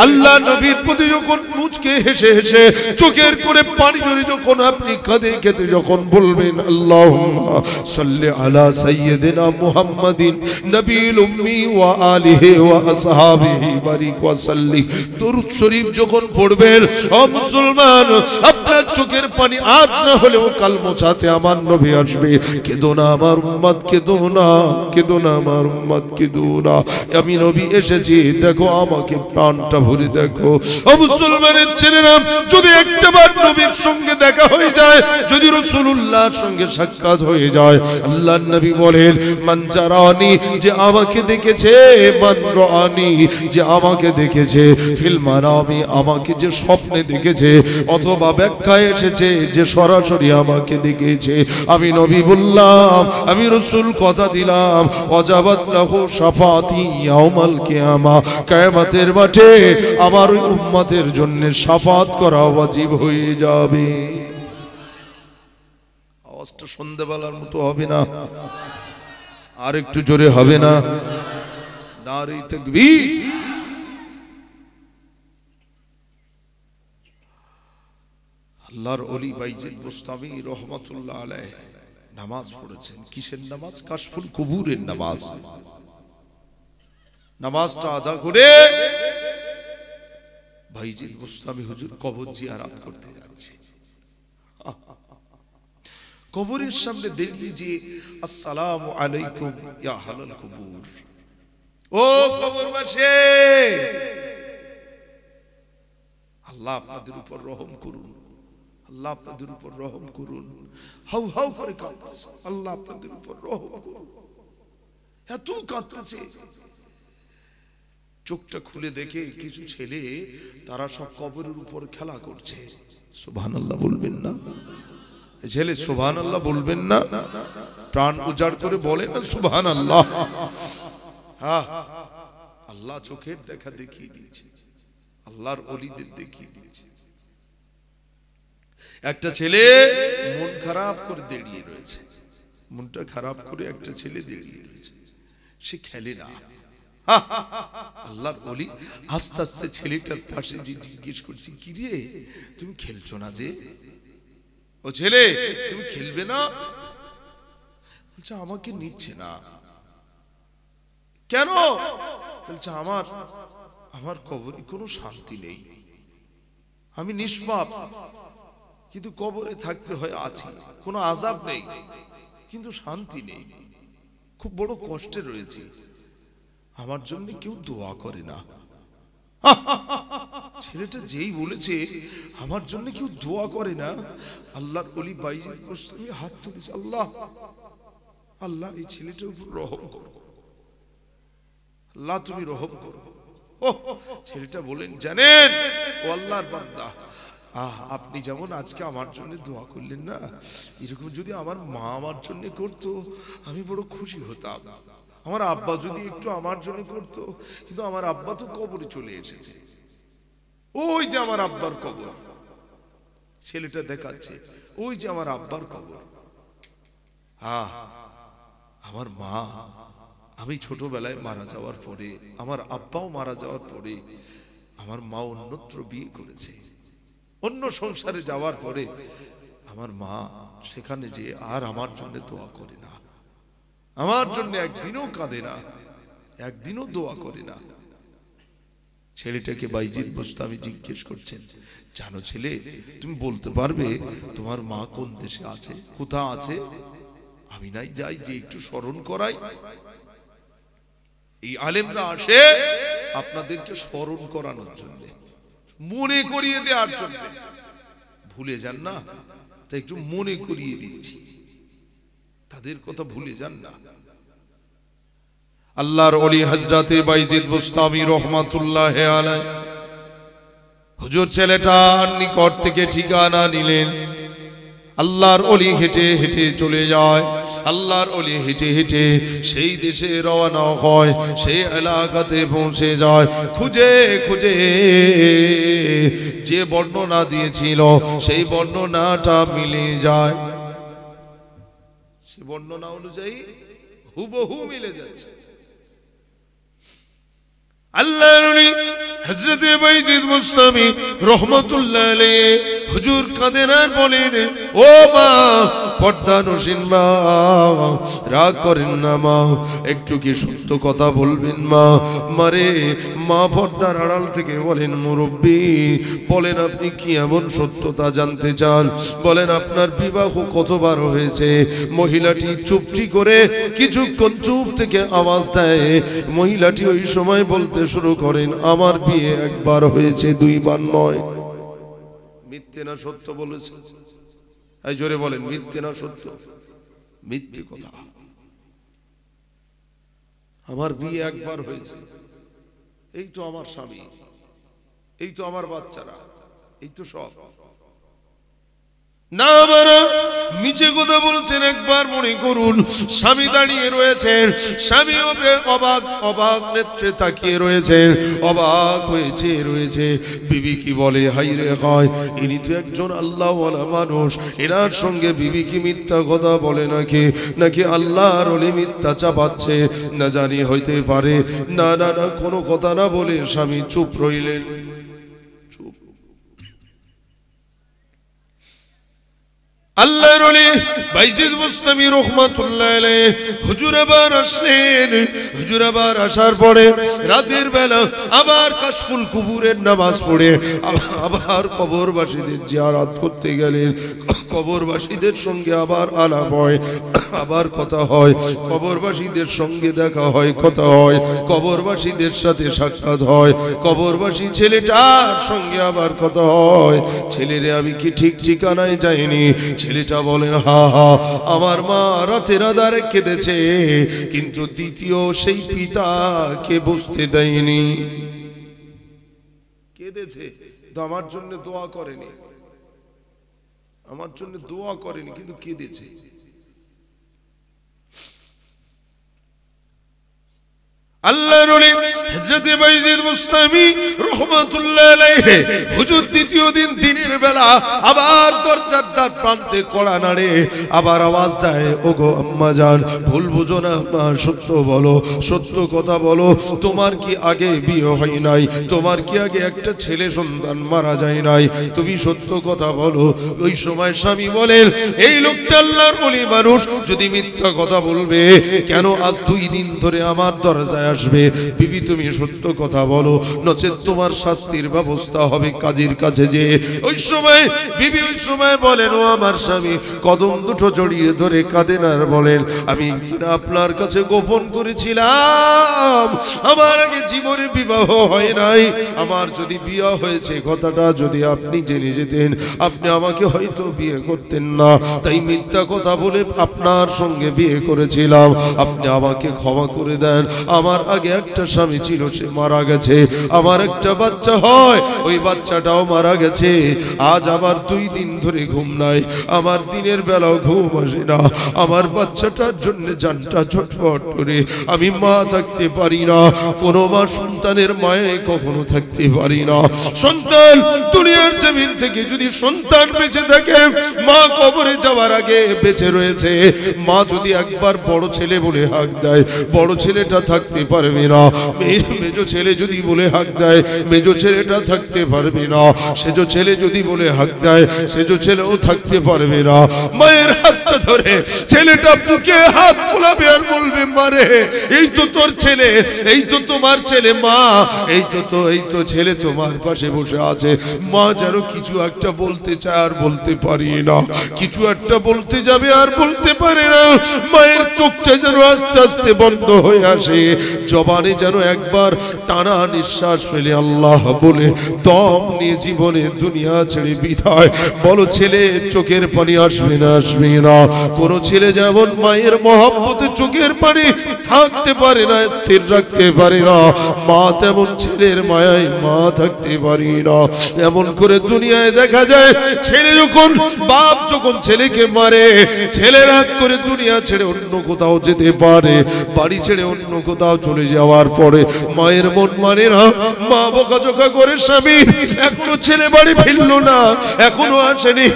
আল্লাহ নবীর প্রতি যখন মুচকে হেসে হেসে চোখের করে পানি ঝরে যখন আপনি কাঁদে কেঁদে যখন বলবেন আল্লাহুম্মা সাল্লি আলা সাইয়্যিদিনা মুহাম্মাদিন নবিয়্যিল উম্মি ওয়া আলিহি ওয়া আসহাবিহি বারিক ওয়া সাল্লিম। দরুদ শরীফ যখন পড়বেন ও মুসলমান, আপনার চোখের পানি আজ না হলেও কাল মোছাতে আমার নবী আসবে। কেঁদো না আমার উম্মত, কেঁদো না, কেঁদো না আমার উম্মত, কেঁদো না, আমি নবী এসেছি, দেখো আমাকে প্রাণটা ভরে দেখো। ও মুসলমানের ছেলেরা, যদি একটাবার নবীর সঙ্গে দেখা হয়ে যায়, যদি রাসূলুল্লাহর সঙ্গে সাক্ষাৎ হয়ে যায়, আল্লাহর নবী বলেন মান জারানি, যে আমাকে দেখেছে, মান রানি, যে আমাকে দেখেছে, ফিল মানামি, আমাকে যে স্বপ্নে দেখেছে, অথবা ব্যাখ্যায় এসেছে যে সরাসরি আমাকে দেখেছে, আমি নবী বললাম, আমি রাসূল কথা দিলাম, ওয়াজাবাত লাহু শাফাতি ইয়াউমাল কিয়ামা, কিয়ামতের মাঠে আমার ওই উম্মতের জন্য শাফাত করা ওয়াজিব হয়ে যাবে। আওয়াজটা সন্ধ্যাবেলার মতো হবে না, আর একটু জোরে হবে না? নারে তাকবীর। আল্লাহর ওলি বাইজিদ বুস্তামি রহমাতুল্লাহ আলাইহি নামাজ পড়েছেন। কিসের নামাজ? কাশফুল কুবুরের নামাজ। নামাজটা আদা করে বাইজিদ বুস্তামি হুজুর কবর জিয়ারত করতে যাচ্ছে। কবরের সামনে দাঁড়িয়ে যে আসসালামু আলাইকুম ইয়া আহলাল কুবুর, ও কবরবাসী, আল্লাহ আপনাদের উপর রহম করুন, আল্লাহ আপনাদের উপর রহম করুন। হাউ হাউ করে কাঁদতেছে, আল্লাহ আপনাদের উপর রহম করুন। এত কাঁদতেছে, চোখটা খুলে দেখে কিছু ছেলে, তারা সব কবরের উপর খেলা করছে। সুবহানাল্লাহ বলবেন না? ছেলে সুবহানাল্লাহ বলবেন না? প্রাণ উজাড় করে বলেন না সুবহানাল্লাহ। হ্যাঁ, আল্লাহ চোখের দেখা দেখিয়ে দিচ্ছে, আল্লাহর ওলিদের দেখিয়ে দিচ্ছে। একটা ছেলে মন খারাপ করে দাঁড়িয়ে রয়েছে, মনটা খারাপ করে একটা ছেলে দাঁড়িয়ে রয়েছে, সে খেলে না। আল্লাহর ওলি আস্তে আস্তে ছেলেটার পাশে যে জিজ্ঞেস করছে, কি রে তুমি খেলছো না যে? ও ছেলে, তুমি খেলবে না? বলছে আমাকে নিচ্ছে না। কেন? বলছে আমার কবরে কোনো শান্তি নেই, আমি নিষ্পাপ, কিন্তু কবরে থাকতে হয় আছি, কোনো আযাব নেই, কিন্তু শান্তি নেই, খুব বড় কষ্টে রয়েছে, আমার জন্য কেউ দোয়া করে না। ছেলেটা যেই বলেছে আমার জন্য কেউ দোয়া করে না, আল্লাহর ওলি বাইজিদ বুস্তামি হাত তুলেছে, আল্লাহ, আল্লাহ এই ছেলেটার উপর রহম করো, আল্লাহ তুমি রহম করো। ও ছেলেটা বলেন, জানেন ও আল্লাহর বান্দা, আপনি যেমন আজকে আমার জন্য দোয়া করলেন না, এরকম যদি আমার মা আমার জন্য করতো, আমি বড় খুশি হতাম। আমার আব্বা যদি একটু আমার জন্য করতো, কিন্তু আমার আব্বা তো কবরে চলে এসেছে, ওই যে আমার আব্বার কবর। ছেলেটা দেখাচ্ছে, ওই যে আমার আব্বার কবর। আমার মা, আমি ছোটবেলায় মারা যাওয়ার পরে, আমার আব্বাও মারা যাওয়ার পরে, আমার মা অন্যত্র বিয়ে করেছে, অন্য সংসারে যাওয়ার পরে আমার মা সেখানে যে আর আমার জন্য দোয়া করে না, আমার জন্য একদিনও কাঁদে না, একদিনও দোয়া করে না। ছেলেটাকে বাইজিদ বুস্তামি জিজ্ঞেস করছেন, জানো ছেলে, তুমি বলতে পারবে তোমার মা কোন দেশে আছে, কোথা আছে? আমি নাই যাই যে একটু স্মরণ করাই। এই আলেমরা আসে আপনাদেরকে স্মরণ করানোর জন্য, মনে করিয়ে দেওয়ার জন্য। ভুলে যান না, তাই একটু মনে করিয়ে দিচ্ছি, তাদের কথা ভুলে যান না। আল্লাহর ওলি হযরতে বাইজিদ বুস্তামি রহমাতুল্লাহ আলাইহি হুজুর ছেলেটার নিকট থেকে ঠিকানা নিলেন। আল্লাহর ওলি হেঁটে হেঁটে চলে যায়, আল্লাহর ওলি হেঁটে হেঁটে সেই দেশে রওনা হয়, সেই এলাকাতে পৌঁছে যায়। খুঁজে খুঁজে যে বর্ণনা দিয়েছিল সেই বর্ণনাটা মিলে যায়, সে বর্ণনা অনুযায়ী হুবহু মিলে যাচ্ছে। আল্লাহর ওলি হযরতে বাইজিদ বুস্তামি রহমাতুল্লাহ আলাইহি হুজুর কাঁদেন আর বলেন, ও মা, পর্দানসীন মা, রাগ করেন না মা, একটু কি সত্য কথা বলবেন মা? মারে মা পর্দার আড়াল থেকে বলেন, মুরব্বী বলেন আপনি কি এমন সত্যতা জানতে চান? বলেন আপনার বিবাহ কতবার হয়েছে? মহিলাটি চুপটি করে কিছুক্ষণ চুপ থেকে আওয়াজ দেয়। মহিলাটি ওই সময় বলতে শুরু করেন, আমার বিয়ে একবার হয়েছে, দুইবার নয়। মিথ্যে না সত্য বলেছে? এই জোরে বলেন, মিথ্যে না সত্য? মিথ্যে কথা। আমার বিয়ে একবার হয়েছে, এই তো আমার স্বামী, এই তো আমার বাচ্চারা, এই তো সব। না বাবা, মিছে কথা বলছেন। একবার মনে করুন, স্বামী দাঁড়িয়ে রয়েছেন, স্বামী অবাক অবাক নেত্রে তাকিয়ে রয়েছেন, অবাক হয়েছে রয়েছে। বিবি কি বলে, হাই রে হয়, ইনি তো একজন আল্লাহওয়ালা মানুষ, এনার সঙ্গে বিবি কি মিথ্যা কথা বলে নাকি? নাকি আল্লাহর ওলি মিথ্যা চাপাচ্ছে? না জানি হইতে পারে। না না না, কোনো কথা না বলে স্বামী চুপ রইলেন। চুপ। আল্লাহর ওলি বাইজিদ বুস্তামি রাহমাতুল্লাহ আলাইহি হুজুর আবার আসলেন। হুজুর আবার আসার পরে রাতের বেলা আবার কাশফুল কুবুরের নামাজ পড়ে আবার কবরবাসীদের জিয়ারত করতে গেলেন। কবরবাসীদের সঙ্গে আবার আলাপ হয়, আবার কথা হয়, কবরবাসীদের সঙ্গে দেখা হয়, কথা হয়, কবরবাসীদের সাথে সাক্ষাৎ হয়, কবরবাসী ছেলেটার সঙ্গে আবার কথা হয়। ছেলেরে আমি কি ঠিক ঠিকানায় যাইনি? ছেলেটা বলেন, হা হা, আমার মা রাতের আধারে কেঁদেছে, কিন্তু দ্বিতীয় সেই পিতাকে বুঝতে দেয়নি। কেঁদেছে তো আমার জন্য দোয়া করেনি, আমার জন্য দোয়া করেনি, কিন্তু কেঁদেছে। আল্লাহর ওলি হযরত বাইজিদ বুস্তামি রাহমাতুল্লাহ আলাইহি হুজুর দ্বিতীয় দিন দিনের বেলা আবার দরজার দ্বার প্রান্তে কড়া নাড়ে, আবার আওয়াজ দেয়, ওগো আম্মা জান, ভুল বুঝো না মা, সত্য বলো, সত্য কথা বলো, তোমার কি আগে বিয়ে হয় নাই? তোমার কি আগে একটা ছেলে সন্তান মারা যায় নাই? তুমি সত্য কথা বলো। ওই সময় স্বামী বলেন, এই লোকটা আল্লাহর ওলি মানুষ, যদি মিথ্যা কথা বলবে কেন আজ 2 দিন ধরে আমার দরজায় আসবে? বিবি তুমি সত্য কথা বলো, নচেত তোমার শাস্তির ব্যবস্থা হবে কাজীর কাছে যে। ওই সময় বিবি ওই সময় বলেন, ও আমার স্বামী, কদম দুটো জড়িয়ে ধরে কাঁদেন আর বলেন, আমি কিনা আপনার কাছে গোপন করেছিলাম, আমার আগে জীবনে বিবাহ হয় নাই, আমার যদি বিয়ে হয়েছে কথাটা যদি আপনি জেনে যেতেন, আপনি আমাকে হয়তো বিয়ে করতেন না, তাই মিথ্যা কথা বলে আপনার সঙ্গে বিয়ে করেছিলাম, আপনি আমাকে ক্ষমা করে দেন। আমার আগে একটা স্বামী ছিল, সে মারা গেছে, আমার একটা বাচ্চা হয়, ওই বাচ্চাটাও মারা গেছে। আজ আমার 2 দিন ধরে ঘুম নাই, আমার দিনের বেলাও ঘুম আসে না, আমার বাচ্চাটার জন্য জানটা ছটফট করে আমি মা থাকতে পারি না। কোন মা সন্তানের মায়ে কখনো থাকতে পারি না। সন্তান দুনিয়ার জমিন থেকে যদি সন্তান বেঁচে থাকে, মা কবরে যাওয়ার আগে বেঁচে রয়েছে, মা যদি একবার বড় ছেলে বলে হাঁক দেয়, বড় ছেলেটা থাকতে পারবে না। মেজো ছেলে যদি বলে হাঁক দেয়, মেজো ছেলেটা থাকতে পারবে না। সেজো ছেলে যদি বলে হাঁক দেয়, সেজো ছেলেও থাকতে পারবে না। মায়ের হাতটা ধরে ছেলেটা বুকে হাত বুলাবে আর বলবে, মারে এই তো তোর ছেলে, এই তো তোমার ছেলে, মা এই তো ছেলে তোমার পাশে বসে আছে। মা যেন কিছু একটা বলতে চায় আর বলতে পারি না, কিছু একটা বলতে যাবে আর বলতে পারে না। মায়ের চোখটা যেন আস্তে আস্তে বন্ধ হয়ে আসে, জবানে যেন একবার টানা নিঃশ্বাস ফেলে আল্লাহ বলে দম নিয়ে জীবনে দুনিয়া ছেড়ে বিদায়। বলো ছেলে চোখের পানি আসবে না? আসবে না। কোন ছেলে যেমন মায়ের মহব্বতে চোখের পানি থাকতে পারে না, স্থির রাখতে পারে না, মা তেমন ছেলের মায়ায় মা থাকতে পারি না। এমন করে দুনিয়ায় দেখা যায়, ছেলে যখন বাপ যখন ছেলেকে মারে, ছেলে রাগ করে দুনিয়া ছেড়ে অন্য কোথাও যেতে পারে, বাড়ি ছেড়ে অন্য কোথাও চলে যাওয়ার পরে মায়ের মন মানে না। মা বকাঝকা করে, স্বামী এখনো ছেলে বাড়ি ফিরলো না, এখনো আসেনি,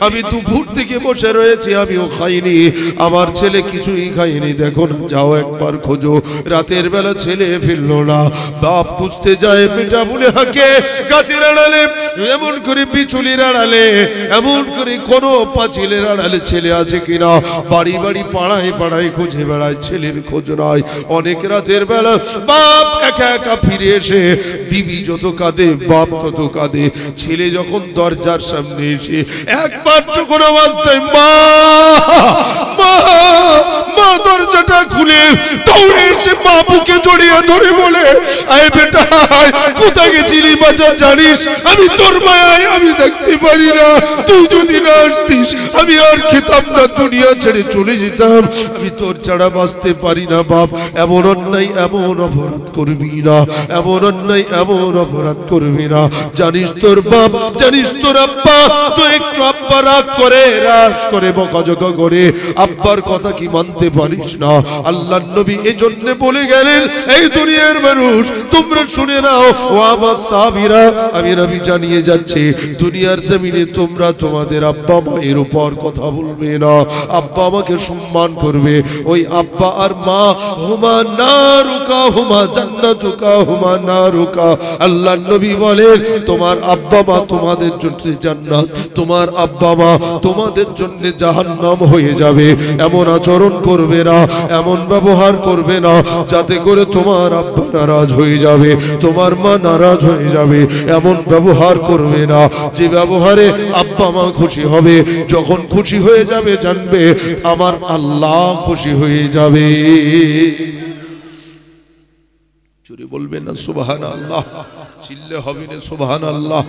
আমি দুপুর থেকে বসে রয়েছি, আমিও খাইনি, আমার ছেলে কিছুই খাইনি, দেখো না, যাও একবার খোঁজো। রাতের বেলা ছেলে ফিরলো না, বাপ খুঁজতে যায়, বেটা বলে হাঁকে গাছের আড়ালে, এমন করে বিচুলির আড়ালে, এমন করে কোনো পাঁচিলের আড়ালে ছেলে আছে কিনা, বাড়ি বাড়ি পাড়ায় পাড়ায় খুঁজে বেড়ায়, ছেলের খোঁজ নাই। অনেক রাতের বেলা বাপ একা একা ফিরে এসে বিবি যত কাঁদে বাপ তত কাঁদে। ছেলে যখন দরজার সামনে এসে একবার যখন আওয়াজ দেয় মা মা মা, দরজাটা খুলে দৌড়ে এসে মা বুকে জড়িয়ে ধরে বলে, আয় বেটা কোথায় গেছিলি বাচ্চা জানিস? আমি তোর মায়ায় আমি দেখতে পারি না, তুই যদি না আসতিস আমি আর খেতাম না, দুনিয়া ছেড়ে চলে যেতাম, আমি তোর ছাড়া বাঁচতে পারি না। বাপ এমন অন্যায় এমন অপরাধ করবি না, এমন অন্যায় এমন অপরাধ করবি না। জানিস তোর বাপ, জানিস তোর আব্বা তো একটু আব্বা রাগ করে, রাগ করে বকাঝকা করে, আব্বার কথা কি মানতে পারিস না? আল্লাহর নবী এজন্য বলে গেলেন, এই দুনিয়ার মানুষ তোমরা শুনে নাও, ও আমার সাহাবীরা, আমি নবী জানিয়ে যাচ্ছি দুনিয়ার জমিনে তোমরা তোমাদের আব্বা মায়ের উপর কথা বলবে না, আব্বা আমাকে সম্মান করবে। ওই আব্বা আর মা হুমা নারুকা হুমা জান্নাতুকা হুমা নারুকা। আল্লাহর নবী বলেন তোমার আব্বা মা তোমাদের জন্য জান্নাত, তোমার আব্বা মা তোমাদের জন্য জাহান্নাম হয়ে যাবে। এমন আচরণ করবে না, এমন ব্যবহার করবে না যাতে করে তোমার আব্বা নারাজ হয়ে যাবে, তোমার মা নারাজ হয়ে যাবে। এমন ব্যবহার করবে না যে ব্যবহারে আব্বা মা খুশি হবে। যখন খুশি হয়ে যাবে জানবে আমার আল্লাহ খুশি হয়ে যাবে। জোরে বলবেন না সুবহানাল্লাহ, চিল্লে হবে না সুবহানাল্লাহ।